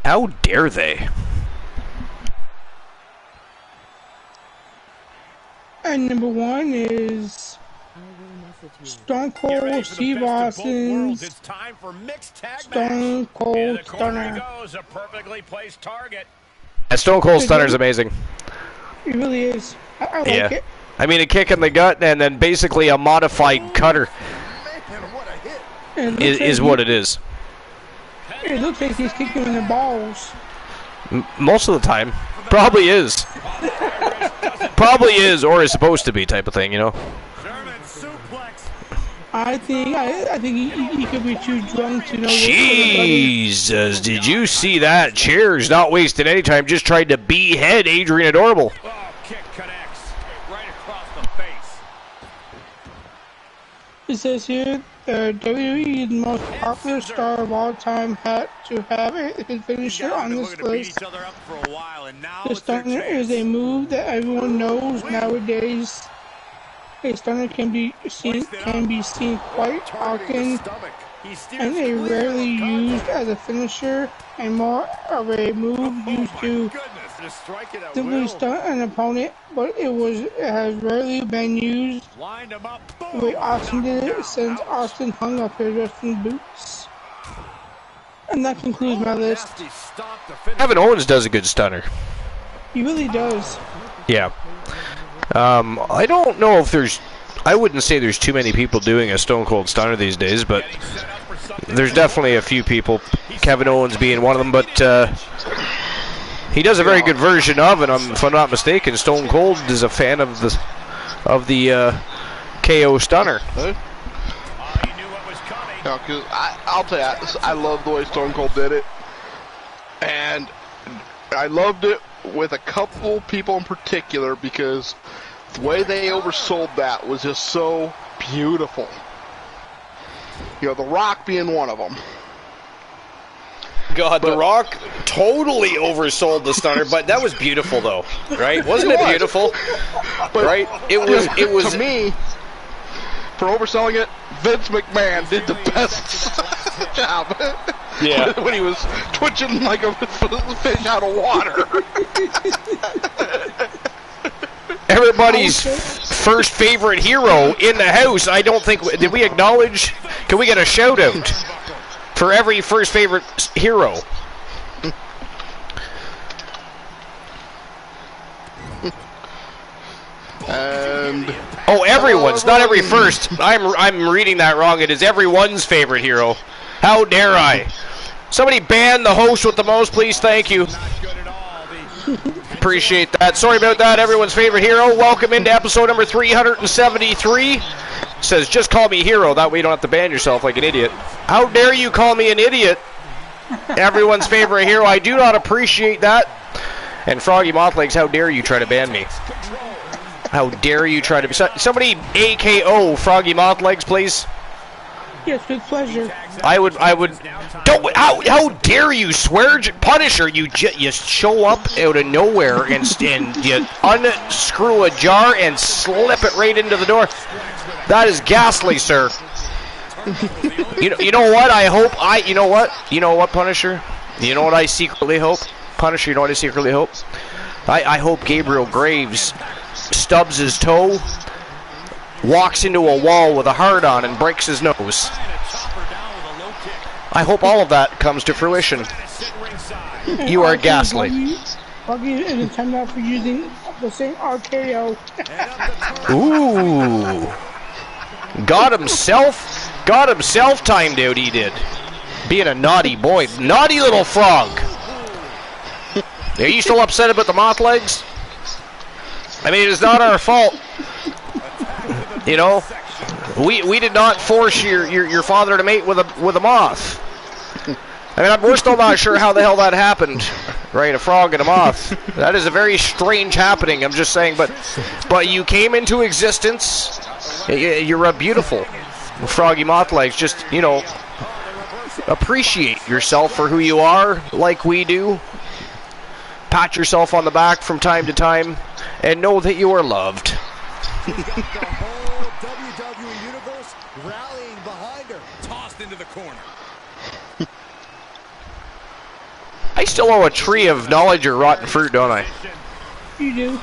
How dare they? And number one is Stone Cold Steve Austin's Stone Cold Stunner. That Stone Cold Stunner is amazing. It really is. I like it. I mean, a kick in the gut and then basically a modified cutter is what it is. It looks like he's kicking in the balls. Most of the time. Probably is. Probably is, or is supposed to be type of thing, you know? I think he could be too drunk to know. Jesus, did you see that? Cheers, not wasting any time, just tried to behead Adrian Adorable. Oh, kick connects right across the face. It says here, WWE, the most popular star of all time, had to have his finisher on this list. The stunner is a move that everyone knows nowadays. A stunner can be seen quite often, and a rarely used as a finisher, and more of a move used to simply stun an opponent. But it has rarely been used the way Austin did it since Austin hung up his wrestling boots. And that concludes my list. Kevin Owens does a good stunner. He really does. Yeah. I don't know if I wouldn't say there's too many people doing a Stone Cold Stunner these days, but there's definitely a few people, Kevin Owens being one of them, but he does a very good version of it. If I'm not mistaken, Stone Cold is a fan of the KO Stunner. No, because I'll tell you, I love the way Stone Cold did it, and I loved it with a couple people in particular because the way they oversold that was just so beautiful. You know, The Rock being one of them. God, The Rock totally oversold the stunner, but that was beautiful though, right? Wasn't it beautiful? But right? It was to me, for overselling it, Vince McMahon did the best job. Yeah. When he was twitching like a fish out of water. Everybody's first favorite hero in the house. I don't think, did we acknowledge, can we get a shout out for every first favorite hero? And everyone's, not every first. I'm reading that wrong. It is everyone's favorite hero. How dare I? Somebody ban the host with the most, please. Thank you. Appreciate that. Sorry about that. Everyone's favorite hero. Welcome into episode number 373. Says, just call me hero. That way you don't have to ban yourself like an idiot. How dare you call me an idiot? Everyone's favorite hero. I do not appreciate that. And Froggy Mothlegs, how dare you try to ban me? How dare you try to... Somebody AKO Froggy Mothlegs, please. Yes, with pleasure. I would. Don't. How dare you swear, Punisher? You show up out of nowhere and you unscrew a jar and slip it right into the door. That is ghastly, sir. You know what? I hope You know what? You know what, Punisher? You know what I secretly hope, Punisher? You know what I secretly hope? I hope Gabriel Graves stubs his toe, walks into a wall with a hard on, and breaks his nose. I hope all of that comes to fruition. You are ghastly. Buggy is in time out for using the same RKO. Ooh. God himself Got himself timed out, he did. Being a naughty boy. Naughty little frog. Are you still upset about the moth legs? I mean, it's not our fault. You know, we did not force your father to mate with a moth. I mean, we're still not sure how the hell that happened. Right, a frog and a moth. That is a very strange happening, I'm just saying. But you came into existence. You're a beautiful froggy moth legs. Just, you know, appreciate yourself for who you are, like we do. Pat yourself on the back from time to time, and know that you are loved. The whole WWE Universe rallying behind her. Tossed into the corner. I still owe a tree of knowledge or rotten fruit, don't I? You do. Looking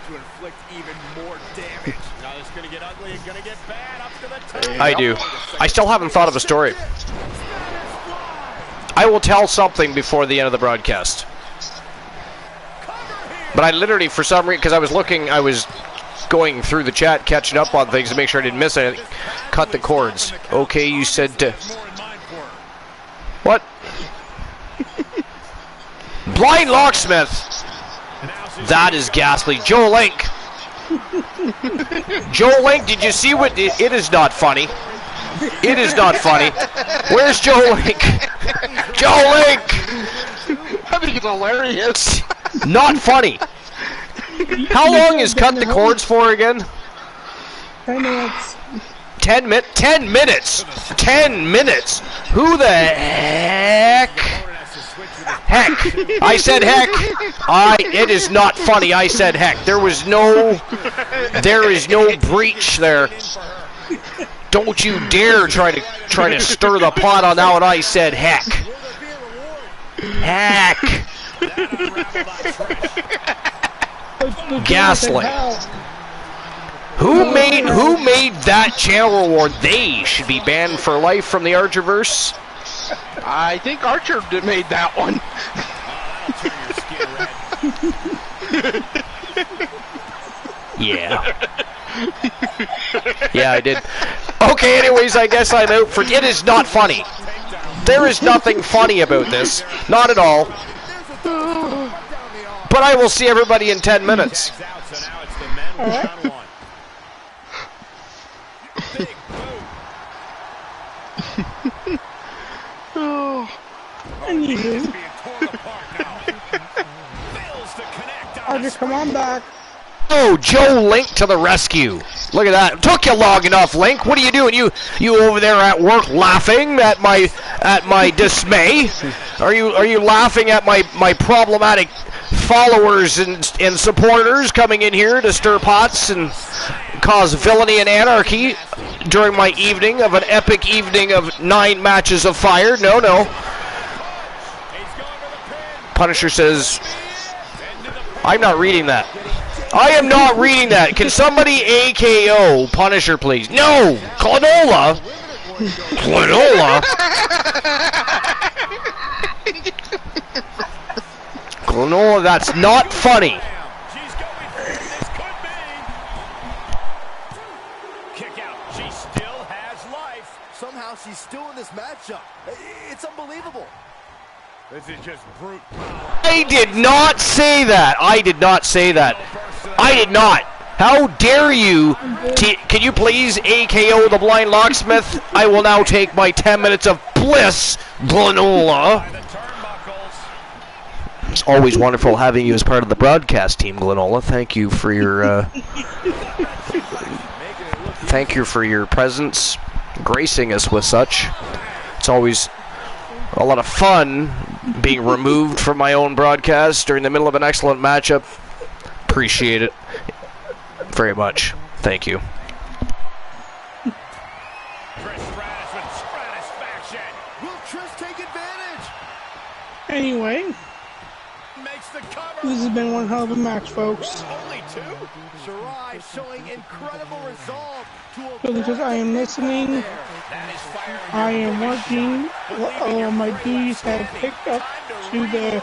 to inflict even more damage. Now it's going to get ugly and going to get bad up to the top. I do. I still haven't thought of a story. I will tell something before the end of the broadcast. But I literally, for some reason, because I was going through the chat, catching up on things to make sure I didn't miss anything. Cut the cords. Okay, you said to... What? Blind Locksmith. That is ghastly. Joe Link. Joe Link, did you see what... It is not funny. It is not funny. Where's Joe Link? Joe Link! I think it's hilarious. Not funny. How long is Cut the Cords for again? 10 minutes. 10 minutes. 10 minutes. Who the heck? Heck. I said heck. It is not funny. I said heck. There is no breach there. Don't you dare try to stir the pot on that one. I said heck. Heck. Gaslight. Who made that channel reward? They should be banned for life from the Archerverse. I think Archer made that one. Yeah. Yeah, I did. Okay, anyways, I guess I'm out for... It is not funny. There is nothing funny about this. Not at all. But I will see everybody in 10 minutes. I'll just come on back. Oh, Joe Link to the rescue. Look at that. Took you long enough, Link. What are you doing? You over there at work laughing at my dismay? Are you laughing at my problematic followers and supporters coming in here to stir pots and cause villainy and anarchy during my evening of an epic evening of 9 matches of fire? No. Punisher says, I'm not reading that. I am not reading that. Can somebody AKO Punisher, please? No! Clonola? Clonola, that's not funny. Kick out. She still has life. Somehow she's still in this matchup. It's unbelievable. This is just brute. I did not say that. I did not say that. I did not. How dare you? Can you please AKO the Blind Locksmith? I will now take my 10 minutes of bliss, Glenola. It's always wonderful having you as part of the broadcast team, Glenola. Thank you for your presence, gracing us with such. It's always a lot of fun being removed from my own broadcast during the middle of an excellent matchup. Appreciate it very much. Thank you. Anyway, this has been one hell of a match, folks. Because I am listening, I am working, all my duties have picked up to the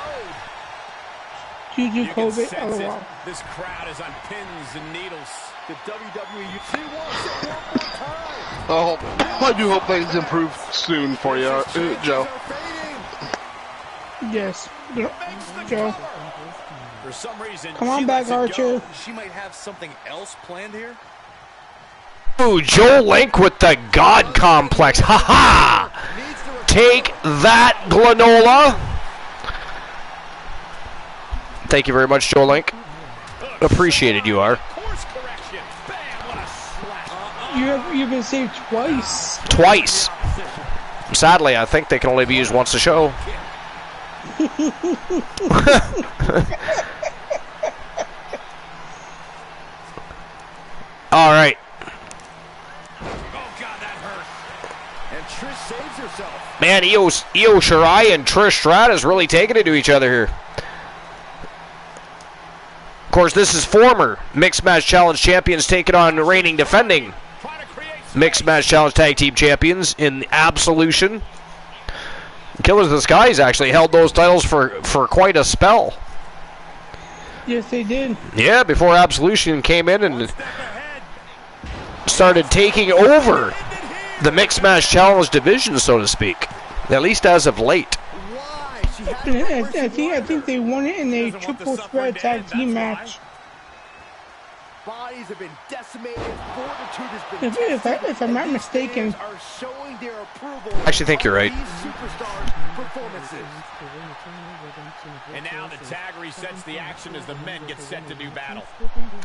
Juju COVID LOL. This crowd is on pins and needles. The WWE wants it one more time. Oh, I do hope things improve soon for you, Joe. Yes, Joe. For some reason, Come on back, Archer. She might have something else planned here. Ooh, Joe Link with the God Complex. Ha ha! Take that, Glenola. Thank you very much, Joe Link. Appreciated you are. You've been saved twice. Twice. Sadly, I think they can only be used once a show. All right. Man, Io Shirai and Trish Stratus really taking it to each other here. Of course, this is former Mixed Match Challenge champions taking on reigning defending Mixed Match Challenge Tag Team champions in Absolution. Killers of the Skies actually held those titles for quite a spell. Yes, they did. Yeah, before Absolution came in and started taking over the Mixed Match Challenge division, so to speak. At least as of late. I think they won it in a triple threat tag team match. Bodies have been decimated. Fortitude has been If I'm not mistaken. are showing their approval. I actually think you're right. These superstars' performances. And now the tag resets the action as the men get set to do battle.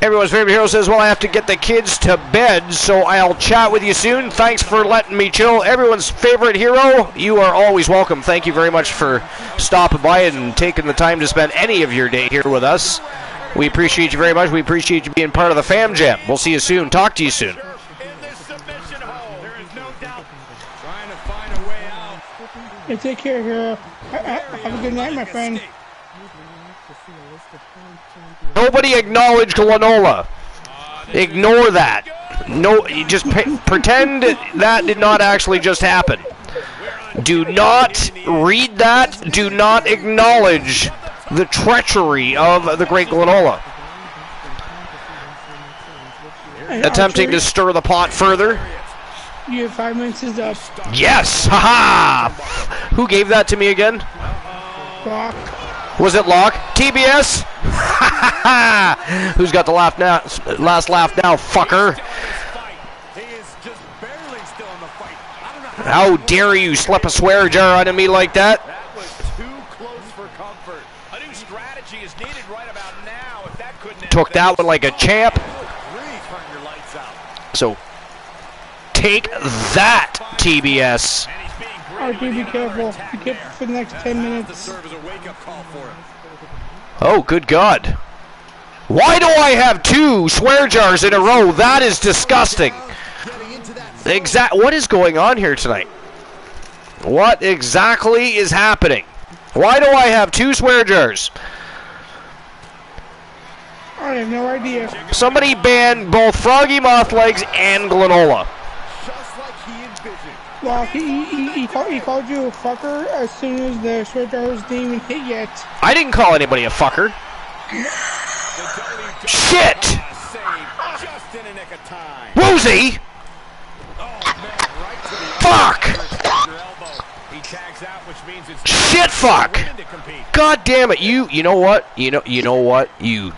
Everyone's favorite hero says, well, I have to get the kids to bed, so I'll chat with you soon. Thanks for letting me chill. Everyone's favorite hero, you are always welcome. Thank you very much for stopping by and taking the time to spend any of your day here with us. We appreciate you very much. We appreciate you being part of the Fam Jam. We'll see you soon. Talk to you soon. Hey, take care, hero. Have a good night, my friend. Nobody acknowledge Glenola. Ignore that. No, you just pretend that did not actually just happen. Do not read that. Do not acknowledge the treachery of the great Glenola. Attempting to stir the pot further. You have 5 minutes is up. Yes! Haha! Who gave that to me again? Rock. Was it Locke? TBS? Who's got the laugh now? Last laugh now, fucker? How dare you slip a swear jar onto me like that? That was too close for comfort. A new strategy is needed right about now. If that couldn't Took that one like a champ. So, take that, TBS. RJ, be careful. Be careful for the next 10 minutes. Oh, good God. Why do I have 2 swear jars in a row? That is disgusting. What is going on here tonight? What exactly is happening? Why do I have 2 swear jars? I have no idea. Somebody ban both Froggy Mothlegs and Glenola. Well, he called you a fucker as soon as the swear jars didn't even hit yet. I didn't call anybody a fucker. Shit! Rosie! Fuck! Shit fuck! God damn it, you know what? You know what? You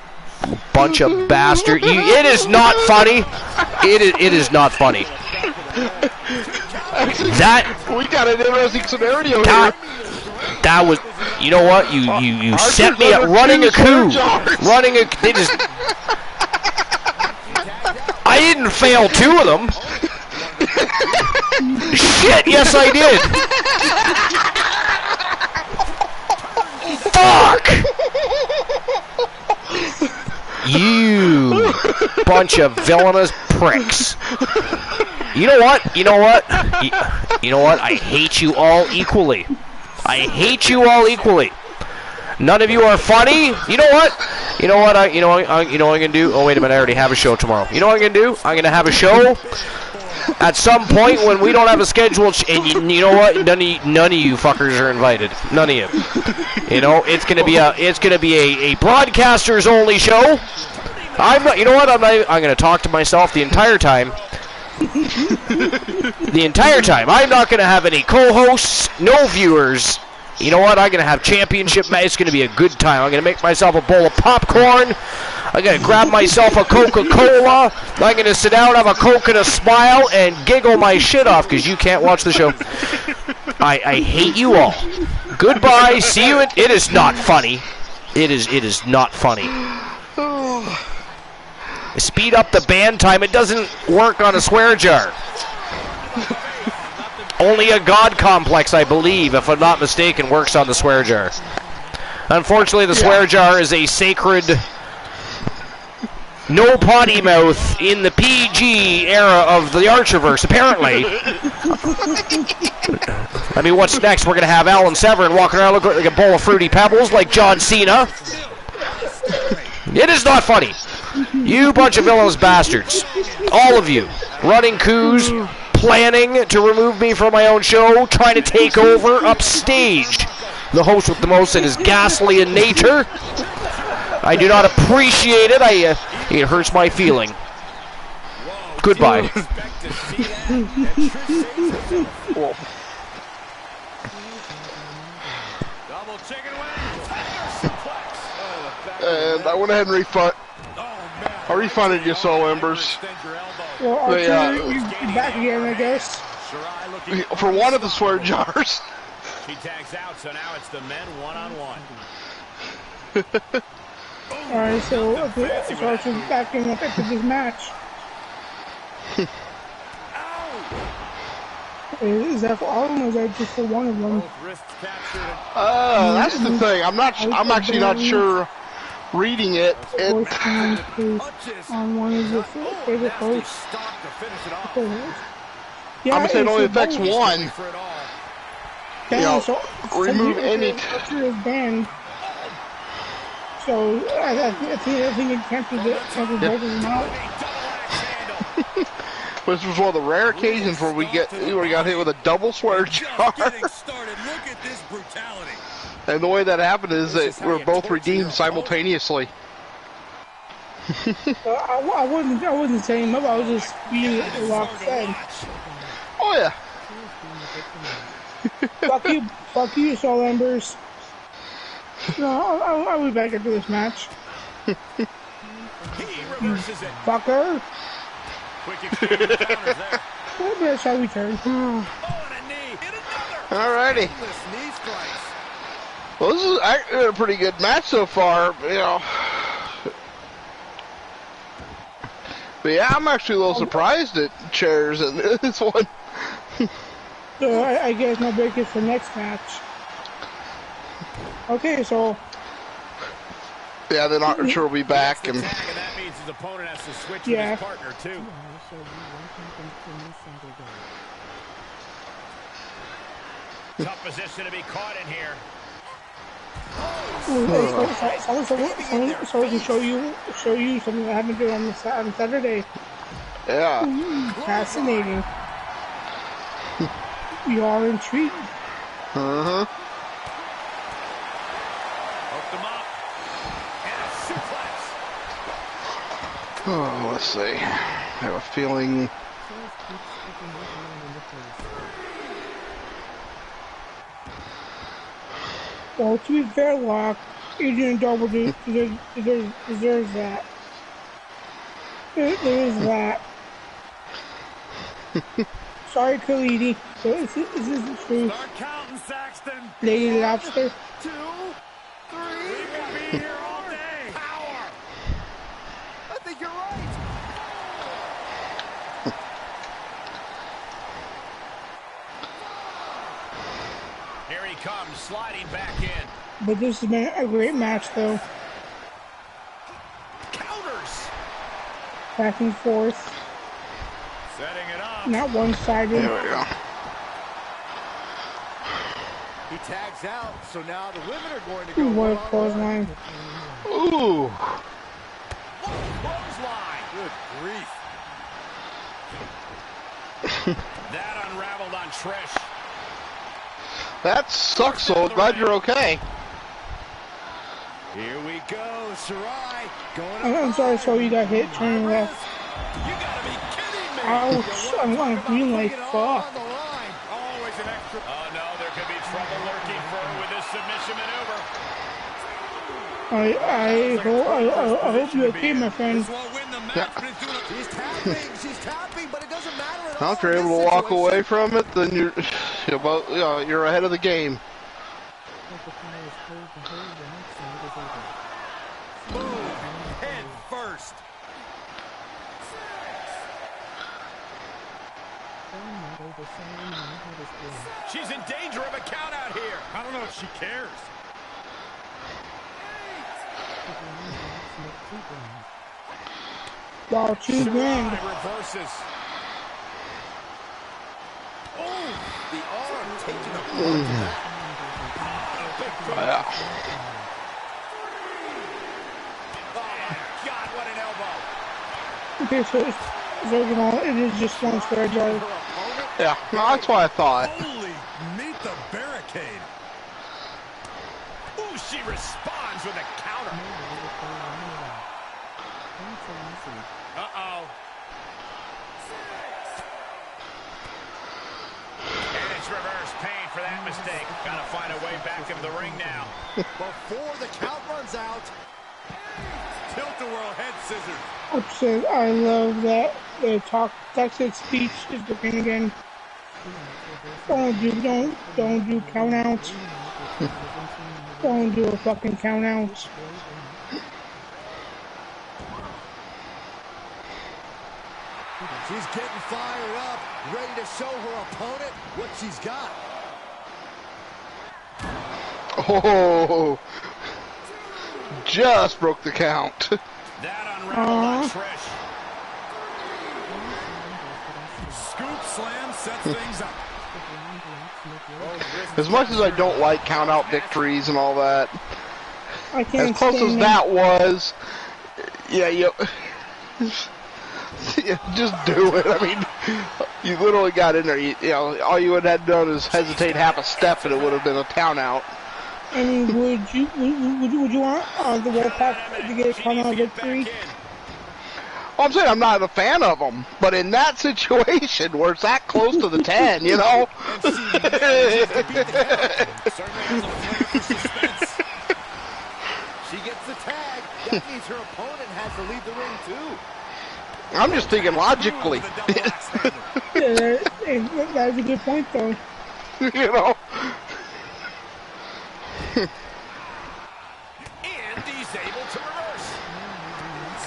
bunch of bastard. It is not funny. It is not funny. We got an interesting scenario here. That was, you know what? You set me up running a coup. They just. I didn't fail 2 of them. Shit, yes I did. Fuck! You bunch of villainous pricks. You know what? You know what? You know what? I hate you all equally. I hate you all equally. None of you are funny. You know what? You know what? You know what I'm gonna do? Oh wait a minute! I already have a show tomorrow. You know what I'm gonna do? I'm gonna have a show at some point when we don't have a scheduled. And you know what? None of you fuckers are invited. None of you. You know, it's gonna be a broadcasters only show. I'm not. You know what? I'm gonna talk to myself the entire time. The entire time. I'm not going to have any co-hosts, no viewers. You know what? I'm going to have championship match. It's going to be a good time. I'm going to make myself a bowl of popcorn. I'm going to grab myself a Coca-Cola. I'm going to sit down, have a Coke and a smile, and giggle my shit off because you can't watch the show. I hate you all. Goodbye. See you. It is not funny. It is not funny. Speed up the band time. It doesn't work on a swear jar. Only a God complex, I believe, if I'm not mistaken, works on the swear jar. Unfortunately, the swear jar is a sacred no potty mouth in the PG era of the Archerverse, apparently. I mean, what's next? We're going to have Alan Severin walking around looking like a bowl of Fruity Pebbles like John Cena. It is not funny. You bunch of villainous bastards. All of you. Running coups, planning to remove me from my own show, trying to take over upstage. The host with the most that is ghastly in nature. I do not appreciate it. It hurts my feeling. Goodbye. And I went ahead and I refunded you, Soul Embers. Well, Archer, you're back again, I guess. For one of the swear jars. He tags out, so now it's the men one-on-one. Alright, so Archer's backing up into this match. Is that for all of them, or is that just for one of them? That's the thing. I'm actually not sure. Reading it. On one of your favorite hosts. Yeah, I'm gonna say it only affects one. Yeah, so remove any. Archer is banned. So I think it cancels both of them out. This was one of the rare occasions where we got hit with a double swear jar. And the way that happened is that we were both redeemed simultaneously. I wasn't saying much. I was just being a lot upset. Oh yeah. Fuck you, Soul Embers. No, I'll be back into this match. You fucker. That's how we turn. Alrighty. Well, this is actually a pretty good match so far, you know. But yeah, I'm actually a little surprised at chairs in this one. So I guess no break it for next match. Okay, so yeah, then Archer will be back, and that means his opponent has to switch with his partner too. Tough position to be caught in here. So we can show you something that happened to on Saturday. Yeah. Fascinating. We are intrigued. Uh-huh. Hooked him up. And a suplex. Oh, let's see. I have a feeling. Well, to be fair, Locke, Adrian Double deserves that. There is that. Sorry, Khalidi. So is this the truth? Start counting, Saxton. Lady Lobster. 2, 3. We could be here all day. Power. I think you're right. Here he comes, sliding back in. But this has been a great match, though. Counters. Back and forth. Setting it up. Not one-sided. There we go. He tags out, so now the women are going to go. What a clothesline. Ooh. Clothesline. Good grief. That unraveled on Trish. That sucks, so glad you're okay. Here we go, Sarai. Going I'm sorry, so you got hit turning left. You gotta be kidding me. Ouch, I'm feeling like fuck. Always an extra. Oh no, there could be trouble lurking for her with this submission maneuver. I hope you're okay, my friend. She's tapping, but it doesn't matter at all. Now, if you're able to walk away from it, then you're ahead of the game. Boom, head first. She's in danger of a count out here. I don't know if she cares. Wow, 2 grand. Reverses. Oh, the arm taking a punch. Yeah. Oh my God, what an elbow. Okay, so it is just one square jar. Yeah, no, that's what I thought. Holy, meet the barricade. Ooh, she responds with a counter. Uh-oh. And it's reverse pain for that mistake. Gotta find a way back into the ring now. Before the count runs out. Tilt-a-whirl head scissors. Upset, I love that the toxic speech is the thing again. Don't do count outs. Don't do a fucking count out. She's getting fired up, ready to show her opponent what she's got. Oh, just broke the count. That unraveled on Trish. Scoop slam sets things up. As much as I don't like count out victories and all that, I can't as close as stand that was, yeah, just do it. I mean, you literally got in there. You know, all you would have done is hesitate half a step, and it would have been a count out. I mean, would you want the Wolfpack to get a count out victory? Well, I'm saying I'm not a fan of them, but in that situation where it's that close to the 10, you know. She gets the tag. That means her opponent has to leave the ring too. I'm just thinking logically. Yeah, that's a good point, though. You know. And he's able to reverse.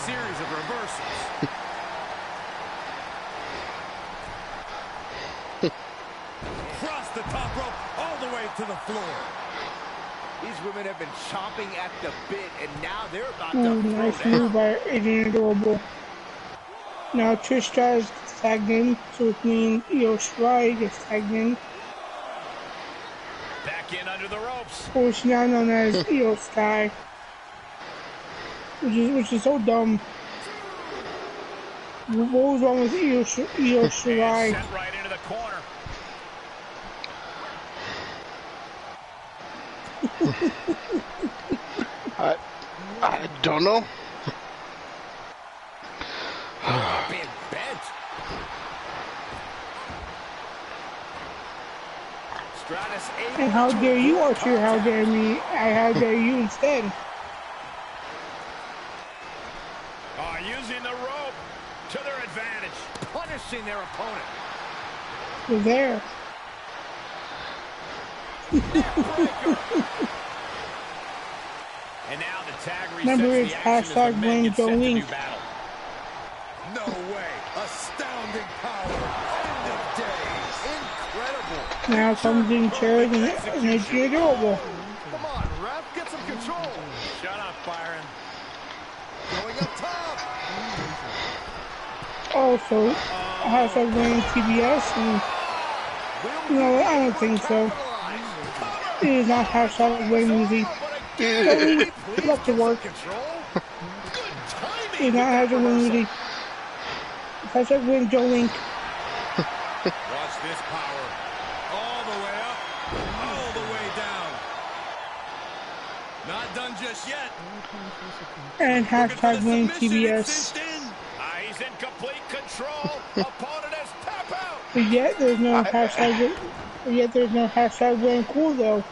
Series of reversals. Cross the top rope all the way to the floor. These women have been chomping at the bit, and now they're about Ooh, to nice throw move down. by Adrian Adorable. Now Trish Stratus gets tagged in, so it means Io Shirai gets tagged in. Back in under the ropes. Which is now known as Io Sky. Which is so dumb. What was wrong with Io Shirai? Sent right into the corner. I don't know. Being bent. Stratus able And how to dare you, avoid Archer? How contact. dare me? How dare you instead? Oh, using the rope to their advantage. Punishing their opponent. You're there. And now the tag resets Remember, the it's action as the hashtag men blame get set Joe to do Link. battle. No way. Astounding power. End of days. Incredible. Now comes in chairs and Adrian Adorable. Come on, ref, get some control. Shut up, Byron. Going up top. Also, hashtag blame TBS, and no, I don't think so. It is not hashtag blame Easy. Jolie, love to work. It is not hashtag blame Easy. Hashtag blame Joe Link. Watch this power. All the way up. All the way down. Not done just yet. And hashtag blame Submission TBS. is cinched in. He's in complete control. Opponent is tap out. But yet there's no hashtag winning cool though.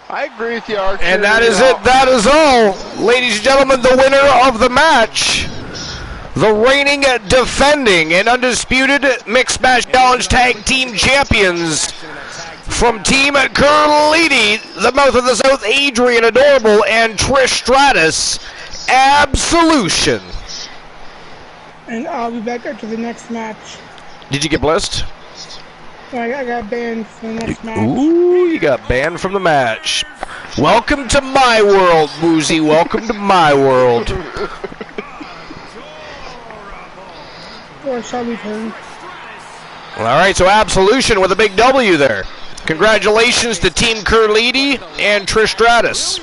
I agree with you, Archer. And that is it. That is all. Ladies and gentlemen, the winner of the match, the reigning, defending, and undisputed Mixed Match Challenge Tag Team Champions from Team Curliti, the Mouth of the South, Adrian Adorable, and Trish Stratus, Absolution. And I'll be back after the next match. Did you get blessed? I got banned from the next match. Ooh, you got banned from the match. Welcome to my world, Woozy. Welcome to my world. Or shall we turn? All right, so Absolution with a big W there. Congratulations to Team Curliti and Trish Stratus.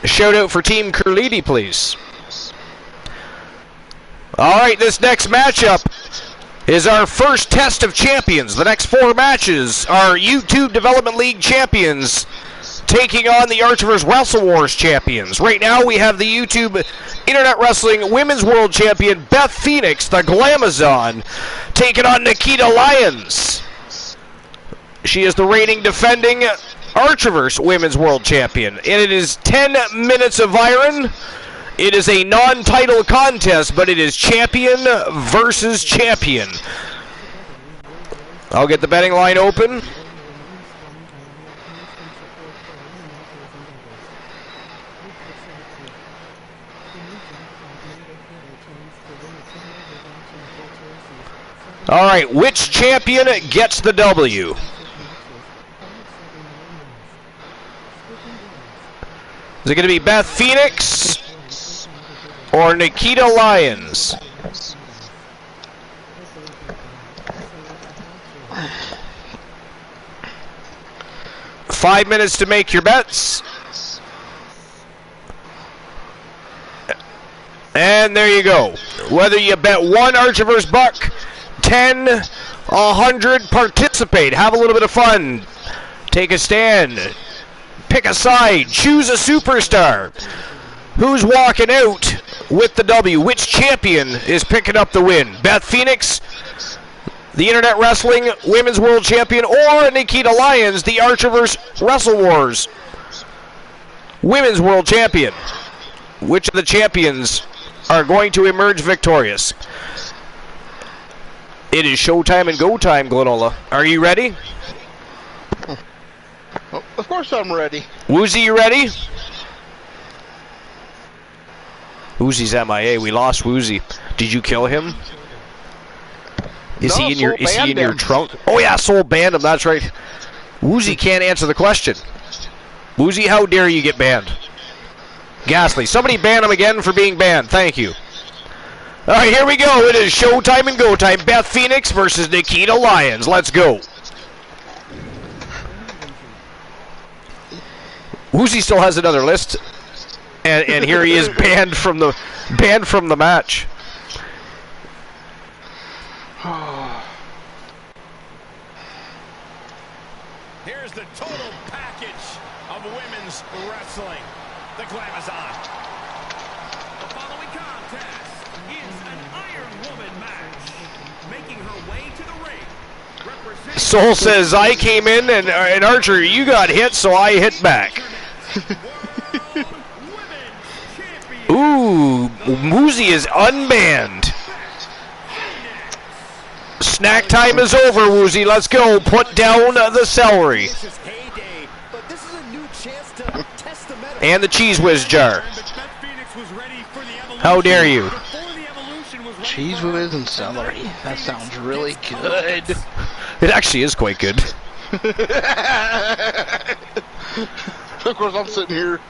A shout out for Team Curliti, please. All right, this next matchup is our first test of champions. The next 4 matches are YouTube Development League champions taking on the Archivers Wrestle Wars champions. Right now we have the YouTube Internet Wrestling Women's World Champion Beth Phoenix, the Glamazon, taking on Nikita Lyons. She is the reigning defending Archivers Women's World Champion. And it is 10 minutes of iron. It is a non-title contest, but it is champion versus champion. I'll get the betting line open. All right, which champion gets the W? Is it going to be Beth Phoenix or Nikita Lyons? Five minutes to make your bets. And there you go. Whether you bet 1 Archivers buck, 10, 100, participate. Have a little bit of fun. Take a stand. Pick a side. Choose a superstar. Who's walking out with the W? Which champion is picking up the win? Beth Phoenix, the Internet Wrestling Women's World Champion, or Nikita Lyons, the Archivers Wrestle Wars Women's World Champion? Which of the champions are going to emerge victorious? It is showtime and go time, Glenola. Are you ready? Oh, of course I'm ready. Woozy, you ready? Woozy's MIA. We lost Woozy. Did you kill him? Is he in your trunk? Oh yeah, Soul banned him. That's right. Woozy can't answer the question. Woozy, how dare you get banned? Ghastly. Somebody ban him again for being banned. Thank you. All right, here we go. It is showtime and go time. Beth Phoenix versus Nikita Lyons. Let's go. Woozy still has another list, and here he is banned from the match. Here's the total package of women's wrestling. The Glamazon. The following contest is an Iron Woman match. Making her way to the ring. Soul says, I came in, and Archer, you got hit, so I hit back. Ooh, Woozy is unbanned. Snack time is over, Woozy. Let's go. Put down the celery. And the Cheese Whiz jar. How dare you? Cheese Whiz and celery. That sounds really good. It actually is quite good. Of course, I'm sitting here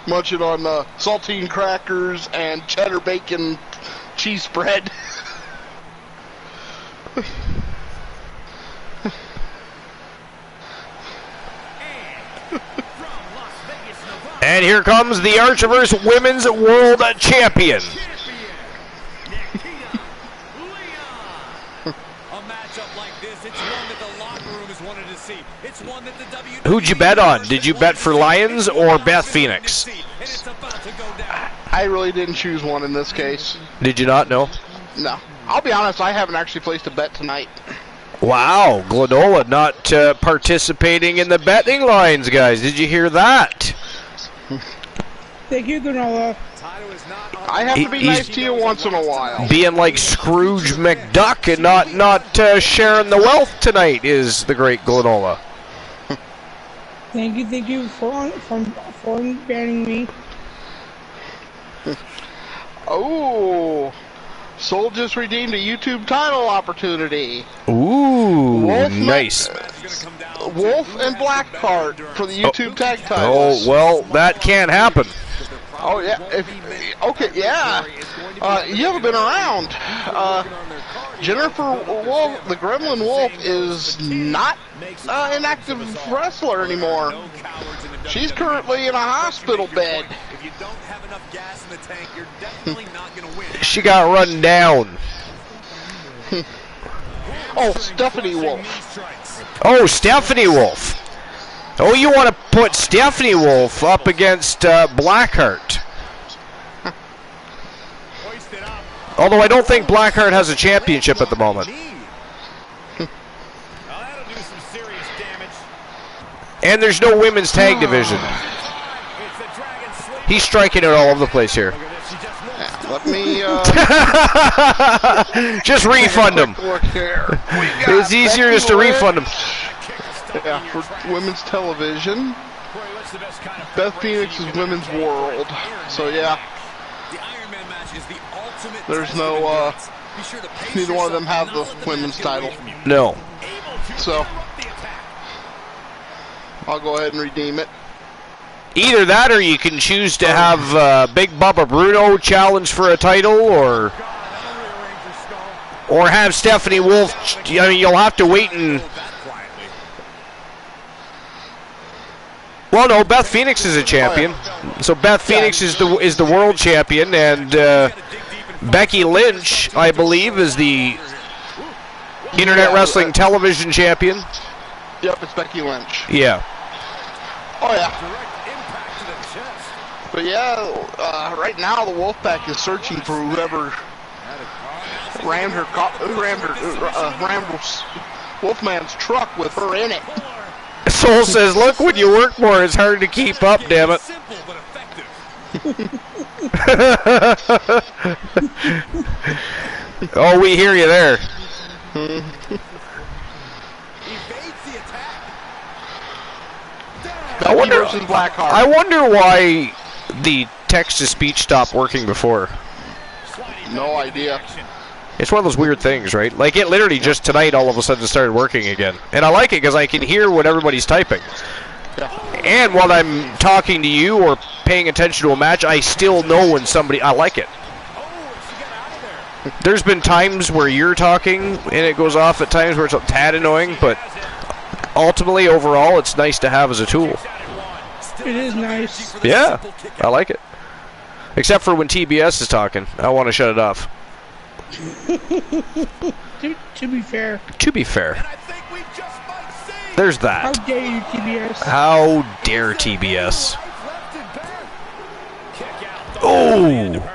munching on saltine crackers and cheddar bacon cheese spread. And here comes the Archivers Women's World Champion. Who'd you bet on? Did you bet for Lyons or Beth Phoenix? I really didn't choose one in this case. Did you not know? No. I'll be honest, I haven't actually placed a bet tonight. Wow, Glenola not participating in the betting lines, guys. Did you hear that? Thank you, Granola. I have to be nice to you once in a while. Being like Scrooge McDuck and not sharing the wealth tonight is the great Glenola. Thank you for banning me. Oh, Soul just redeemed a YouTube title opportunity. Ooh, nice. Wolf and Blackheart for the YouTube tag titles. Oh, well, that can't happen. Oh, yeah. Okay, yeah. You haven't been around. Jennifer Wolf, the Gremlin Wolf, is not an active wrestler anymore. She's currently in a hospital bed. If you don't have enough gas in the tank, you're definitely not going to win. She got run down. Oh, Stephanie Wolf. Oh, Stephanie Wolf. Oh, you want to put Stephanie Wolf up against Blackheart. Although I don't think Blackheart has a championship at the moment. And there's no women's tag division. He's striking it all over the place here. Let me just refund him. It's easier just to refund him. Yeah, for women's television. Beth Phoenix is Women's World. So yeah. There's no neither one of them have the women's title. No. So I'll go ahead and redeem it. Either that, or you can choose to have Big Bubba Bruno challenge for a title, or have Stephanie Wolf. I mean, you'll have to wait and. Well, no, Beth Phoenix is a champion, so Beth Phoenix is the world champion, and Becky Lynch, I believe, is the Internet Wrestling Television champion. Yep, it's Becky Lynch. Yeah. Oh yeah. But yeah, right now the Wolfpack is searching for whoever rammed Wolfman's truck with her in it. Soul says, "Look, when you work more, it's hard to keep up. Damn it." Oh, we hear you there. I wonder why the text-to-speech stopped working before. No idea. It's one of those weird things, right? Like, it literally just tonight all of a sudden started working again. And I like it because I can hear what everybody's typing. Yeah. And while I'm talking to you or paying attention to a match, I still know when somebody... I like it. There's been times where you're talking and it goes off at times where it's a tad annoying, but ultimately, overall, it's nice to have as a tool. It is nice. Yeah, I like it. Except for when TBS is talking. I want to shut it off. To be fair. To be fair. There's that. How dare you, TBS? How dare TBS? Oh!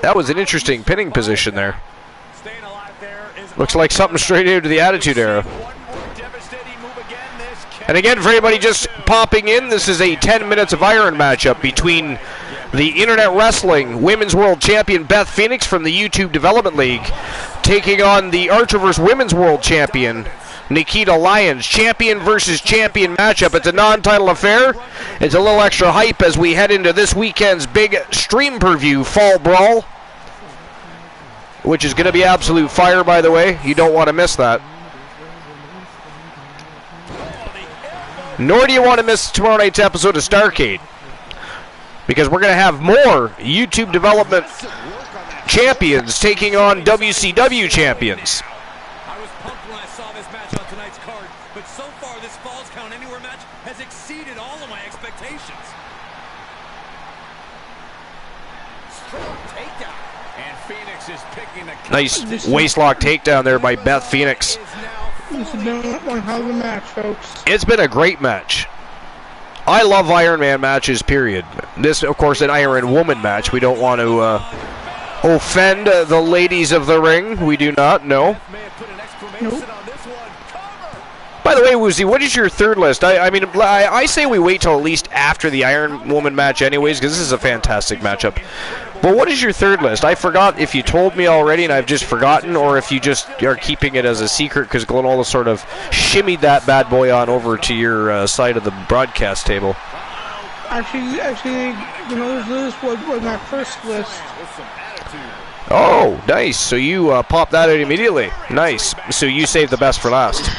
That was an interesting pinning position there. Looks like something straight into the Attitude Era. And again, for anybody just popping in, this is a 10 minutes of iron matchup between the Internet Wrestling Women's World Champion Beth Phoenix from the YouTube Development League taking on the Archiverse Women's World Champion Nikita Lyons. Champion versus champion matchup. It's a non-title affair. It's a little extra hype as we head into this weekend's big stream preview, Fall Brawl, which is going to be absolute fire, by the way. You don't want to miss that. Nor do you want to miss tomorrow night's episode of Starrcade, because we're going to have more YouTube Development champions taking on WCW champions. I was pumped when I saw this match on tonight's card, but so far this Falls Count Anywhere match has exceeded all of my expectations. Strong takedown. And Phoenix is picking the Nice waistlock takedown there by Beth Phoenix. This has been one hell of a match, folks. It's been a great match. I love Iron Man matches, period. This, of course, an Iron Woman match. We don't want to offend the ladies of the ring. We do not, no. Nope. By the way, Woozy, what is your third list? I say we wait till at least after the Iron Woman match anyways, because this is a fantastic matchup. But what is your third list? I forgot if you told me already and I've just forgotten, or if you just are keeping it as a secret because Glenola sort of shimmied that bad boy on over to your side of the broadcast table. Actually, Glenola's list was my first list. Oh, nice. So you popped that out immediately. Nice. So you saved the best for last.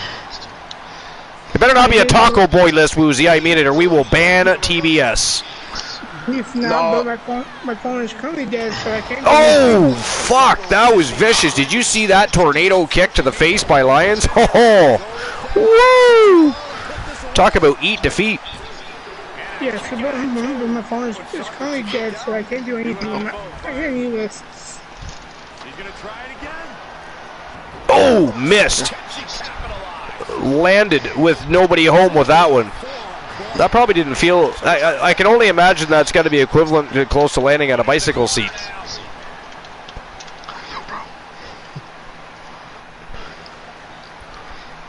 It better not be a Taco Boy list, Woozy. I mean it, or we will ban TBS. If not, but my phone is currently dead, so I can't. Oh, fuck. That was vicious. Did you see that tornado kick to the face by Lions? Oh, woo! Talk about eat defeat. Yes, but my phone is currently dead, so I can't do anything on any lists. He's going to try it again. Oh, missed. Landed with nobody home with that one. That probably didn't feel... I can only imagine that's got to be equivalent to close to landing on a bicycle seat.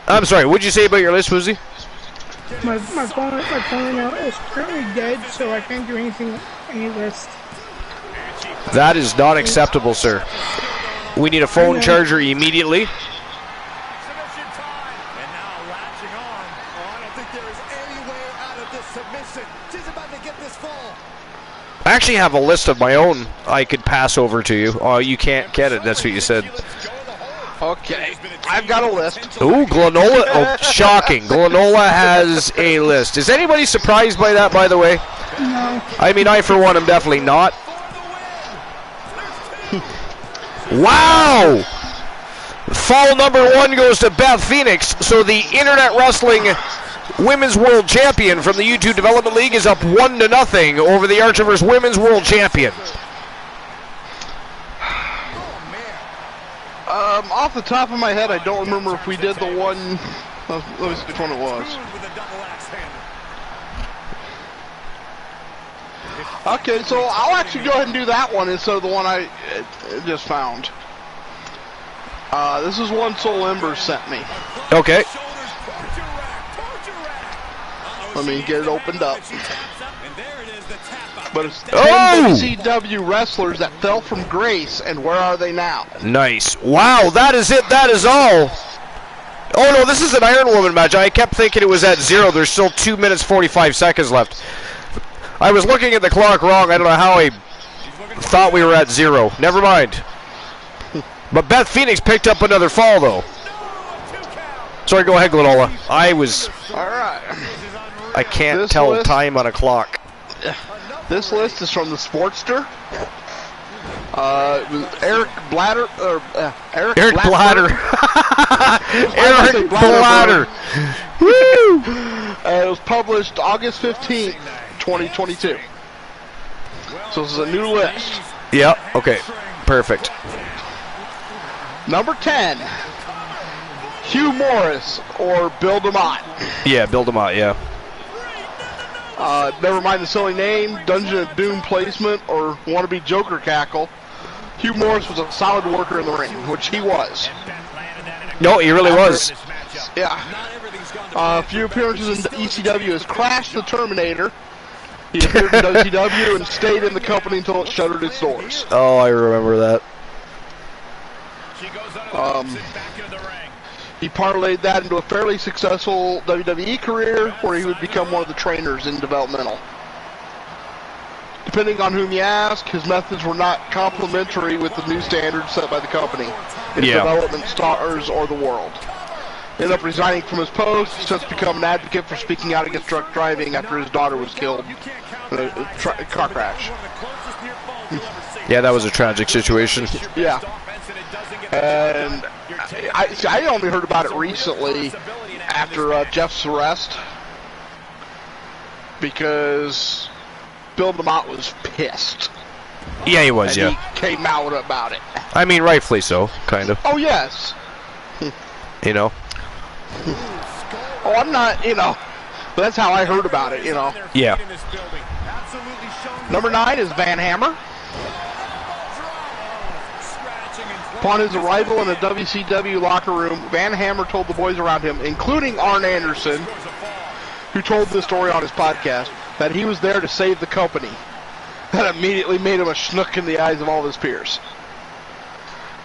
I'm sorry, what'd you say about your list, Woozy? My phone now is currently dead, so I can't do anything on any list. That is not acceptable, sir. We need a phone charger immediately. I actually have a list of my own I could pass over to you. Oh, you can't get it. That's what you said. Okay, I've got a list. Ooh, Glenola. Oh, shocking. Glenola has a list. Is anybody surprised by that, by the way? No. I mean, I, for one, am definitely not. Wow! Fall number 1 goes to Beth Phoenix. So the Internet Wrestling Women's World Champion from the YouTube Development League is up 1-0 over the Archivers Women's World Champion. Off the top of my head, I don't remember if we did the one. Let me see which one it was. Okay, so I'll actually go ahead and do that one instead of the one I just found. This is one Soul Ember sent me. Okay. Let me get it opened up. But it's 10 WCW wrestlers that fell from grace, and where are they now? Nice. Wow, that is it. That is all. Oh, no, this is an Iron Woman match. I kept thinking it was at 0. There's still 2 minutes, 45 seconds left. I was looking at the clock wrong. I don't know how I thought we were at 0. Never mind. But Beth Phoenix picked up another fall, though. Sorry, go ahead, Glenola. All right. I can't tell time on a clock. This list is from the Sportster. Eric Blatter. Eric Blatter. Eric Blatter. Woo! It was published August 15th, 2022. So this is a new list. Yeah, okay. Perfect. Number 10, Hugh Morris or Bill DeMott. Yeah, Bill DeMott, yeah. Never mind the silly name, Dungeon of Doom placement, or wannabe Joker cackle. Hugh Morris was a solid worker in the ring, which he was. No, he really was. Yeah. A few appearances in ECW as Crash the Terminator. He appeared in WCW and stayed in the company until it shuttered its doors. Oh, I remember that. He parlayed that into a fairly successful WWE career where he would become one of the trainers in developmental. Depending on whom you ask, his methods were not complementary with the new standards set by the company, its development stars, or the world. Ended up resigning from his post, since become an advocate for speaking out against drunk driving after his daughter was killed in a car crash. Yeah, that was a tragic situation. Yeah. And I only heard about it recently after Jeff's arrest, because Bill DeMott was pissed. Yeah, he was, and he came out about it. I mean, rightfully so, kind of. Oh, yes. You know? Oh, I'm not, you know, But that's how I heard about it, you know. Yeah. Number 9 is Van Hammer. Upon his arrival in the WCW locker room, Van Hammer told the boys around him, including Arn Anderson, who told this story on his podcast, that he was there to save the company. That immediately made him a schnook in the eyes of all his peers.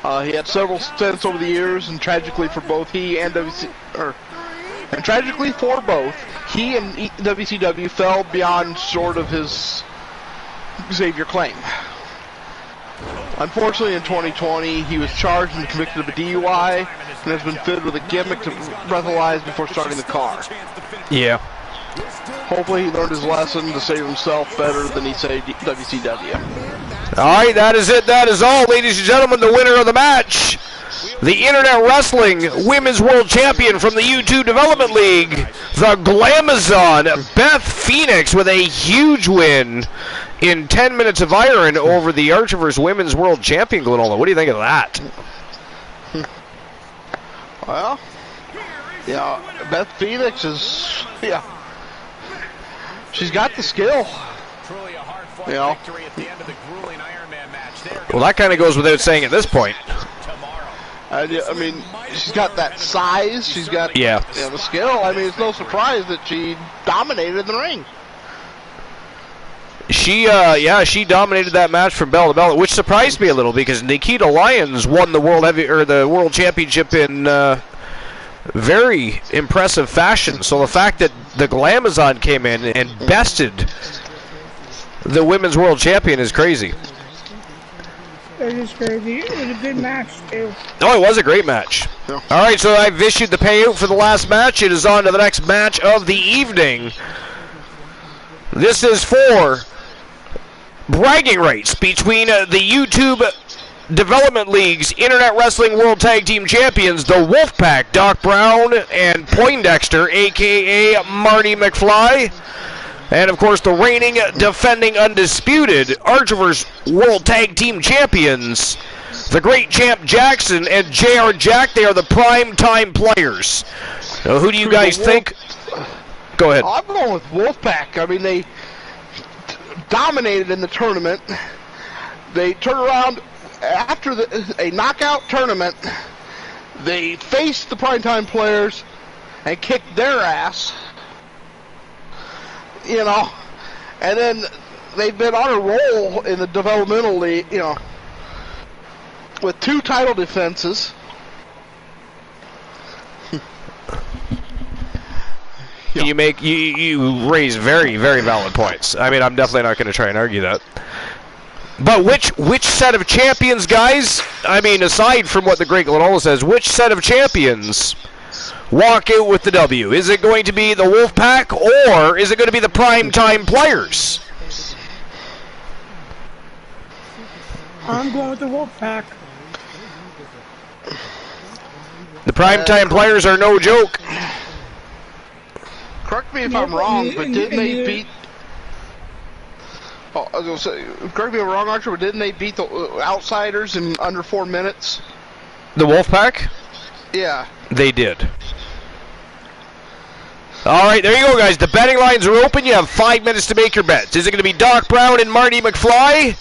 He had several stints over the years, and tragically for both he and WCW fell beyond short of his savior claim. Unfortunately, in 2020, he was charged and convicted of a DUI and has been fitted with a gimmick to breathalyze before starting the car. Yeah. Hopefully he learned his lesson to save himself better than he saved WCW. All right, that is it. That is all, ladies and gentlemen. The winner of the match, the Internet Wrestling Women's World Champion from the U2 Development League, the Glamazon, Beth Phoenix, with a huge win in 10 minutes of iron over the Archiver's Women's World Champion, Glenola. What do you think of that? Well, yeah, Beth Phoenix is, yeah, she's got the skill. You know. Well, that kind of goes without saying at this point. I mean, she's got that size. She's got the skill. I mean, it's no surprise that she dominated the ring. She dominated that match from bell to bell, which surprised me a little because Nikita Lyons won the World Championship in very impressive fashion. So the fact that the Glamazon came in and bested the Women's World Champion is crazy. It is crazy. It was a good match, too. Oh, it was a great match. Yeah. All right, so I've issued the payout for the last match. It is on to the next match of the evening. This is for bragging rights between the YouTube Development League's Internet Wrestling World Tag Team Champions, the Wolfpack, Doc Brown and Poindexter, a.k.a. Marty McFly. And, of course, the reigning, defending, undisputed Archiver's World Tag Team Champions, the great Champ Jackson and J.R. Jack. They are the prime time players. Who do you guys think? Go ahead. I'm going with Wolfpack. I mean, they dominated in the tournament. They turned around after a knockout tournament. They faced the primetime players and kicked their ass. You know, and then they've been on a roll in the developmental league, you know, with 2 title defenses. You raise very, very valid points. I mean, I'm definitely not going to try and argue that. But which set of champions, guys? I mean, aside from what the great Glenola says, which set of champions walk out with the W? Is it going to be the Wolfpack, or is it going to be the primetime players? I'm going with the Wolfpack. The primetime players are no joke. Correct me if I'm wrong, but didn't they beat... Oh, I was going to say, correct me if I'm wrong, Archer, but didn't they beat the Outsiders in under 4 minutes? The Wolfpack? Yeah. They did. All right, there you go, guys. The betting lines are open. You have 5 minutes to make your bets. Is it going to be Doc Brown and Marty McFly,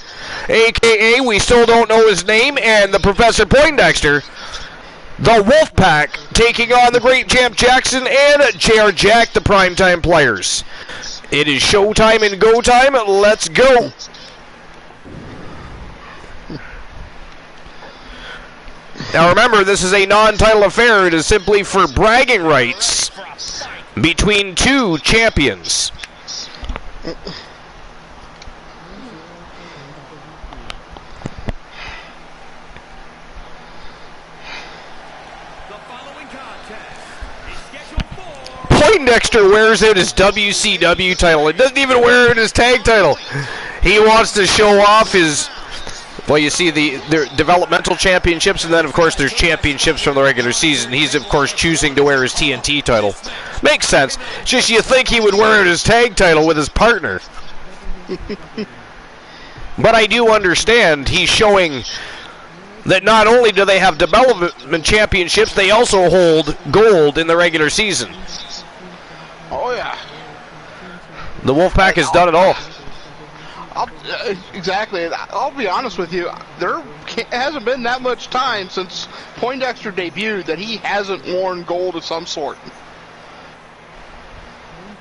a.k.a. we still don't know his name, and the Professor Poindexter? The Wolfpack taking on the great Champ Jackson and J.R. Jack, the primetime players. It is showtime and go time. Let's go. Now remember, this is a non-title affair. It is simply for bragging rights between 2 champions. Poindexter wears out his WCW title. It doesn't even wear out his tag title. He wants to show off his... Well, you see the developmental championships, and then, of course, there's championships from the regular season. He's, of course, choosing to wear his TNT title. Makes sense. Just you think he would wear his tag title with his partner. But I do understand he's showing that not only do they have development championships, they also hold gold in the regular season. Oh, yeah. The Wolfpack has done it all. Exactly. I'll be honest with you. There hasn't been that much time since Poindexter debuted that he hasn't worn gold of some sort.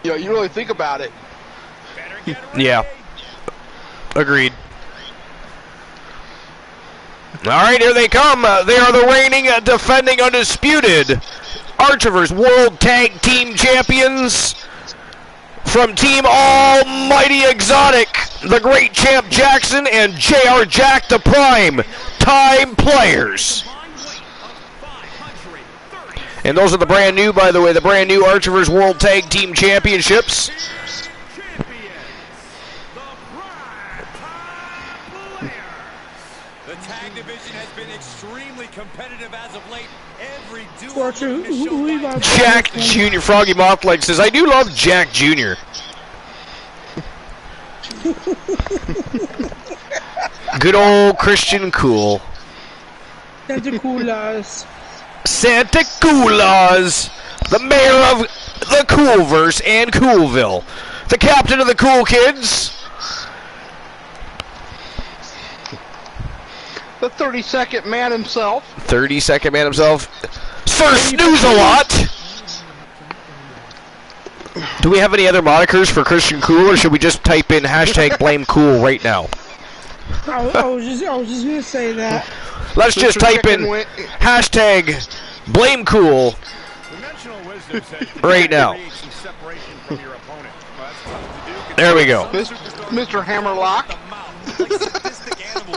You know, you really think about it. Yeah. Agreed. All right, here they come. They are the reigning, defending, undisputed Archivers World Tag Team Champions. From Team Almighty Exotic, the great Champ Jackson and JR Jack, the Prime Time Players. And those are the brand new, by the way, the brand new Archivers World Tag Team Championships. The tag division has been extremely competitive as of late. Every Jack Jr. Froggy Mothleg says, I do love Jack Jr. Good old Christian Cool. Santa Coolas. Santa Coolas, the mayor of the Coolverse and Coolville. The captain of the Cool Kids. The 32nd man himself. 32nd man himself. Sir Snooze-a-Lot. Do we have any other monikers for Christian Cool, or should we just type in hashtag blame cool right now? I was just gonna say that. Let's just type in hashtag blame cool right now. There we go. Mr. Hammerlock.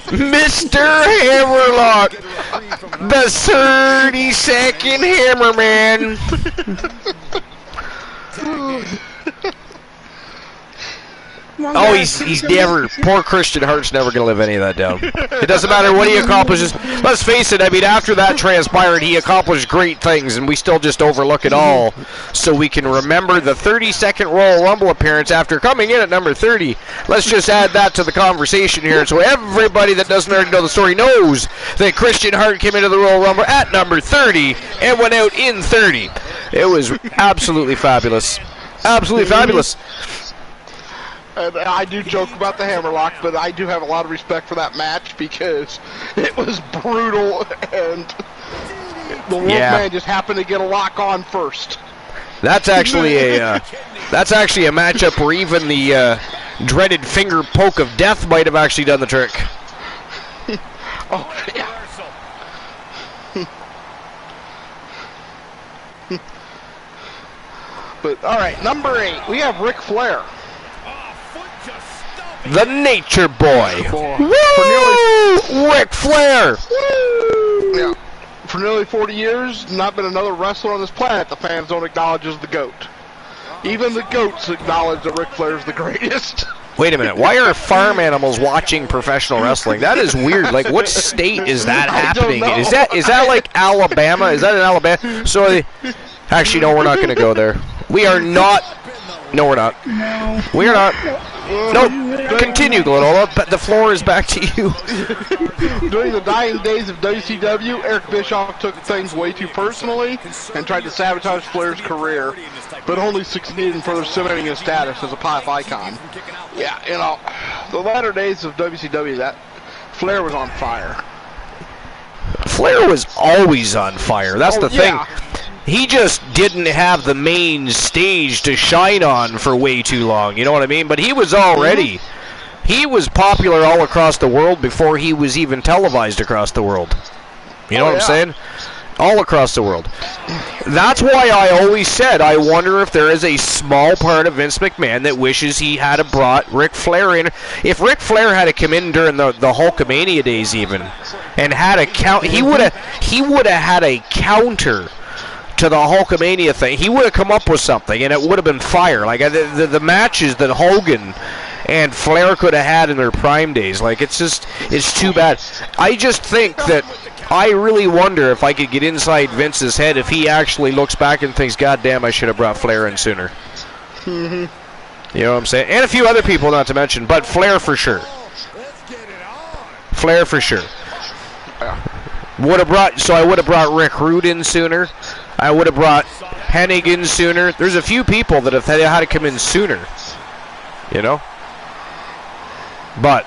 Mr. Hammerlock, the 32nd Hammerman. Oh, he's never, poor Christian Hart's never going to live any of that down. It doesn't matter what he accomplishes. Let's face it, I mean, after that transpired, he accomplished great things, and we still just overlook it all so we can remember the 32nd Royal Rumble appearance after coming in at number 30. Let's just add that to the conversation here so everybody that doesn't already know the story knows that Christian Hart came into the Royal Rumble at number 30 and went out in 30. It was absolutely fabulous. Absolutely fabulous. And I do joke about the Hammerlock, but I do have a lot of respect for that match because it was brutal, and the Wolfman just happened to get a lock on first. That's actually a matchup where even the dreaded finger poke of death might have actually done the trick. Oh yeah. But all right, number 8, we have Ric Flair. The Nature Boy. Woo! Ric Flair. Woo! Yeah. For nearly 40 years, not been another wrestler on this planet the fans don't acknowledge as the GOAT. Even the GOATs acknowledge that Ric Flair is the greatest. Wait a minute. Why are farm animals watching professional wrestling? That is weird. Like, what state is that happening in? Is that like Alabama? Is that in Alabama? So, actually, no, we're not going to go there. We are not. No, we're not. No. We are not. Nope. Continue, Glenola. But the floor is back to you. During the dying days of WCW, Eric Bischoff took things way too personally and tried to sabotage Flair's career, but only succeeded in further cementing his status as a pop icon. Yeah, you know, the latter days of WCW, that Flair was on fire. Flair was always on fire. That's the thing. He just didn't have the main stage to shine on for way too long. You know what I mean? But he was already. He was popular all across the world before he was even televised across the world. You know what I'm saying? All across the world. That's why I always said I wonder if there is a small part of Vince McMahon that wishes he had brought Ric Flair in. If Ric Flair had to come in during the Hulkamania days even and had a count, he would have had a counter to the Hulkamania thing. He would have come up with something, and it would have been fire. Like the matches that Hogan and Flair could have had in their prime days. Like it's too bad. I just think that I really wonder if I could get inside Vince's head if he actually looks back and thinks, God damn, I should have brought Flair in sooner. Mm-hmm. You know what I'm saying? And a few other people not to mention, but Flair for sure. Flair for sure. I would have brought Rick Rude in sooner. I would have brought Hennig in sooner. There's a few people that have had to come in sooner. You know? But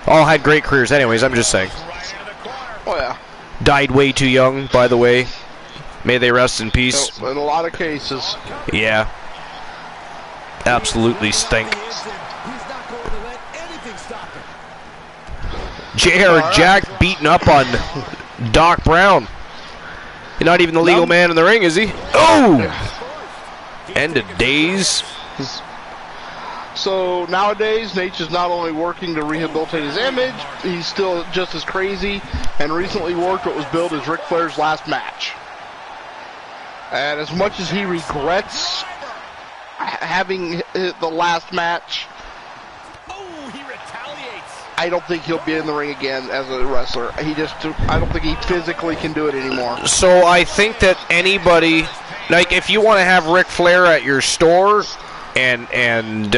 all had great careers anyways, I'm just saying. Oh, yeah. Died way too young, by the way. May they rest in peace. In a lot of cases. Yeah. Absolutely stink. J.R. Jack beating up on Doc Brown. You're not even the legal man in the ring, is he? Oh! End of days. So nowadays, Nate is not only working to rehabilitate his image, he's still just as crazy, and recently worked what was billed as Ric Flair's last match. And as much as he regrets having the last match, I don't think he'll be in the ring again as a wrestler. I don't think he physically can do it anymore. So I think that anybody, like if you want to have Ric Flair at your store and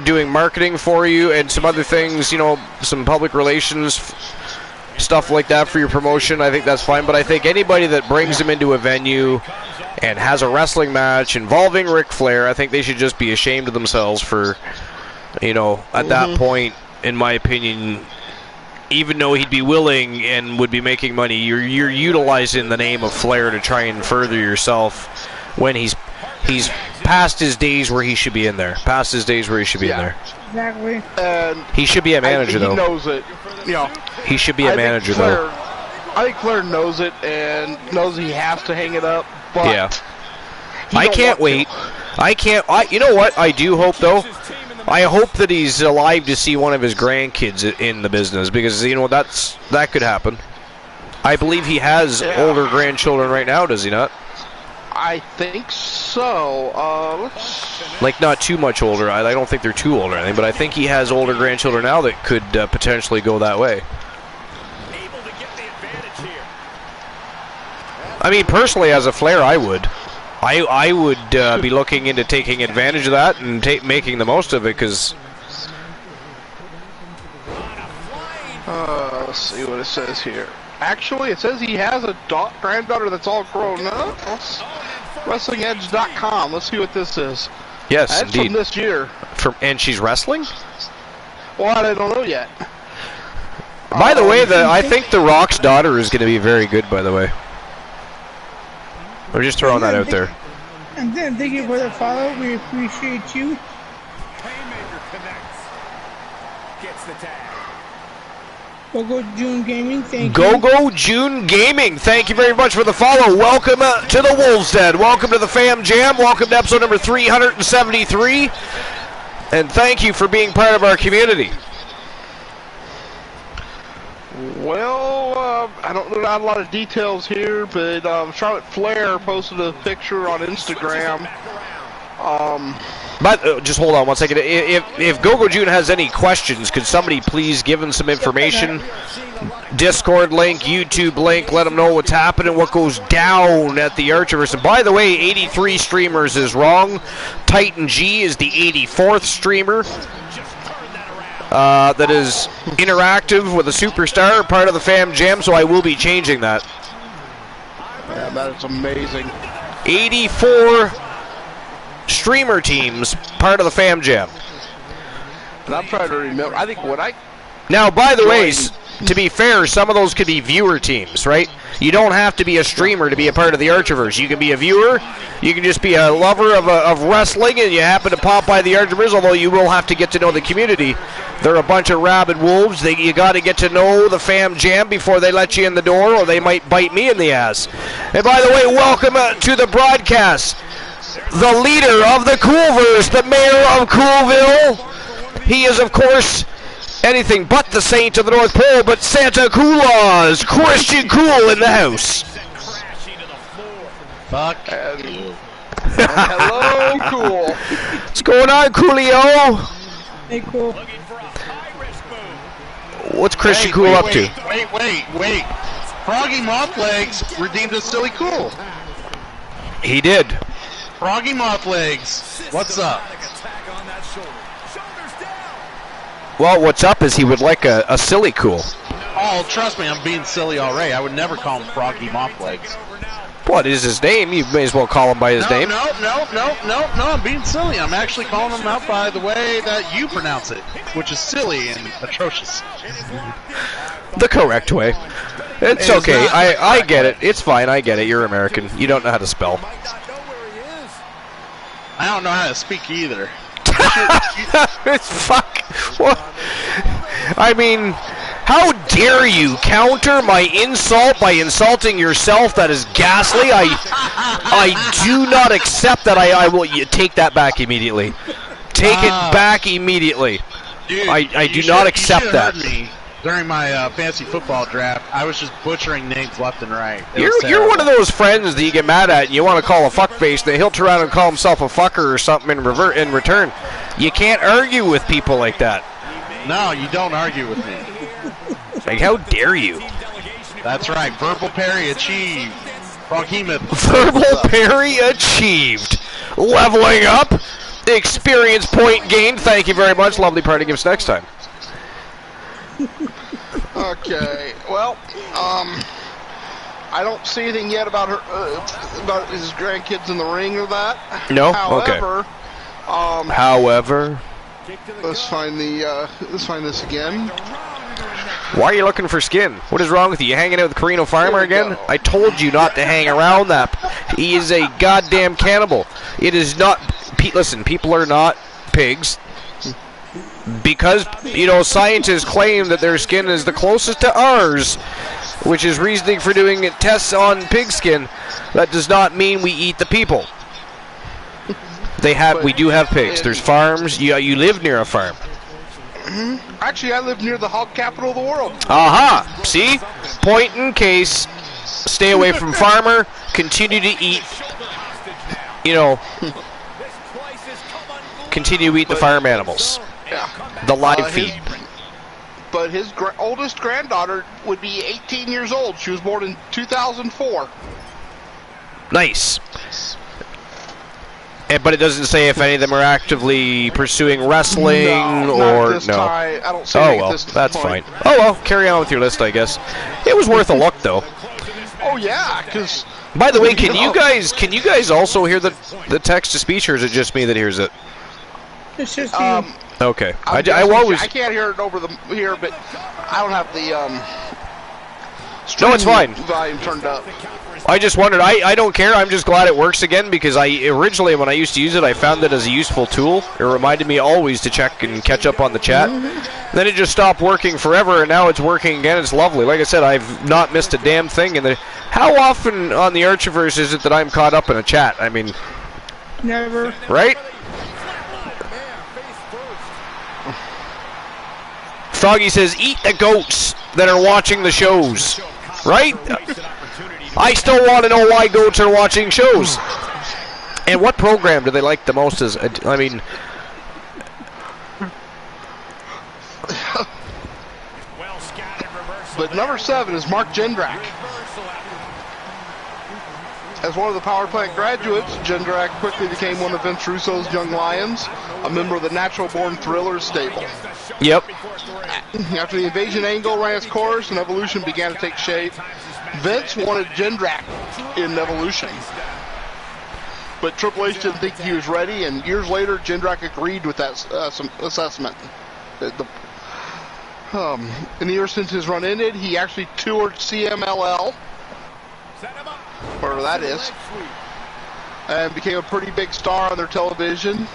doing marketing for you and some other things, you know, some public relations stuff like that for your promotion, I think that's fine. But I think anybody that brings him into a venue and has a wrestling match involving Ric Flair, I think they should just be ashamed of themselves for, you know, at that point, in my opinion, even though he'd be willing and would be making money, you're utilizing the name of Flair to try and further yourself when he's past his days where he should be in there. Past his days where he should be in there. Exactly. And he should be a manager, though. He knows it. You know, he should be a manager, though. I think Flair knows it and knows he has to hang it up. But yeah. I can't wait. You know what? I do hope, though. I hope that he's alive to see one of his grandkids in the business, because you know that could happen. I believe he has older grandchildren right now, does he not? I think so. Like not too much older. I don't think they're too old or anything, but I think he has older grandchildren now that could potentially go that way. I mean, personally, as a Flair, I would. I would be looking into taking advantage of that and making the most of it, because... let's see what it says here. Actually, it says he has a granddaughter that's all grown up. WrestlingEdge.com. Let's see what this is. Yes, that's indeed. From this year. And she's wrestling? Well, I don't know yet. By the way, I think The Rock's daughter is going to be very good, by the way. I'm just throwing that out there. And then thank you for the follow. We appreciate you. Haymaker connects. Gets the tag. Go June Gaming, thank you. Go June Gaming, thank you very much for the follow. Welcome to the Wolves Den. Welcome to the Fam Jam. Welcome to episode number 373. And thank you for being part of our community. Well, I don't know a lot of details here, but Charlotte Flair posted a picture on Instagram. But just hold on one second. If Go June has any questions, could somebody please give him some information? Discord link, YouTube link, let him know what's happening, what goes down at the Archiverse. And by the way, 83 streamers is wrong. Titan G is the 84th streamer. That is interactive with a superstar, part of the Fam Jam, so I will be changing that. Yeah, that is amazing. 84 streamer teams, part of the Fam Jam. And I'm trying to remember. I think Now, by the way, to be fair, some of those could be viewer teams, right? You don't have to be a streamer to be a part of the Archiverse. You can be a viewer. You can just be a lover of wrestling, and you happen to pop by the Archiverse, although you will have to get to know the community. They're a bunch of rabid wolves. You got to get to know the Fam Jam before they let you in the door, or they might bite me in the ass. And by the way, welcome to the broadcast. The leader of the Coolverse, the mayor of Coolville. He is, of course, anything but the saint of the North Pole, but Santa Claus, Christian Cool in the house. Fuck. Hello, Cool. What's going on, Coolio? Hey, Cool. What's Christian Cool up to? Wait. Froggy Mothlegs redeemed a silly Cool. He did. Froggy Mothlegs, what's up? Well, what's up is he would like a silly Cool. Oh, trust me, I'm being silly already. I would never call him Froggy Mothlegs. What is his name? You may as well call him by his name. No, I'm being silly. I'm actually calling him out by the way that you pronounce it, which is silly and atrocious. The correct way. It's okay. I get it. It's fine. I get it. You're American. You don't know how to spell. I don't know how to speak either. It's fuck. What? I mean, how dare you counter my insult by insulting yourself? That is ghastly. I do not accept that. I will take that back immediately. Take it back immediately. Dude, I do not accept that. During my fantasy football draft, I was just butchering names left and right. You're one of those friends that you get mad at and you want to call a fuckface, that he'll turn around and call himself a fucker or something in return. You can't argue with people like that. No, you don't argue with me. Like, how dare you? That's right. Verbal parry achieved. Verbal parry achieved. Leveling up. Experience point gained. Thank you very much. Lovely party gifts next time. Okay, well, I don't see anything yet about her, about his grandkids in the ring or that. No. However, okay. However, let's find this again. Why are you looking for Skin? What is wrong with you? You hanging out with Carino Farmer again? I told you not to hang around that. He is a goddamn cannibal. It is not. Listen, people are not pigs. Because, scientists claim that their skin is the closest to ours, which is reasoning for doing tests on pig skin, that does not mean we eat the people. We do have pigs. There's farms. You live near a farm. Actually, I live near the hog capital of the world. Aha! See? Point in case. Stay away from farmer. Continue to eat. Continue to eat the farm animals. Yeah. The live feed. But his oldest granddaughter would be 18 years old. She was born in 2004. Nice. But it doesn't say if any of them are actively pursuing wrestling or no. I don't see that's fine. Oh well, carry on with your list, I guess. It was worth a look, though. Oh yeah, because. By the way, can you guys also hear the text to speech, or is it just me that hears it? It's just you. Okay. I can't hear it over here, but I don't have the no, it's fine. Volume turned up. I just wondered. I don't care. I'm just glad it works again, because originally when I used to use it, I found it as a useful tool. It reminded me always to check and catch up on the chat. Then it just stopped working forever, and now it's working again. It's lovely. Like I said, I've not missed a damn thing. How often on the Archiverse is it that I'm caught up in a chat? I mean, never. Right? Froggy says, eat the goats that are watching the shows. Right? I still want to know why goats are watching shows. And what program do they like the most? But number 7 is Mark Jindrak. As one of the power plant graduates, Jindrak quickly became one of Vince Russo's young lions, a member of the Natural Born Thrillers stable. Yep. After the invasion angle ran its course and Evolution began to take shape, Vince wanted Jindrak in Evolution. But Triple H didn't think he was ready, and years later, Jindrak agreed with that assessment. In the year since his run ended, he actually toured CMLL, wherever that is, and became a pretty big star on their television,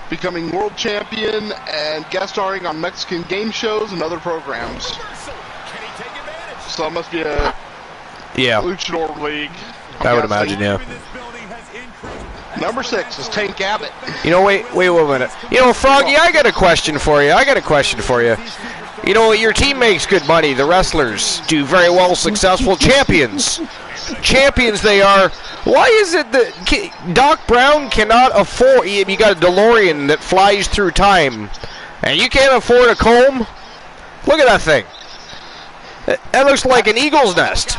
becoming world champion and guest starring on Mexican game shows and other programs. So it must be a luchador league. I would imagine, yeah. Number 6 is Tank Abbott. Wait a minute. Froggy, I got a question for you. Your team makes good money. The wrestlers do very well, successful champions. Champions they are. Why is it that Doc Brown cannot afford... You got a DeLorean that flies through time, and you can't afford a comb? Look at that thing. That looks like an eagle's nest.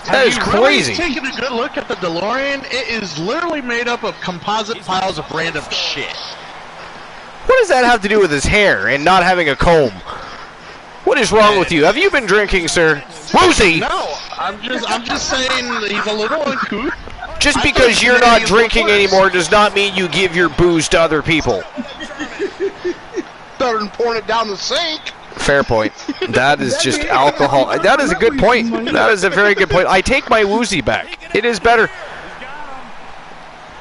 That is crazy. Have you really taken a good look at the DeLorean? It is literally made up of composite piles of random shit. What does that have to do with his hair and not having a comb? What is wrong with you? Have you been drinking, sir? Woozy! No, I'm just saying he's a little uncouth. Just because you're not drinking anymore does not mean you give your booze to other people. Better than pouring it down the sink. Fair point. That is just alcohol. That is a good point. That is a very good point. I take my woozy back. It is better.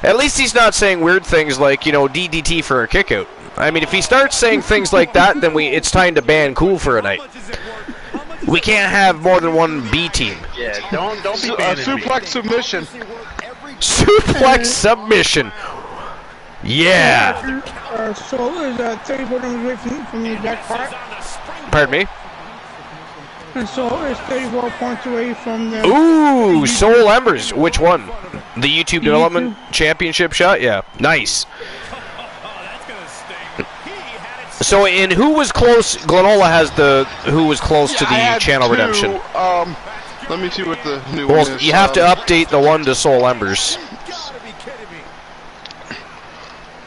At least he's not saying weird things like, you know, DDT for a kickout. I mean, if he starts saying things like that, then it's time to ban Cool for a night. We can't have more than one B team. Yeah, don't be banning suplex me. submission. Suplex submission. Yeah. So is 34 away from the back part. Pardon me? And so is 34 points away from the... Ooh, Soul Embers. Which one? The YouTube Development Championship shot? Yeah. Nice. So, in who was close? Glenola has who was close to the channel redemption. Let me see what the new Well, one is. you have to update the one to Soul Embers.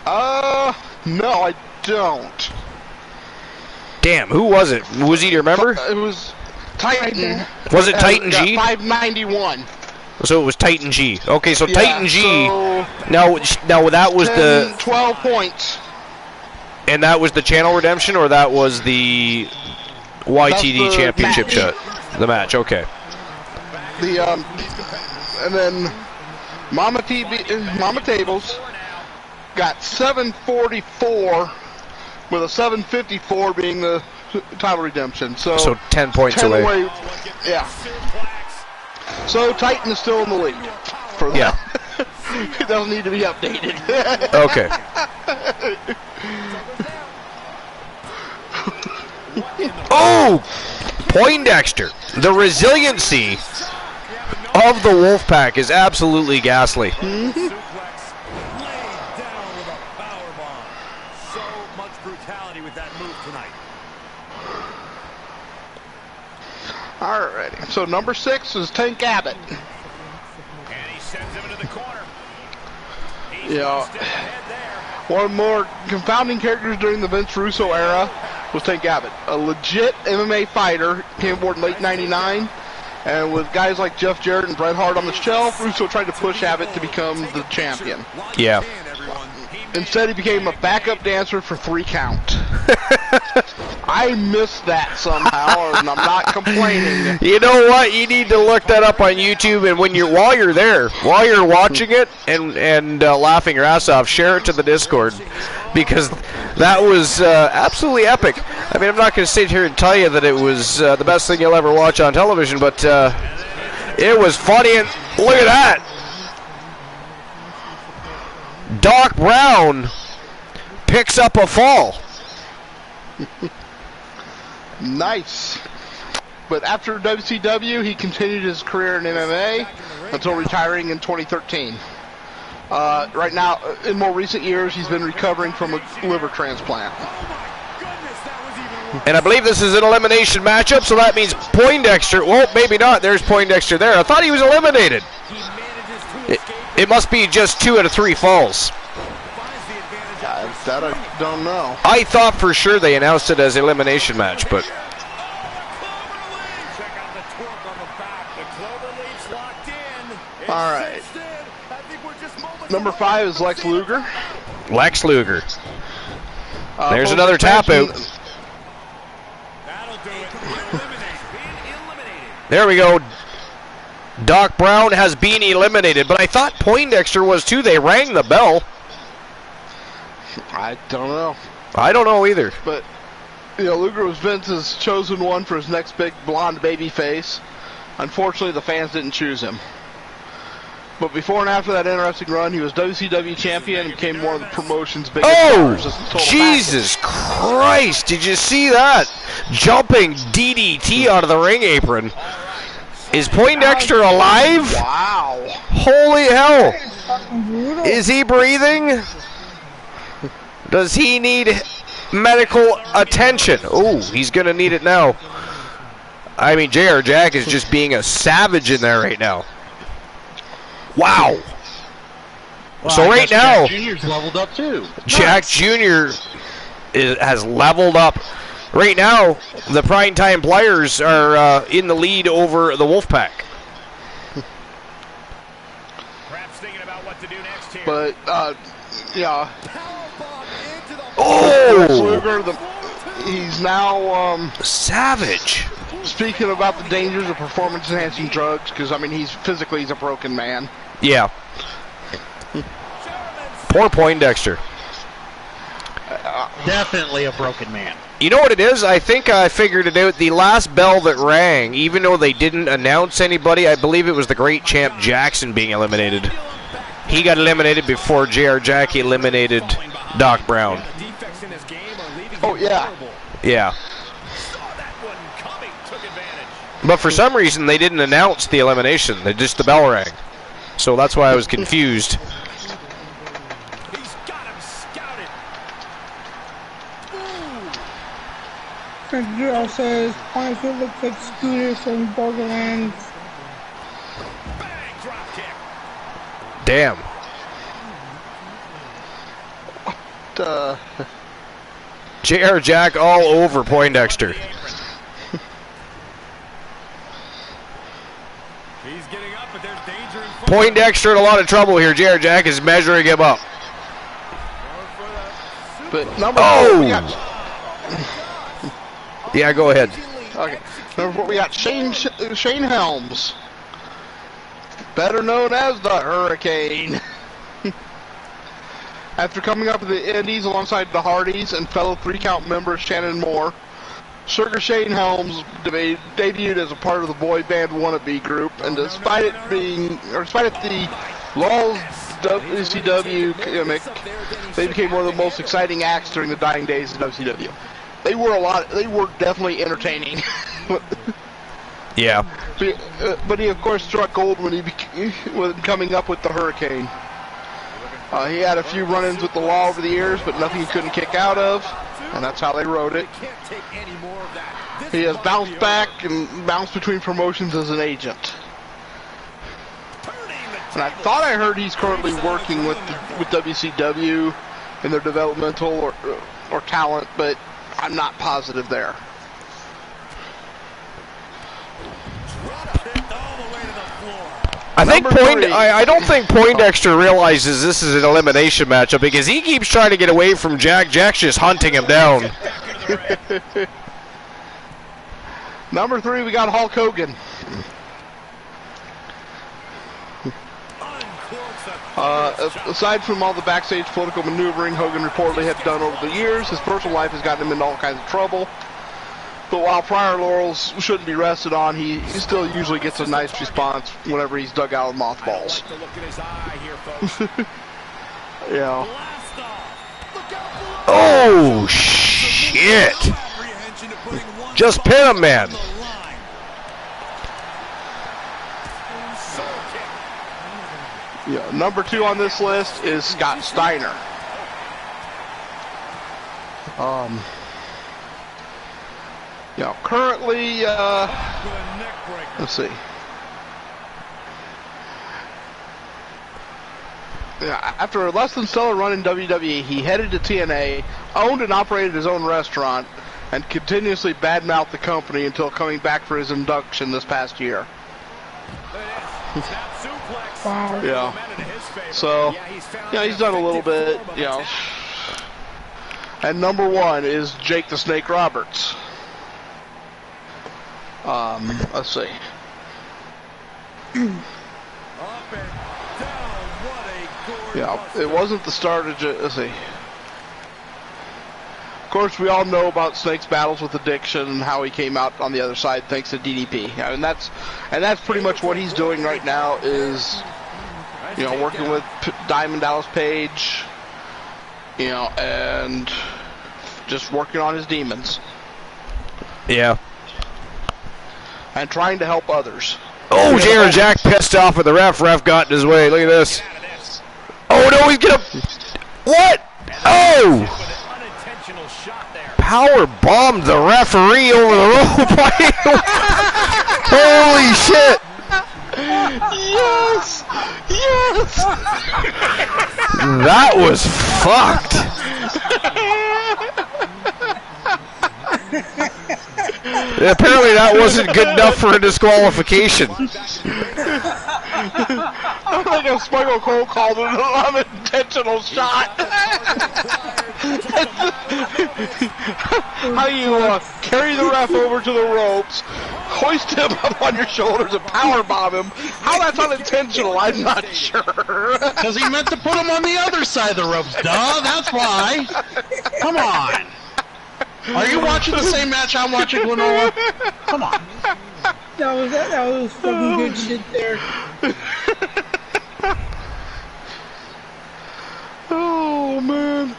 No, I don't. Damn, who was it? Woozy, do you remember? It was Titan. Was it Titan G? 591. So it was Titan G. Okay, so Yeah, Titan G. so Now that was 10, 12 points. and that was the channel redemption, or that was the YTD the championship match. shot? The match. Okay. And then Mama Tables got 744, with a 754 being the title redemption. So 10 points away. Yeah. So Titan is still in the lead. For that. Yeah. It doesn't need to be updated. Okay. Oh! Poindexter. The resiliency of the Wolfpack is absolutely ghastly. Alrighty. So number 6 is Tank Abbott. And he sends him into the corner. Yeah. One of the more confounding characters during the Vince Russo era was Tank Abbott. A legit MMA fighter, came aboard in late 99, and with guys like Jeff Jarrett and Bret Hart on the shelf, Russo tried to push Abbott to become the champion. Yeah. Instead, he became a backup dancer for 3 count. I missed that somehow, and I'm not complaining. You know what? You need to look that up on YouTube, and while you're there, while you're watching it and laughing your ass off, share it to the Discord, because that was absolutely epic. I mean, I'm not going to sit here and tell you that it was the best thing you'll ever watch on television, but it was funny, and look at that. Doc Brown picks up a fall. Nice. But after WCW, he continued his career in MMA until retiring in 2013. Right now, in more recent years, he's been recovering from a liver transplant. And I believe this is an elimination matchup, so that means Poindexter. Well, maybe not. There's Poindexter there. I thought he was eliminated. It must be just 2 out of 3 falls. That I don't know. I thought for sure they announced it as elimination match, but all right. Number 5 is Lex Luger. Lex Luger. There's another tap out. There we go. Doc Brown has been eliminated, but I thought Poindexter was too. They rang the bell. I don't know. I don't know either. But, you know, Luger was Vince's chosen one for his next big blonde baby face. Unfortunately, the fans didn't choose him. But before and after that interesting run, he was WCW champion and became one of the promotion's biggest stars. Oh, Jesus Christ. Did you see that? Jumping DDT out of the ring apron. Is Poindexter alive? Wow. Holy hell. Is he breathing? Does he need medical attention? Oh, he's going to need it now. I mean, JR Jack is just being a savage in there right now. Wow. So right now, Jack Jr.'s leveled up too. Jack Jr. has leveled up. Right now, the Primetime Pliers are in the lead over the Wolfpack. Perhaps thinking about what to do next here. But, yeah. Oh! He's now, Savage. speaking about the dangers of performance-enhancing drugs, because, I mean, he's a broken man. Yeah. Poor Poindexter. Definitely a broken man. You know what it is? I think I figured it out. The last bell that rang, even though they didn't announce anybody, I believe it was the great champ Jackson being eliminated. He got eliminated before J.R. Jack eliminated Doc Brown. Oh, yeah. Yeah. But for some reason, they didn't announce the elimination. They just the bell rang. So that's why I was confused. Girl says, Pontifield looks like Scooter from Borderlands. Damn. J.R. Jack all over Poindexter. Poindexter in a lot of trouble here. J.R. Jack is measuring him up. But number four, we got... Yeah, go ahead. Okay. Number four, we got Shane Helms, better known as the Hurricane. After coming up in the Indies alongside the Hardys and fellow 3-count member Shannon Moore, Sugar Shane Helms debuted as a part of the boy band Wannabe group, and despite the Law's WCW gimmick, they became one of the most exciting acts during the dying days of WCW. They were definitely entertaining. Yeah. But he of course struck gold when coming up with the Hurricane. He had a few run-ins with the Law over the years, but nothing he couldn't kick out of, and that's how they wrote it. He has bounced back and bounced between promotions as an agent. And I thought I heard he's currently working with WCW in their developmental or talent, but I'm not positive there. I don't think Poindexter realizes this is an elimination matchup because he keeps trying to get away from Jack. Jack's just hunting him down. Number 3, we got Hulk Hogan. Aside from all the backstage political maneuvering Hogan reportedly had done over the years, his personal life has gotten him into all kinds of trouble. But while prior laurels shouldn't be rested on, he still usually gets a nice response whenever he's dug out of mothballs. Yeah. Oh, shit. Just pin him, man. Yeah, number 2 on this list is Scott Steiner. Currently, let's see. Yeah, after a less than stellar run in WWE, he headed to TNA, owned and operated his own restaurant, and continuously badmouthed the company until coming back for his induction this past year. Wow. Yeah. So, yeah, he's done a little bit, you know. And number 1 is Jake the Snake Roberts. Let's see. Yeah, it wasn't the start of, let's see. Of course, we all know about Snake's battles with addiction and how he came out on the other side thanks to DDP. And that's pretty much what he's doing right now is, you know, working with Diamond Dallas Page, you know, and just working on his demons. Yeah. And trying to help others. Oh, J.R. Jack pissed off at the ref. Ref got in his way. Look at this. Oh, no, he's going to... What? Oh! Power bombed the referee over the rope. Holy shit! Yes! Yes! That was fucked. Apparently that wasn't good enough for a disqualification. I think if Smuggle Cole called it an unintentional shot. How do you carry the ref over to the ropes, hoist him up on your shoulders, and powerbomb him? How that's unintentional, I'm not sure. Because he meant to put him on the other side of the ropes, duh, that's why. Come on. Are you watching the same match I'm watching, Glenola? Come on. That was fucking good shit there. Oh, man.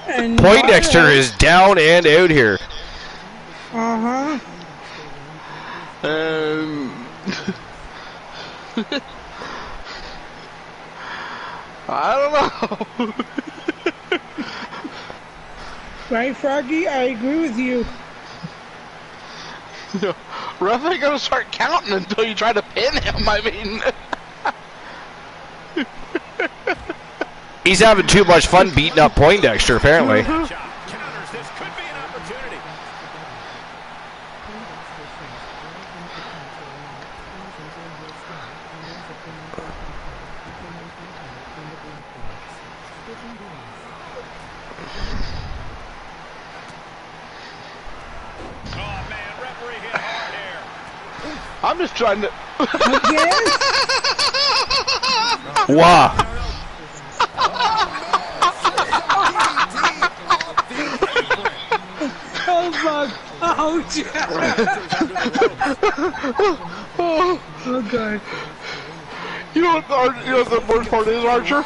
And Poindexter is down and out here. Uh-huh. I don't know. Right, Froggy? I agree with you. Ref ain't gonna start counting until you try to pin him. I mean, He's having too much fun beating up Poindexter, apparently. Counters. This could be an opportunity. Oh man, referee hit hard here. I'm just trying to. Again? Wow. Oh, fuck. Ouch. Oh, God. You know what the worst part is, Archer?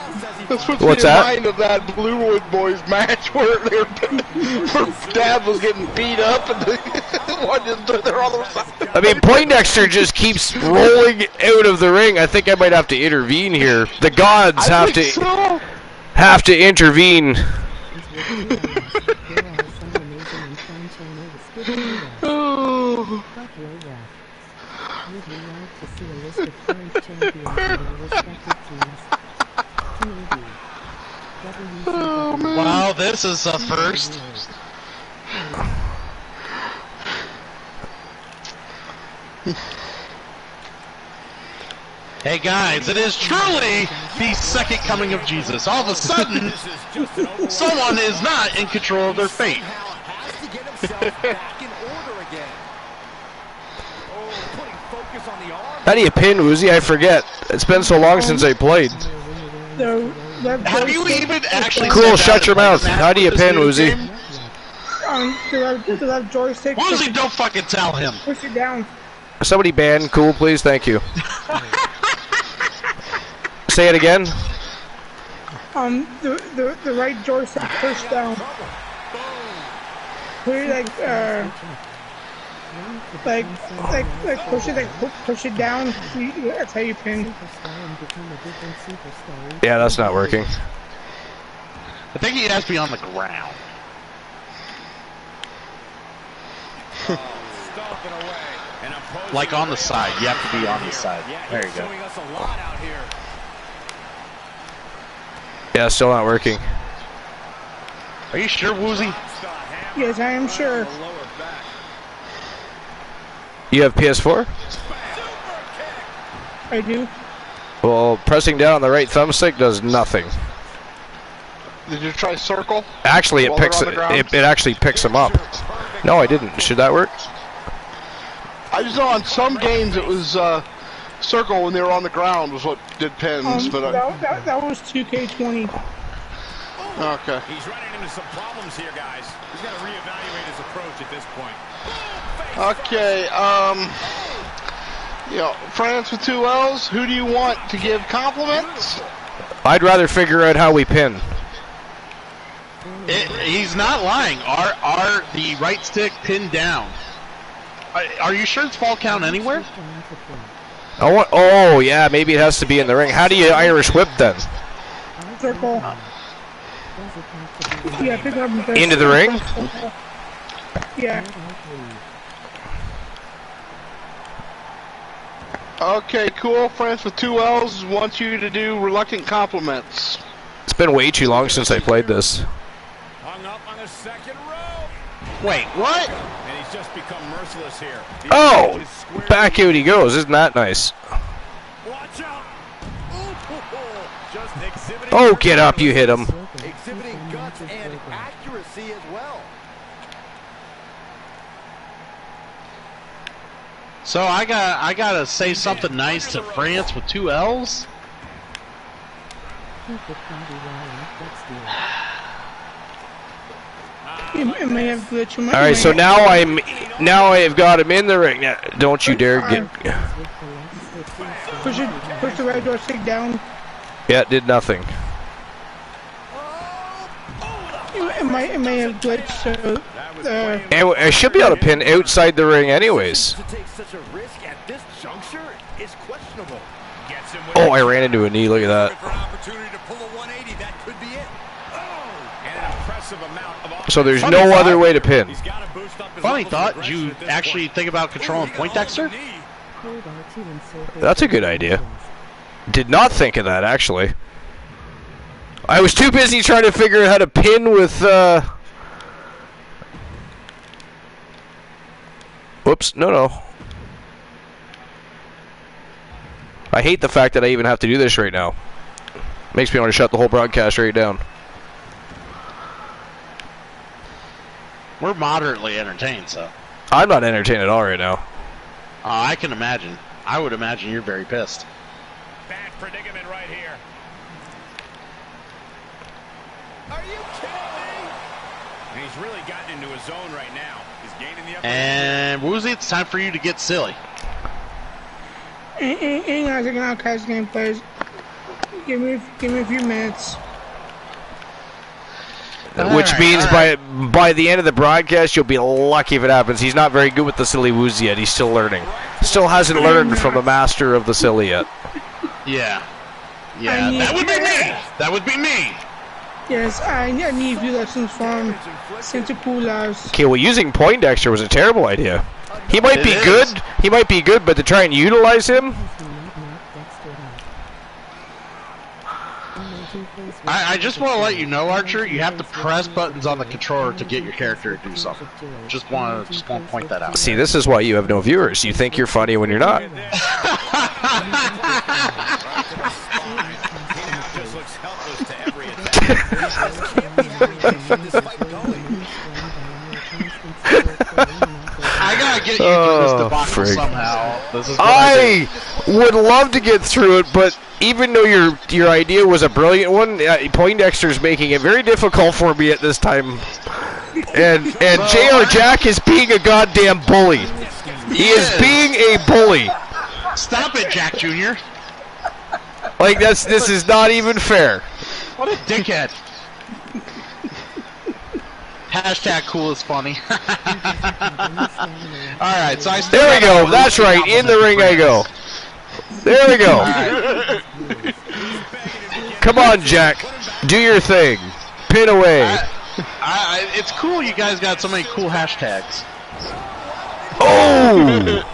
This puts What's me in that? mind of that Bluewood Boys match where where Dad was getting beat up and the one just stood there on the side. I mean, Poindexter just keeps rolling out of the ring. I think I might have to intervene here. The gods I think so. have to intervene. Oh. Oh, man. Wow, this is a first. Hey guys, it is truly the second coming of Jesus. All of a sudden, someone is not in control of their fate. Has to get himself back in order again. Oh, putting focus on the arm. How do you pin, Woozy? I forget. It's been so long since I played. Have you even actually Cool, said shut that your in mouth. this How do you this pin, new Woozy? game? To that joystick. Woozy, don't fucking tell him. Push it down. Somebody ban Cool, please. Thank you. Say it again. The right joystick push down. Put it like push it down. That's how you pin. Yeah, that's not working. I think he has to be on the ground. Like on the side. You have to be on the side. There you go. Yeah, still not working. Are you sure, Woozy? Yes, I am sure. You have PS4? I do. Well, pressing down on the right thumbstick does nothing. Did you try circle? Actually, it While picks they're on the ground? it actually picks them up. No, I didn't. Should that work? I just know on some games it was circle when they were on the ground was what did pins, but that was 2K20. okay. He's running into some problems here, guys. He's got to reevaluate his approach at this point. Okay, you know, France with 2 L's, who do you want to give compliments? I'd rather figure out how we pin. He's not lying. Are the right stick pinned down? Are you sure it's fall count anywhere? Oh, yeah, maybe it has to be in the ring. How do you Irish whip then? Circle. Yeah, pick up and Into the ring? Yeah. Okay, cool. France with 2 L's wants you to do reluctant compliments. It's been way too long since I played this. Hung up on the second rope. Wait, what? And he's just become merciless here. The Oh! opponent is squarely- Back out he goes. Isn't that nice? Watch out. Ooh, just exhibiting Oh, get up. You hit him. Exhibiting guts and accuracy as well. So I gotta say something nice to France with 2 L's? It may have glitched. All right, so now I've got him in the ring. Now, don't you dare get. Push the right joystick down. Yeah, it did nothing. It may have glitched. So, And I should be able to pin outside the ring, anyways. To take such a risk at this juncture is questionable. Gets him with Oh, I ran into a knee. Look at that. For an opportunity to pull a 180, that could be it. and an impressive amount of So there's Funny no thought. other way to pin. He's got to boost up his Funny levels of thought, did you aggression at this actually point. think about controlling Poindexter? That's a good idea. Did not think of that, actually. I was too busy trying to figure out how to pin with, Whoops, no. I hate the fact that I even have to do this right now. Makes me want to shut the whole broadcast right down. We're moderately entertained, so. I'm not entertained at all right now. I can imagine. I would imagine you're very pissed. Bad predicament right here. Are you kidding me? And he's really gotten into his zone right now. He's gaining the upper And Woozy, it's time for you to get silly. ain't gonna take an outcast game, please. Give me a few minutes. Which means by the end of the broadcast, you'll be lucky if it happens. He's not very good with the silly woozy yet. He's still learning. Still hasn't learned from the master of the silly yet. Yeah. I Yeah, need- that would be me! That would be me! Yes, I need a few lessons from Santa Pulas. Okay, well, using Poindexter was a terrible idea. He might It be is. good. He might be good, but to try and utilize him, I just want to let you know, Archer, you have to press buttons on the controller to get your character to do something. Just want to point that out. see, this is why you have no viewers. You think you're funny when you're not. just looks helpless to every I gotta get you through this debacle frig. somehow. This is what I I would love to get through it, but even though your idea was a brilliant one, Poindexter's making it very difficult for me at this time. And J.R. Jack is being a goddamn bully. He is being a bully. do. Stop it, Jack Jr. Like this is not even fair. What a dickhead. Hashtag cool is funny. Alright, so I still There we got go. That's right. In the ring I go. There we go. Come on, Jack. Do your thing. Pin away. It's cool you guys got so many cool hashtags. Oh!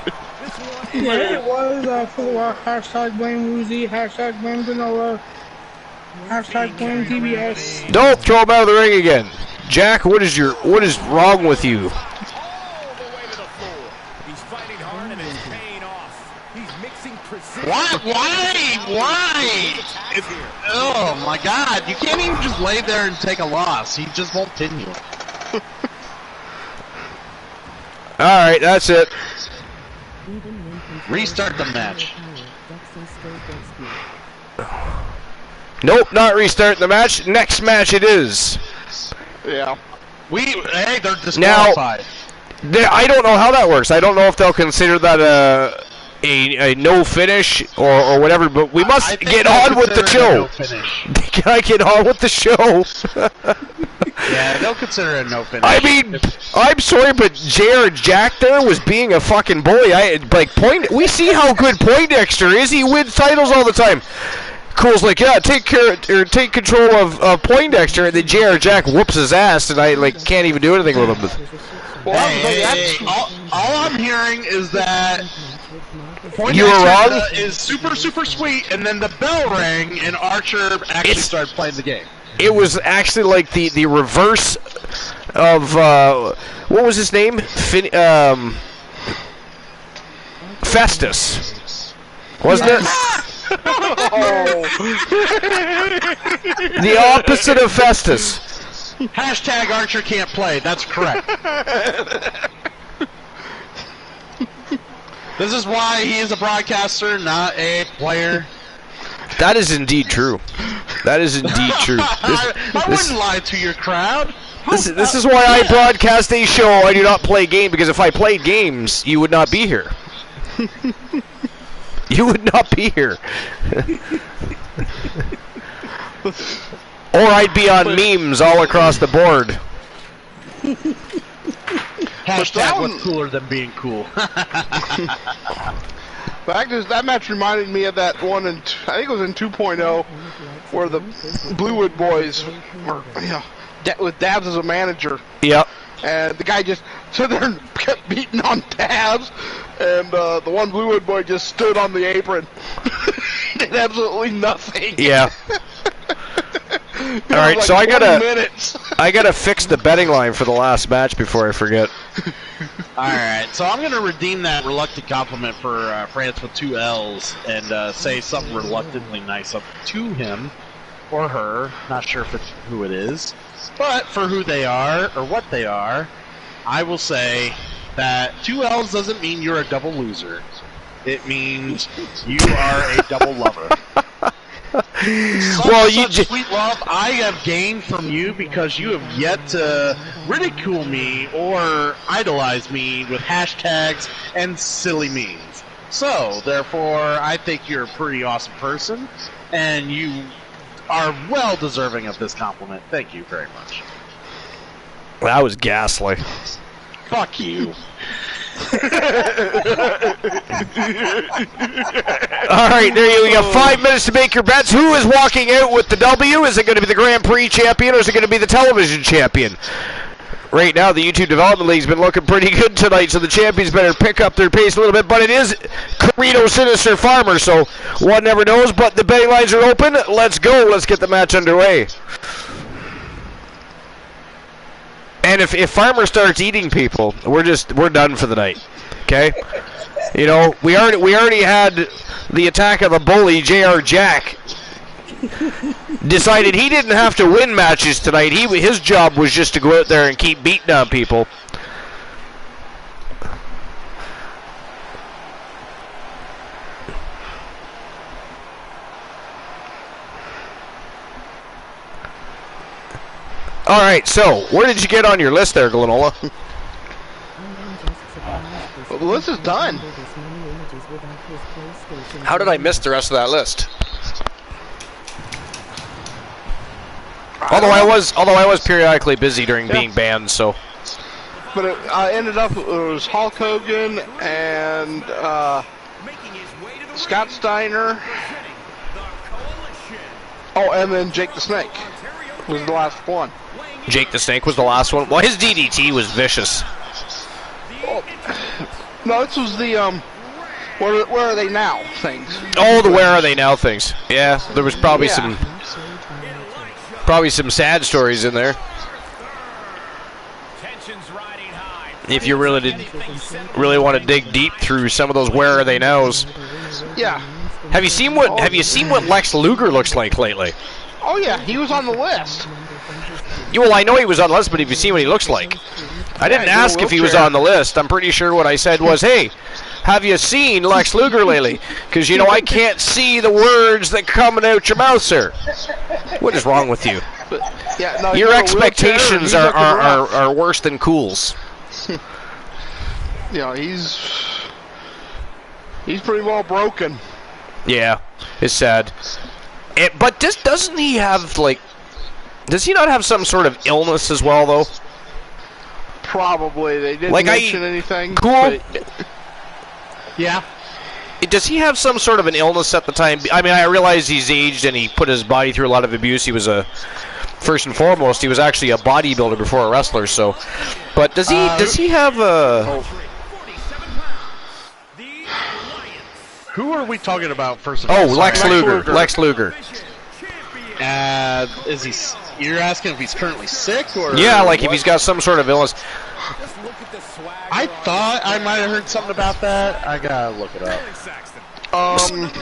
Yeah, it was for the while. Hashtag blame Woozy, hashtag blame Granola, hashtag blame TBS. Don't throw him out of the ring again. Jack, what is wrong with you? all the way to the floor. He's fighting hard and it's paying off. He's mixing precision. What? Why? Oh my god, you can't even just lay there and take a loss. He just won't pin you. Alright, that's it. Restart the match. Nope, not restarting the match. Next match it is. Yeah. Hey, they're disqualified. I don't know how that works. I don't know if they'll consider that a no finish or whatever, but we must get on with the show. Can I get on with the show? Yeah, they'll consider it a no finish. I mean, I'm sorry, but J.R. Jack there was being a fucking bully. We see how good Poindexter is. He wins titles all the time. Cool's like, yeah, take control of Poindexter, and then J.R. Jack whoops his ass, and I can't even do anything with him. Hey, all I'm hearing is that You were wrong? Is super, super sweet, and then the bell rang, and Archer actually started playing the game. It was actually like the reverse of, what was his name? Festus. Wasn't it? The opposite of Festus. Hashtag Archer can't play. That's correct. This is why he is a broadcaster, not a player. That is indeed true. That is indeed true. I wouldn't lie to your crowd. This is why I broadcast a show. I do not play games, because if I played games, you would not be here. You would not be here. Or I'd be on memes all across the board. Hashtag what's cooler than being cool. That match reminded me of that one I think it was in 2.0, where the Bluewood boys were, with Dabs as a manager. Yep. And the guy just stood there and kept beating on Dabs, and the one Bluewood boy just stood on the apron. Did absolutely nothing. Yeah. All right, like so I minutes. gotta fix the betting line for the last match before I forget. All right, so I'm gonna redeem that reluctant compliment for France with 2 L's and say something reluctantly nice up to him or her. Not sure if it's who it is, but for who they are or what they are, I will say that 2 L's doesn't mean you're a double loser. It means you are a double lover. Such sweet love I have gained from you, because you have yet to ridicule me or idolize me with hashtags and silly memes. So, therefore, I think you're a pretty awesome person, and you are well deserving of this compliment. Thank you very much. That was ghastly. Fuck you. Alright, there you go. 5 minutes to make your bets. Who is walking out with the W? Is it going to be the Grand Prix champion, or is it going to be the television champion? Right now, the YouTube Development League's been looking pretty good tonight, so the champions better pick up their pace a little bit. But it is Carino Sinister Farmer, so one never knows. But the betting lines are open. Let's go. Let's get the match underway. And if Farmer starts eating people, we're done for the night. Okay? You know, we already had the attack of the bully, J.R. Jack. Decided he didn't have to win matches tonight. His job was just to go out there and keep beating on people. All right, so where did you get on your list there, Glenola? Well, the list is done. How did I miss the rest of that list? Although I was periodically busy during being banned, so. But it ended up, it was Hulk Hogan and Scott Steiner. Oh, and then Jake the Snake was the last one. Jake the Snake was the last one? Well, his DDT was vicious. Oh, no, this was the, where are they now things. Oh, the where are they now things. Yeah, there was probably some sad stories in there. If you really want to dig deep through some of those where are they nows. Yeah. Have you seen what Lex Luger looks like lately? Oh yeah, he was on the list. Well, I know he was on the list, but have you seen what he looks like? I didn't ask if he was on the list. I'm pretty sure what I said was, hey, have you seen Lex Luger lately? Because, you know, I can't see the words that coming out your mouth, sir. What is wrong with you? But, yeah, no, your expectations are worse than Cool's. You know, he's pretty well broken. Yeah, it's sad. But doesn't he have, like... Does he not have some sort of illness as well, though? Probably. They didn't mention anything. Cool. Yeah. Does he have some sort of an illness at the time? I mean, I realize he's aged and he put his body through a lot of abuse. He was first and foremost, he was actually a bodybuilder before a wrestler. So, but does he have a? Who are we talking about first of all? Oh, Lex Luger. Lex Luger. Is he? You're asking if he's currently sick or? Yeah, like what? if he's got some sort of illness. I thought I might have heard something about that. I gotta look it up.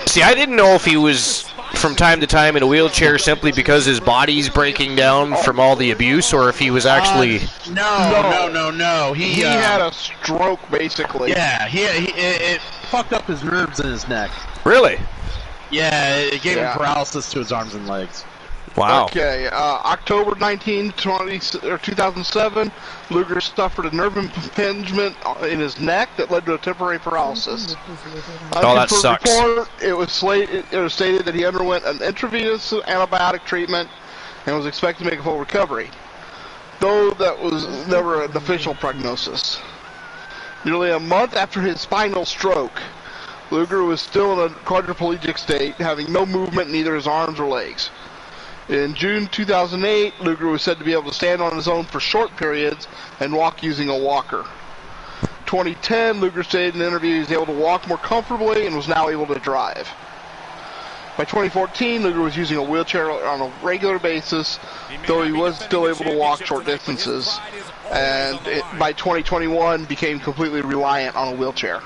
See, I didn't know if he was from time to time in a wheelchair simply because his body's breaking down from all the abuse, or if he was actually. No. He had a stroke, basically. Yeah, it fucked up his nerves in his neck. Really? Yeah, it gave him paralysis to his arms and legs. Wow. Okay, October 2007, Luger suffered a nerve impingement in his neck that led to a temporary paralysis. Oh, that sucks. Report, it was stated that he underwent an intravenous antibiotic treatment and was expected to make a full recovery, though that was never an official prognosis. Nearly a month after his spinal stroke, Luger was still in a quadriplegic state, having no movement in either his arms or legs. In June 2008, Luger was said to be able to stand on his own for short periods and walk using a walker. 2010, Luger stated in an interview he was able to walk more comfortably and was now able to drive. By 2014, Luger was using a wheelchair on a regular basis, though he was still able to walk short distances, and by 2021 became completely reliant on a wheelchair.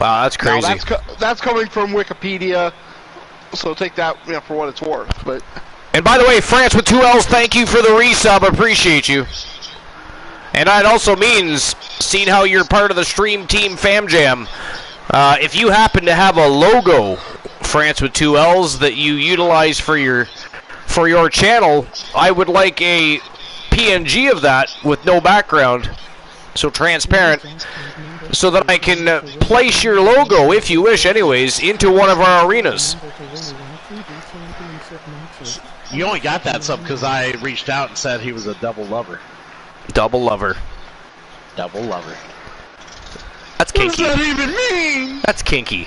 Wow, that's crazy. Now, that's coming from Wikipedia, so take that for what it's worth. But. And by the way, France with 2 L's, thank you for the resub. Appreciate you. And that also means, seeing how you're part of the Stream Team Fam Jam, if you happen to have a logo, France with 2 L's, that you utilize for your channel, I would like a PNG of that with no background, so transparent, so that I can place your logo, if you wish anyways, into one of our arenas. You only got that sub because I reached out and said he was a double lover. Double lover. Double lover. That's kinky. What does that even mean? That's kinky.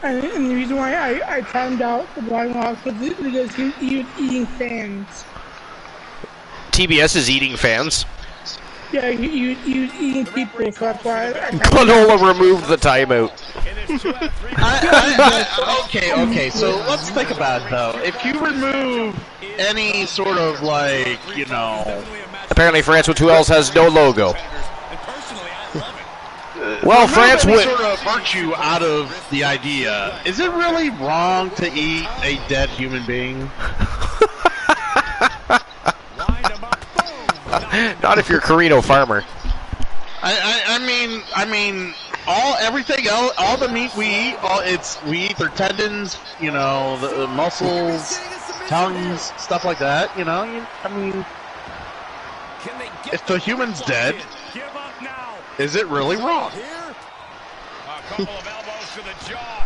And the reason why I timed out the blind loss was because he was eating fans. TBS is eating fans. Yeah, he was eating people, so that's why Canola removed the timeout. Okay, so let's think about it, though. If you remove any sort of, like, Apparently France with 2 L's has no logo. Well, France any with... sort of virtue out of the idea, is it really wrong to eat a dead human being? Not if you're Carino Farmer. I mean, everything else, all the meat we eat, we eat their tendons, the muscles, tongues, stuff like that. I mean, if the human's dead, is it really wrong? I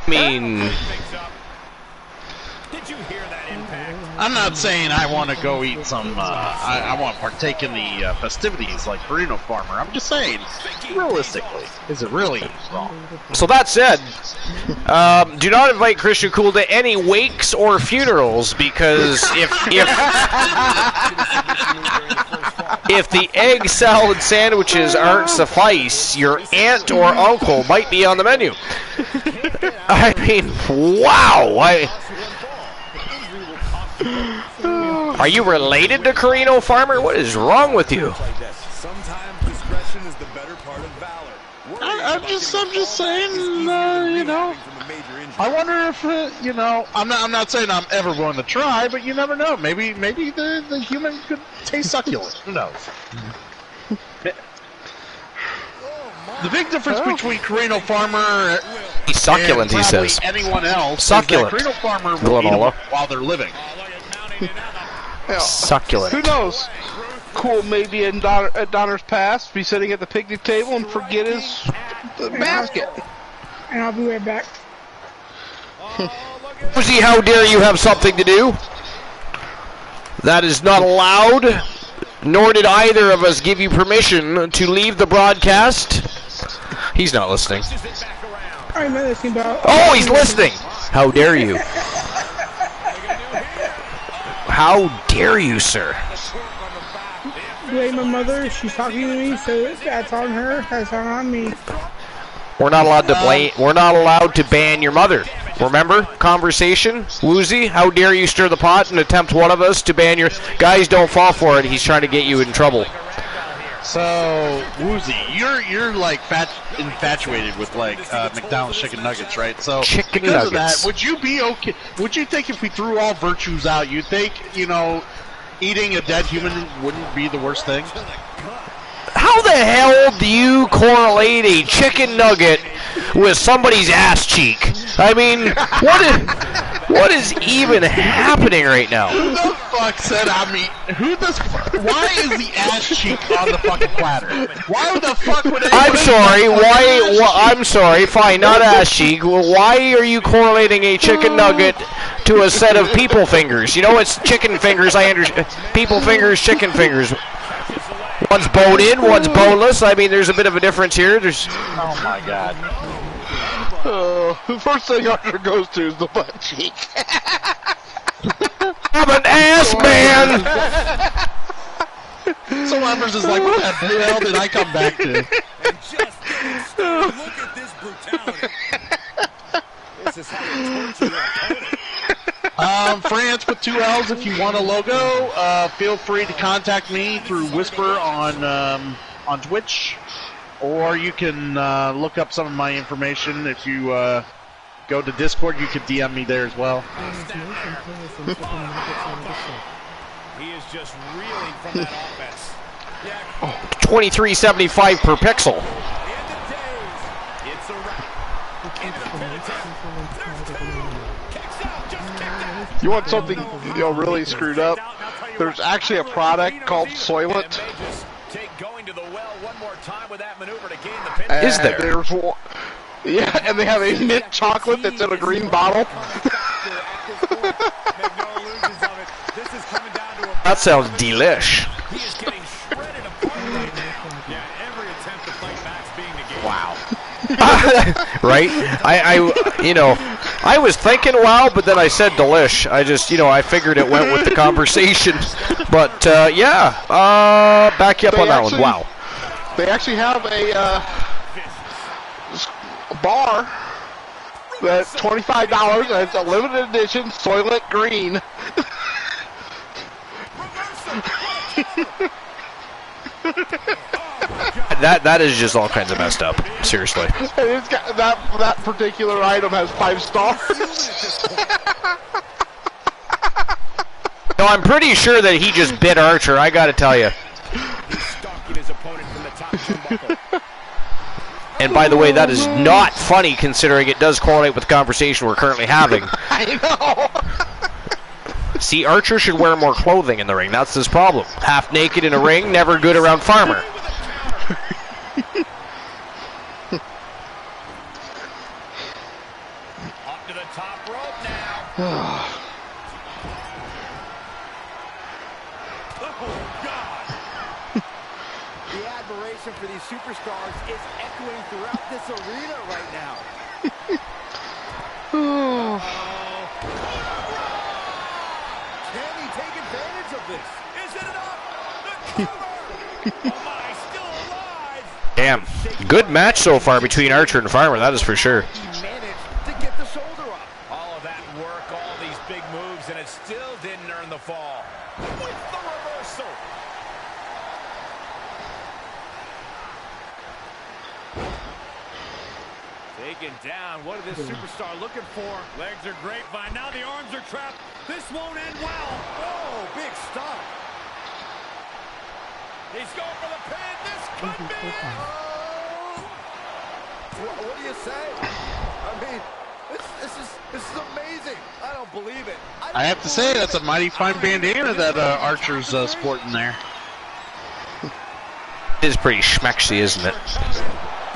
mean, Did you hear that impact? I'm not saying I want to go eat some, I want to partake in the festivities like Carino Farmer. I'm just saying, realistically, is it really wrong? so that said, do not invite Christian Cool to any wakes or funerals, because if the egg salad sandwiches aren't suffice, your aunt or uncle might be on the menu. I mean, wow! Are you related to Carino Farmer? What is wrong with you? Sometimes discretion is the better part of valor. I'm just saying, I wonder if, I'm not saying I'm ever going to try, but you never know. Maybe the human could taste succulent. Who knows? The big difference between Carino Farmer He's succulent, and he probably says. anyone else Succulent. is that Carino Farmer will eat them Granola. while they're living. Succulent. Who knows? Cool, maybe at Donner's past, be sitting at the picnic table and forget his basket. and I'll be right back. See, how dare you have something to do? That is not allowed, nor did either of us give you permission to leave the broadcast. He's not listening. I'm not listening about. Oh, he's listening! How dare you? How dare you, sir? Blame my mother. She's talking to me, so that's on her. That's not on me. We're not allowed to blame. We're not allowed to ban your mother. Remember? Conversation? Woozy, how dare you stir the pot and attempt one of us to ban your... Guys, don't fall for it. He's trying to get you in trouble. So, Woozy, you're like infatuated with like McDonald's chicken nuggets, right? So Chicken because of nuggets. that, would you be okay? Would you think if we threw all virtues out, you think eating a dead human wouldn't be the worst thing? How the hell do you correlate a chicken nugget with somebody's ass cheek? I mean, what is even happening right now? Who the fuck said I mean? Why is the ass cheek on the fucking platter? Why the fuck would anybody... I'm sorry. I'm sorry. Fine, not ass cheek. Well, why are you correlating a chicken nugget to a set of people fingers? You know, it's chicken fingers. I understand. People fingers, chicken fingers. One's bone in, one's boneless. I mean, there's a bit of a difference here. Oh my god. The first thing Archer goes to is the butt cheek. I'm an ass man. So Embers is like, what the hell did I come back to? And just getting started. Look at this brutality. This is how you torture your opponent. France with 2 L's. If you want a logo, feel free to contact me through Whisper on Twitch, or you can look up some of my information. If you go to Discord, you can DM me there as well. He is just reeling from that offense. Yeah. 23.75 per pixel. End of days. It's a wrap. Into the pin attempt. There's 2. Kicks out. Just kicked out. You want something really screwed up? There's actually a product called Soylent. Take going to the well one more time with that maneuver to gain the pin. Is there? There's one, yeah, and they have a mint chocolate that's in a green bottle. That sounds delish. He is getting shredded apart right now. Yeah, every attempt to fight back's being negated. Wow. Right? I was thinking wow, but then I said delish. I just, I figured it went with the conversation. But, back you up on that one. Wow. They actually have a bar that's $25, and it's a limited edition Soylent Green. That is just all kinds of messed up. Seriously. And it's got, that particular item has 5 stars. No, I'm pretty sure that he just bit Archer, I gotta tell you. He's stalking his opponent from the top turnbuckle. And by the way, that is not funny considering it does correlate with the conversation we're currently having. I know. See, Archer should wear more clothing in the ring. That's his problem. Half naked in a ring, never good around Farmer. Up to the top rope now. Oh, God. The admiration for these superstars is echoing throughout this arena right now. Can he take advantage of this? Is it enough? The cover! Oh my, still alive! Damn. Good match so far between Archer and Farmer, that is for sure. He managed to get the shoulder up. All of that work, all these big moves, and it still didn't earn the fall. With the reversal. Taken down. What is this superstar looking for? Legs are grapevine. Now the arms are trapped. This won't end well. Oh, big stop. He's going for the pin. This could be it. What do you say? I mean, this is amazing. I don't believe it. I have to say, that's a mighty fine bandana that Archer's sporting there. It is pretty schmexy, isn't it?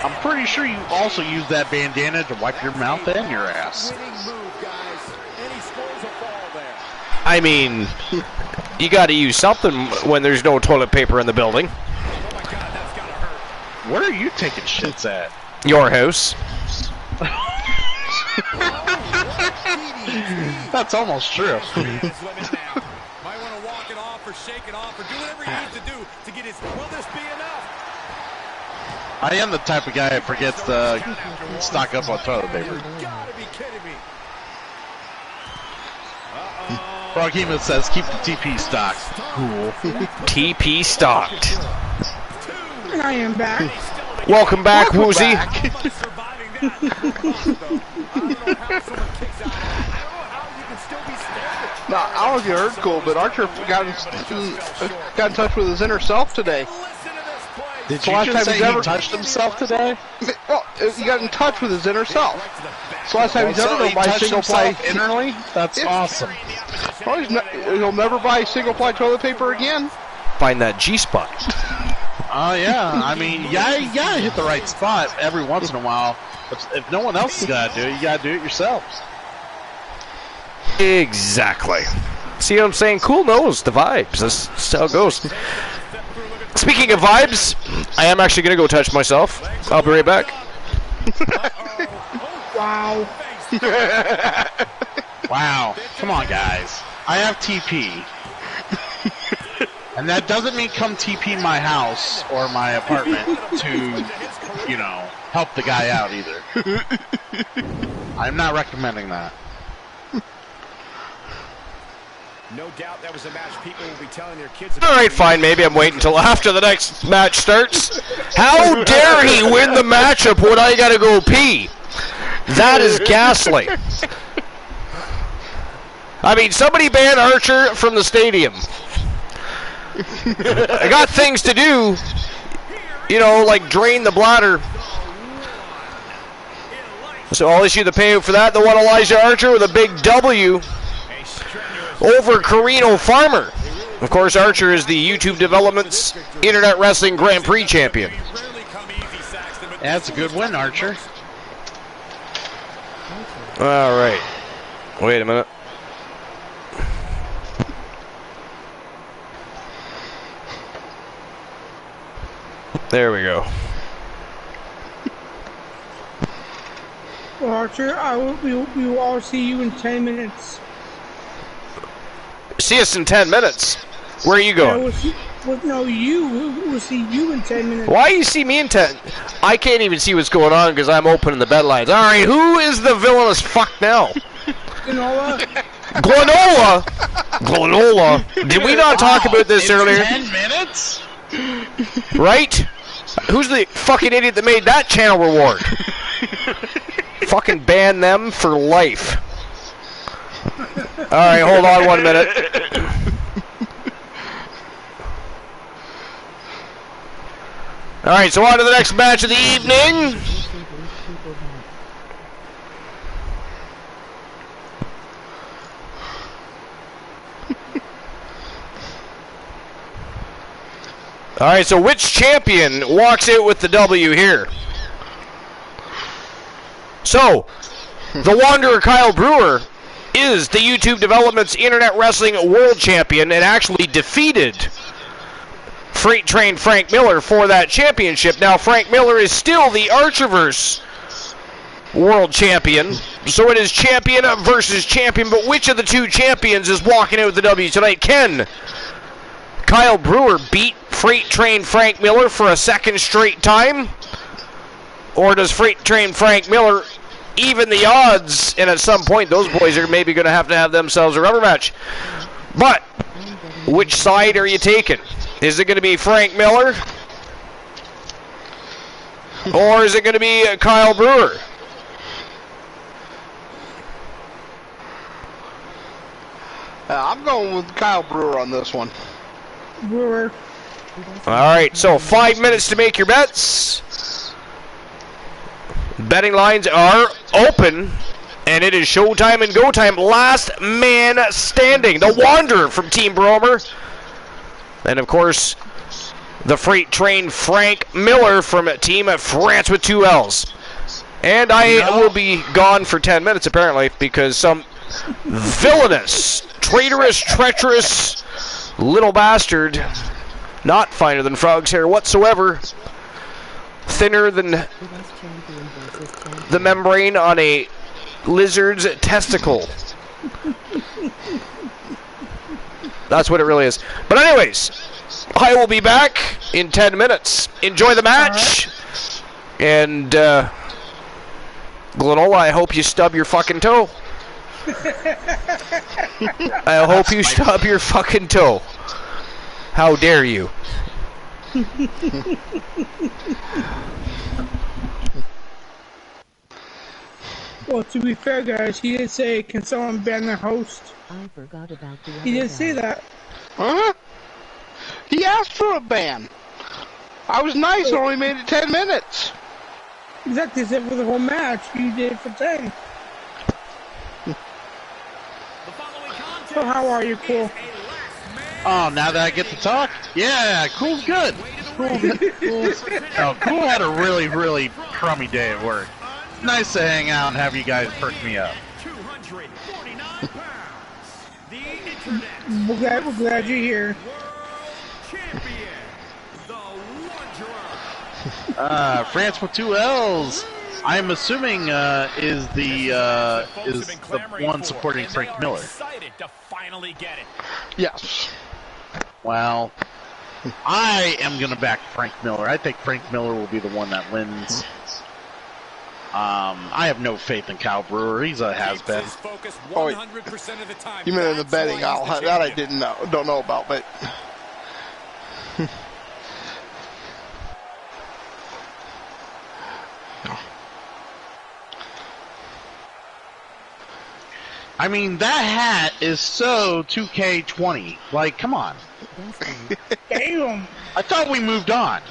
I'm pretty sure you also use that bandana to wipe your mouth and your ass. Winning move, guys. And he scores a fall there. I mean, you gotta use something when there's no toilet paper in the building. Oh my God, that's gotta hurt. Where are you taking shits at? Your house. That's almost true. His limit now. Might want to walk it off or shake it off or do whatever he needs to do to get his. Will this be enough? I am the type of guy that forgets to stock up on toilet paper. You gotta be kidding me. Rockheeman says keep the TP stocked. Cool. TP stocked. And I am back. Welcome back, Woozy. No, I don't get hurt cool, but Archer got in touch with his inner self today. Did So you last just time say he's he ever- touched himself today? Well, he got in touch with his inner self. So last time he's ever So going he to buy touched single ply. himself internally? That's Yeah. awesome. Well, he'll never buy single ply toilet paper again. Find that G spot. Oh yeah, I mean, you gotta hit the right spot every once in a while. But if no one else is gonna do it, you gotta do it yourself. Exactly. See what I'm saying? Cool knows the vibes. That's how it goes. Speaking of vibes, I am actually going to go touch myself. I'll be right back. Wow. Wow, come on, guys. I have TP, and that doesn't mean come TP my house or my apartment to, you know, help the guy out either. I'm not recommending that. No doubt that was a match people will be telling their kids All right, fine. Maybe I'm waiting until after the next match starts. How dare he win the matchup when I got to go pee? That is gaslight. I mean, somebody ban Archer from the stadium. I got things to do, you know, like drain the bladder. So I'll issue the payout for that. The one Elijah Archer with a big W over Carino Farmer. Of course, Archer is the YouTube Developments Internet Wrestling Grand Prix champion. That's a good win, Archer. All right. Wait a minute. There we go. Well, Archer, we will all see you in 10 minutes. See us in 10 minutes. Where are you going? We'll see you in 10 minutes. Why you see me in 10? I can't even see what's going on because I'm opening the bed lines. All right, who is the villainous fuck now? Granola. Glanola. Did we not talk about this earlier? 10 minutes? Right? Who's the fucking idiot that made that channel reward? Fucking ban them for life. Alright, hold on 1 minute. Alright, so on to the next match of the evening. Alright, so which champion walks out with the W here? So, the Wanderer Kyle Brewer is the YouTube Developments Internet Wrestling World Champion and actually defeated Freight Train Frank Miller for that championship. Now, Frank Miller is still the Archerverse World Champion, so it is champion versus champion, but which of the two champions is walking out with the W tonight? Can Kyle Brewer beat Freight Train Frank Miller for a second straight time? Or does Freight Train Frank Miller even the odds, and at some point those boys are maybe going to have themselves a rubber match? But which side are you taking? Is it going to be Frank Miller? Or is it going to be Kyle Brewer? I'm going with Kyle Brewer on this one. Brewer. Alright, so 5 minutes to make your bets. Betting lines are open, and it is showtime and go time. Last man standing, the Wanderer from Team Bromer. And of course, the Freight Train Frank Miller from Team France with 2 L's. And I will be gone for 10 minutes apparently, because some villainous, traitorous, treacherous little bastard, not finer than frog's hair whatsoever, thinner than the membrane on a lizard's testicle. That's what it really is. But anyways, I will be back in 10 minutes. Enjoy the match. And, Glenola, I hope you stub your fucking toe. I hope you stub your fucking toe. How dare you? Well, to be fair, guys, he did say, can someone ban the host? I forgot about the He did say that. Huh? He asked for a ban. I was nice and only made it 10 minutes. Exactly, he said for the whole match. You did it for 10. So how are you, Cool? Oh, now that I get to talk? Yeah, Cool's good. Cool had a really, really crummy day at work. Nice to hang out and have you guys perk me up. We're glad you're here. France with 2 L's. I'm assuming is the one supporting Frank Miller. Yes. Well, I am gonna back Frank Miller. I think Frank Miller will be the one that wins. I have no faith in Kyle Brewer. He's a has-been. Oh, you mean in the betting aisle? That I don't know about, but. I mean, that hat is so 2K20. Like, come on. Damn. I thought we moved on.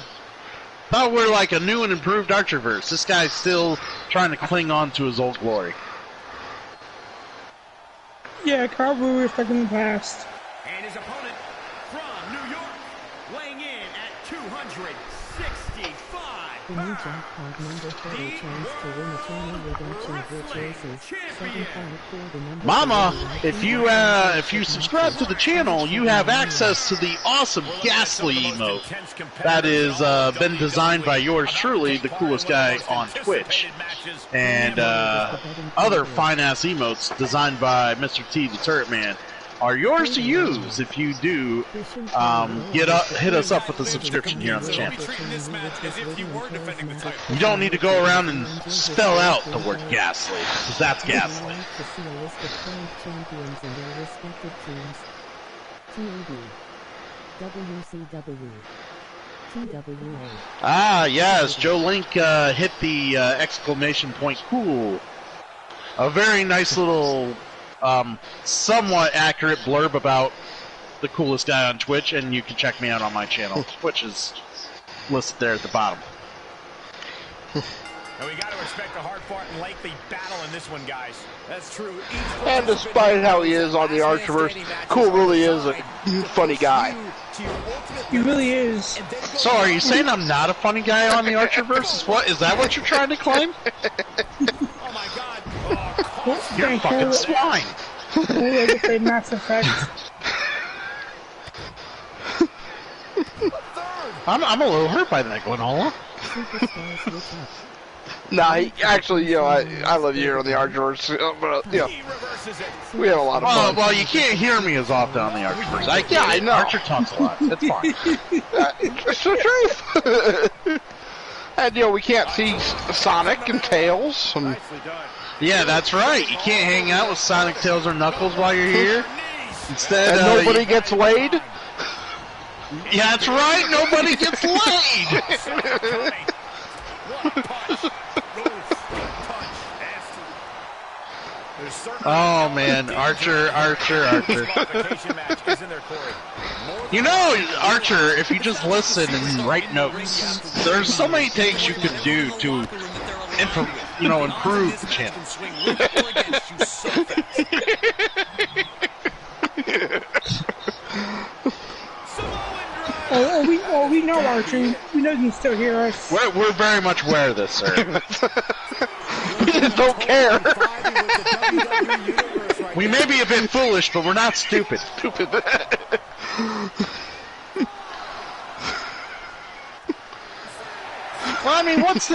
Thought we're like a new and improved Archerverse. This guy's still trying to cling on to his old glory. Yeah, Kyle Brewer stuck in the past. And his opponent from New York, weighing in at 265 The new jackpot number 30 chance to win a channel redemption, which is 754 the number. Mama, if you subscribe to the channel, you have access to the awesome Ghastly emote that is been designed by yours truly, the coolest guy on Twitch, and other fine-ass emotes designed by Mr. T, the Turret Man, are yours to use if you do hit us up with a subscription here on the channel. You don't need to go around and spell out the word ghastly, because that's ghastly. Ah, yes, Joe Link hit the exclamation point cool. A very nice little somewhat accurate blurb about the coolest guy on Twitch, and you can check me out on my channel. Twitch is listed there at the bottom. And we got to expect a hard-fought and lengthy battle in this one, guys. That's true. And despite how he is on the Archerverse, Cool really is a funny guy. He really is. So, are you saying I'm not a funny guy on the Archerverse? Is that what you're trying to claim? Oh my God! Oh, You're a fucking swine. They say Mass Effect. I'm a little hurt by that, Glenola. Nah, actually, I love you here on the Archerverse, but, we have a lot of fun. Well, you can't hear me as often on the Archerverse. I know. Archer talks a lot. That's fine. It's the truth. And, we can't see Sonic and Tails. And... Yeah, that's right. You can't hang out with Sonic, Tails, or Knuckles while you're here. Instead, and nobody gets laid? Yeah, that's right. Nobody gets laid. Oh man, Archer. You know, Archer, if you just listen and write notes, there's so many things you could do to improve the channel. We know, Archer. We know you can still hear us. We're very much aware of this, sir. We just don't care. We may be a bit foolish, but we're not stupid. Well, I mean, what's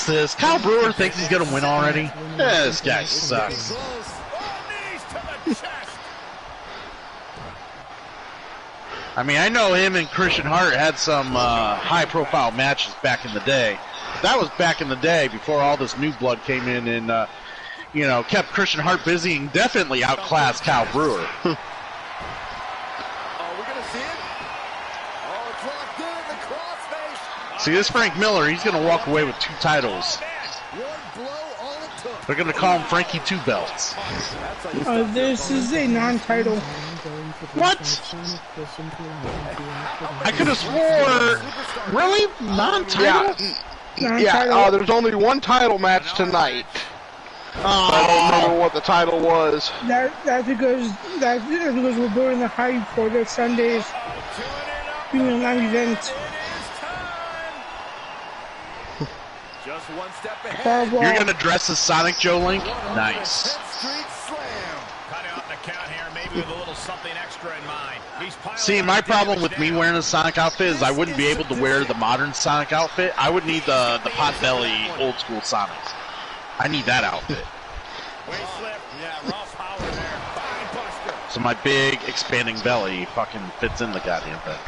this? Kyle Brewer thinks he's gonna win already? Yeah, this guy sucks. I mean, I know him and Christian Hart had some high-profile matches back in the day. That was back in the day before all this new blood came in and, you know, kept Christian Hart busy and definitely outclassed Kyle Brewer. Oh, we're going to see it. Oh, it's locked in the crossface. See, this Frank Miller, he's going to walk away with 2 titles. One blow, all it took. They're going to call him Frankie Two Belts. This is a non-title. What? I could have swore. Really? Non-title? Yeah, there's only one title match tonight. I don't remember what the title was. That's because we're building the hype for the Sundays doing a live event. Just one step ahead. You're going to dress as Sonic Joe Link? Nice. Street slam. Cut out the count here, maybe with a little something extra in mind. He's piling See, on my the problem damage with me now. wearing a Sonic outfit is I wouldn't be able to wear the modern Sonic outfit. I would need the potbelly old school Sonics. I need that outfit. Waist slip. Yeah, rough power there. Body buster. So my big expanding belly fucking fits in the goddamn thing.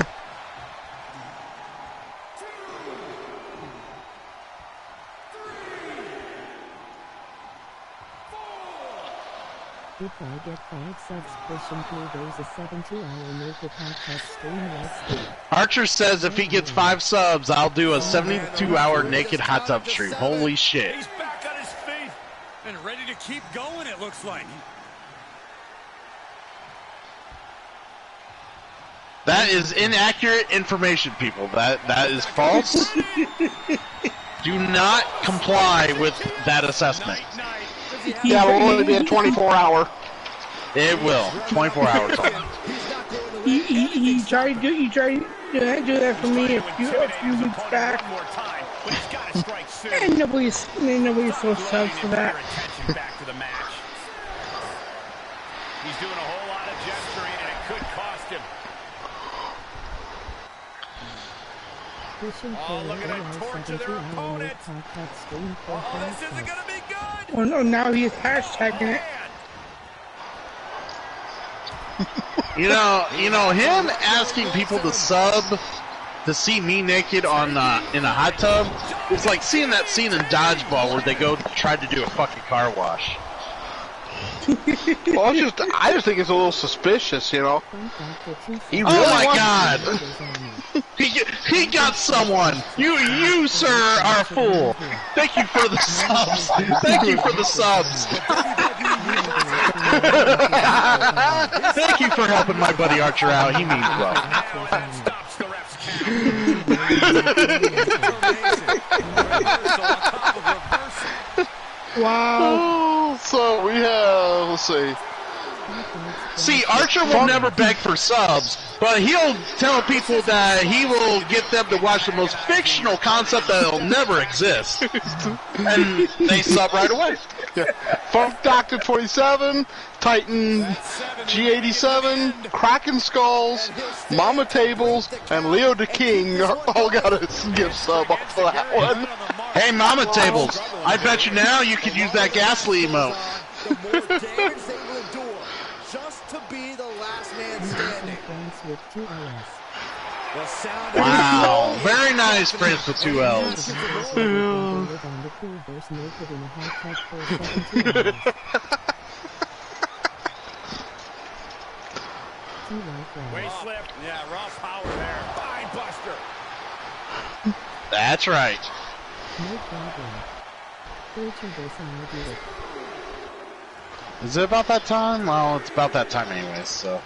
If I get 5 subs pushing through, there's a 72-hour naked podcast stream Wrestle. Archer says if he gets 5 subs, I'll do a 72-hour naked hot tub stream. Holy shit. He's back on his feet and ready to keep going, it looks like. That is inaccurate information, people. That is false. Do not comply with that assessment. Yeah, it will only be a 24-hour. It will. 24 hours. He tried to do that for me a few weeks back, One more time, but he's got to strike soon. and nobody's so sad for that. Attention back to the match. He's doing a whole lot of gesturing, and it could cost him. Oh, look at that torture their opponent. Oh, this isn't going to be good. Oh no, now he's hashtagging it. You know him asking people to sub to see me naked on in a hot tub. It's like seeing that scene in Dodgeball where they go try to do a fucking car wash. Well, I just think it's a little suspicious, you know. He really Oh my wants- God! He got someone. You sir are a fool. Thank you for the subs. Thank you for the subs. Thank you for helping my buddy Archer out. He means well. Stops the ref's Wow. Oh, so we have, let's see. See, Archer will never beg for subs, but he'll tell people that he will get them to watch the most fictional concept that'll never exist. And they sub right away. Yeah. Funk Doctor 27, Titan G87, Kraken Skulls, Mama Tables, and Leo the King all got a gift sub off of that one. Hey, Mama Tables, I bet you now you could use that ghastly emote. The more damage they will endure just to be the last man standing. With 2 LS. The sound Wow, very nice, Prince with 2 L's. Live on the pool verse naked in a hot tub for 72 hours. 2 life rounds. Waist slip. Yeah, rough power there. Fine buster. That's right. No problem. Go to this and I'll do it. Is it about that time? Well, it's about that time anyways, so.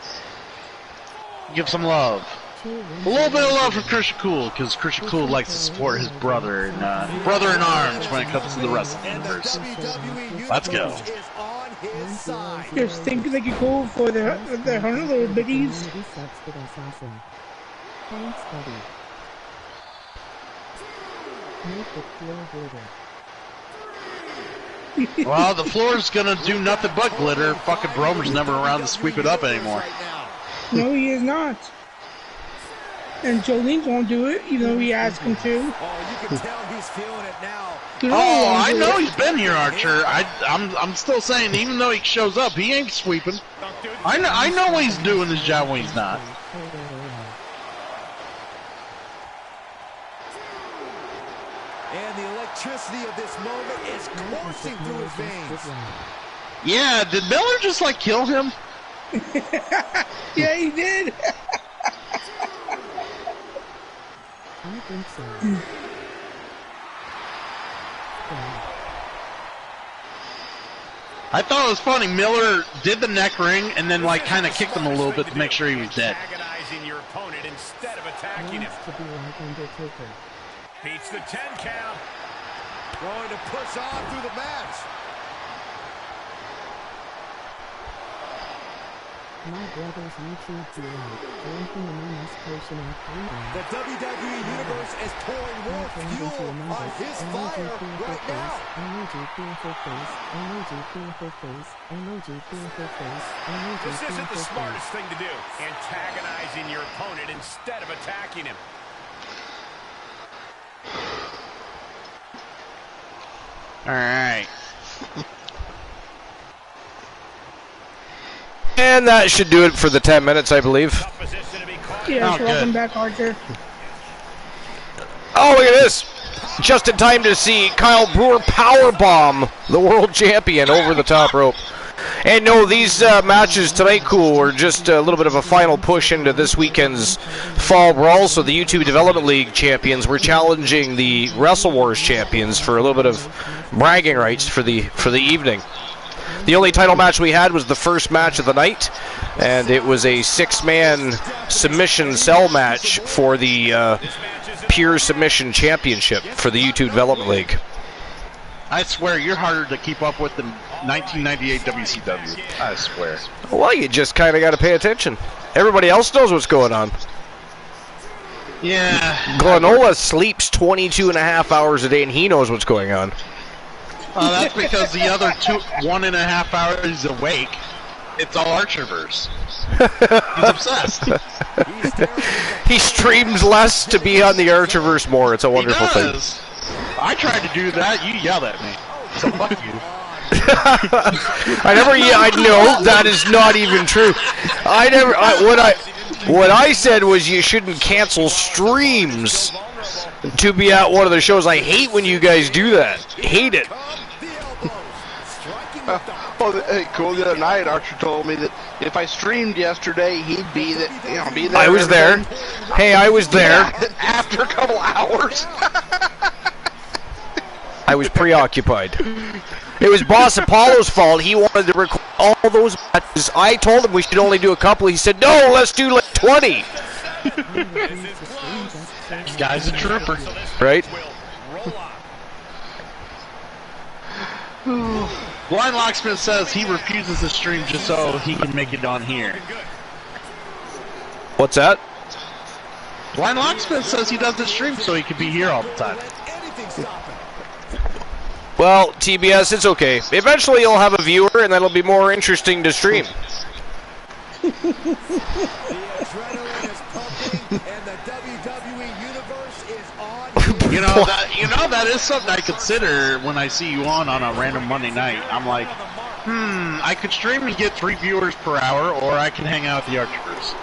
Give some love. A little bit of love for Christian Cool, because Christian Cool likes to support his brother in arms when it comes to the wrestling universe. Let's go. is on his side. Just think they could go for the 100 little biddies. Maybe subs with us awesome. Thanks, buddy. Make the floor glitter. Well, the floor's gonna do nothing but glitter. Fucking Bromer's never around to sweep it up anymore. No, he is not. And Jolene won't do it, even though we asked him to. Oh, you can tell he's feeling it now. Oh, I know he's been here, Archer. I'm still saying, even though he shows up, he ain't sweeping. I know what he's doing his job when he's not. And the electricity of this moment is coursing through his veins. Yeah, did Miller just like kill him? Yeah, he did. I think so. I thought it was funny. Miller did the neck ring and then like kind of kicked him a little bit to make sure he was dead. Antagonizing your opponent instead of attacking him. Wants to be like Undertaker. Beats the 10 count. Going to push on through the match. My brother's YouTube delight, drinking anonymous person of freedom. The WWE Universe is pouring more fuel on his fire right now. Emoji beautiful face, emoji beautiful face, emoji beautiful face, emoji This isn't the beautiful smartest face. thing to do. Antagonizing your opponent instead of attacking him. All right. And that should do it for the 10 minutes, I believe. Tough position to be caught. Yes, Oh, welcome good. back, Archer. Oh, look at this. Just in time to see Kyle Brewer powerbomb the world champion over the top rope. And no, these matches tonight, cool, were just a little bit of a final push into this weekend's Fall Brawl. So the YouTube Development League champions were challenging the Wrestle Wars champions for a little bit of bragging rights for the evening. The only title match we had was the first match of the night, and it was a 6-man submission cell match for the Pure Submission Championship for the YouTube Development League. I swear you're harder to keep up with than 1998 WCW. I swear. Well, you just kind of got to pay attention. Everybody else knows what's going on. Yeah. Glenola sleeps 22 and a half hours a day, and he knows what's going on. That's because the other 1.5 hours he's awake. It's all Archerverse. He's obsessed. He streams less to be on the Archerverse more. It's a wonderful He thing. does. I tried to do that. You yelled at me. So fuck you. I know that is not even true. What I said was you shouldn't cancel streams to be at one of the shows. I hate when you guys do that. Hate it. Cool. The other night, Archer told me that if I streamed yesterday, he'd be there. I was there. Hey, I was there. Yeah, after a couple hours. I was preoccupied. It was Boss Apollo's fault. He wanted to record all those matches. I told him we should only do a couple. He said, no, let's do like 20. Guy's a trooper. Right? Blind Locksmith says he refuses to stream just so he can make it on here. What's that? Blind Locksmith says he doesn't stream so he can be here all the time. Well, TBS, it's okay. Eventually you'll have a viewer and that'll be more interesting to stream. The adrenaline is pumping, and the WWE Universe is on. That is something I consider when I see you on a random Monday night. I'm like, I could stream and get 3 viewers per hour, or I can hang out at the Archers.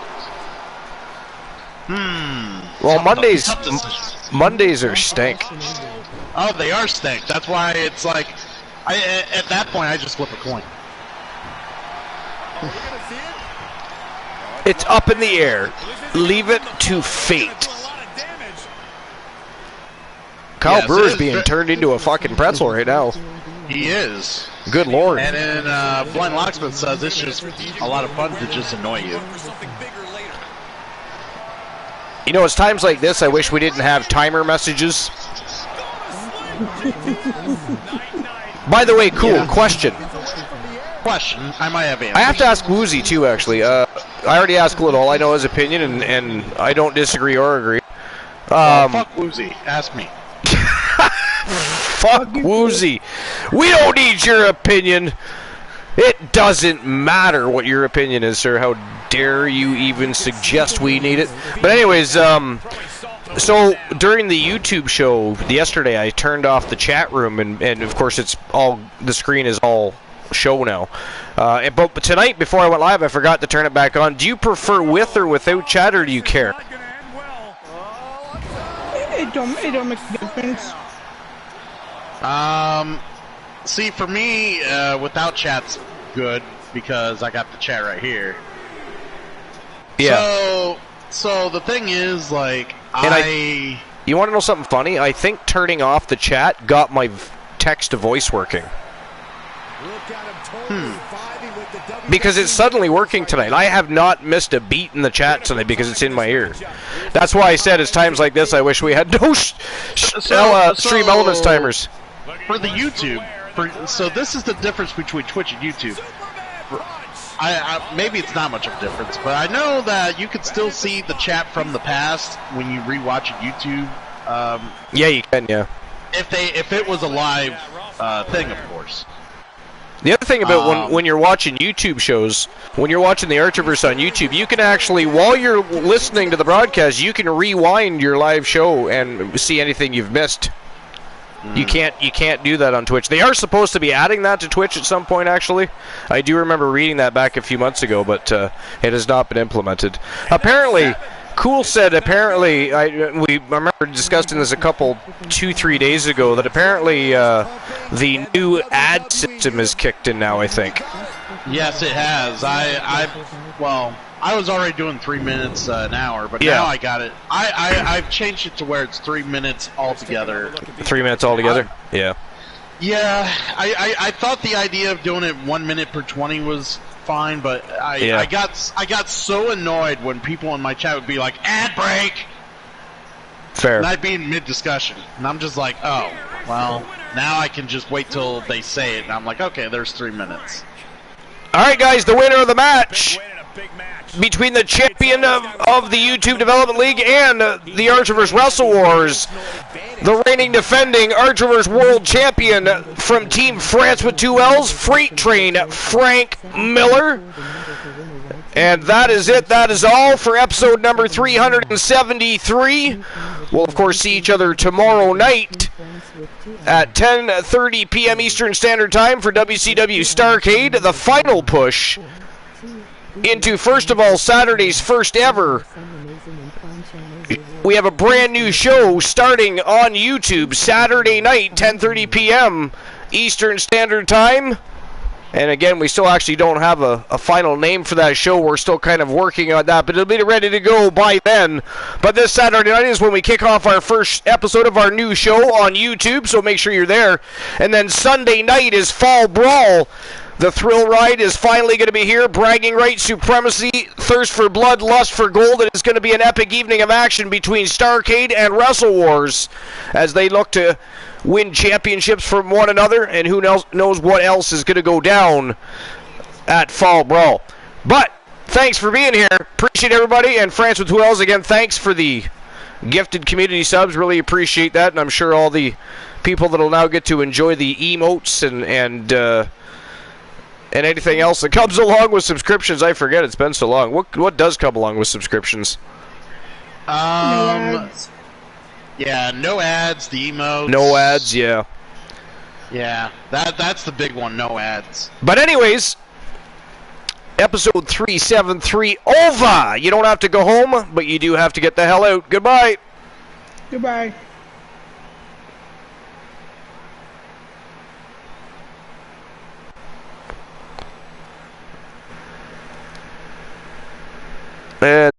Well, Mondays are stink. Oh, they are stink. That's why it's like, at that point, I just flip a coin. It's up in the air. Leave it to fate. Kyle Yes, Brewer's it is. being turned into a fucking pretzel right now. He is. Good lord. And then Blind Locksmith says it's just a lot of fun to just annoy you. You know, it's times like this I wish we didn't have timer messages. By the way, cool, question. I might have answers. I have to ask Woozy too, actually. I already asked Little. I know his opinion, and I don't disagree or agree. Fuck Woozy. Ask me. Fuck Woozy. We don't need your opinion. It doesn't matter what your opinion is, sir. How dare you even suggest we need it? But anyways, so during the YouTube show yesterday, I turned off the chat room, and of course it's all, the screen is all show now. But tonight, before I went live, I forgot to turn it back on. Do you prefer with or without chat, or do you care? It don't make a difference. See, for me, without chat's good because I got the chat right here. Yeah. So the thing is, like, you want to know something funny? I think turning off the chat got my text-to-voice working. Because it's suddenly working tonight. I have not missed a beat in the chat tonight because it's in my ear. That's why I said it's times like this I wish we had no stream elements timers. For the YouTube, so this is the difference between Twitch and YouTube. Maybe it's not much of a difference, but I know that you could still see the chat from the past when you rewatch a YouTube. Yeah, you can, yeah. If it was a live thing, of course. The other thing about when you're watching YouTube shows, when you're watching the Archerverse on YouTube, you can actually, while you're listening to the broadcast, you can rewind your live show and see anything you've missed. You can't do that on Twitch. They are supposed to be adding that to Twitch at some point, actually. I do remember reading that back a few months ago, but it has not been implemented. Apparently, Cool said, apparently, I remember discussing this 2-3 days ago, that apparently the new ad system is kicked in now, I think. Yes, it has. I was already doing 3 minutes an hour, but yeah. Now I got it. I've changed it to where it's 3 minutes altogether. 3 minutes altogether? Yeah. Yeah, I thought the idea of doing it 1 minute per 20 was fine, but I got so annoyed when people in my chat would be like, ad break! Fair. And I'd be in mid-discussion, and I'm just like, oh, well, now I can just wait till they say it, and I'm like, okay, there's 3 minutes. All right, guys, the winner of the match between the champion of the YouTube Development League and the Archerverse Wrestle Wars, the reigning defending Archerverse World Champion from Team France with 2 L's, Freight Train Frank Miller. And that is it. That is all for episode number 373. We'll, of course, see each other tomorrow night at 10:30 p.m. Eastern Standard Time for WCW Starrcade, the final push into, first of all, Saturday's first ever. We have a brand new show starting on YouTube Saturday night, 10:30 p.m. Eastern Standard Time. And again, we still actually don't have a final name for that show. We're still kind of working on that, but it'll be ready to go by then. But this Saturday night is when we kick off our first episode of our new show on YouTube, so make sure you're there. And then Sunday night is Fall Brawl. The thrill ride is finally going to be here. Bragging rights, supremacy, thirst for blood, lust for gold. It is going to be an epic evening of action between Starrcade and Wrestle Wars as they look to win championships from one another, and who knows what else is going to go down at Fall Brawl. But thanks for being here. Appreciate everybody. And France with 2 L's, again, thanks for the gifted community subs. Really appreciate that. And I'm sure all the people that will now get to enjoy the emotes and anything else that comes along with subscriptions. I forget, it's been so long. What does come along with subscriptions? Yeah, no ads, the emotes. No ads, yeah. Yeah, that's the big one, no ads. But anyways, episode 373 over. You don't have to go home, but you do have to get the hell out. Goodbye. Goodbye. And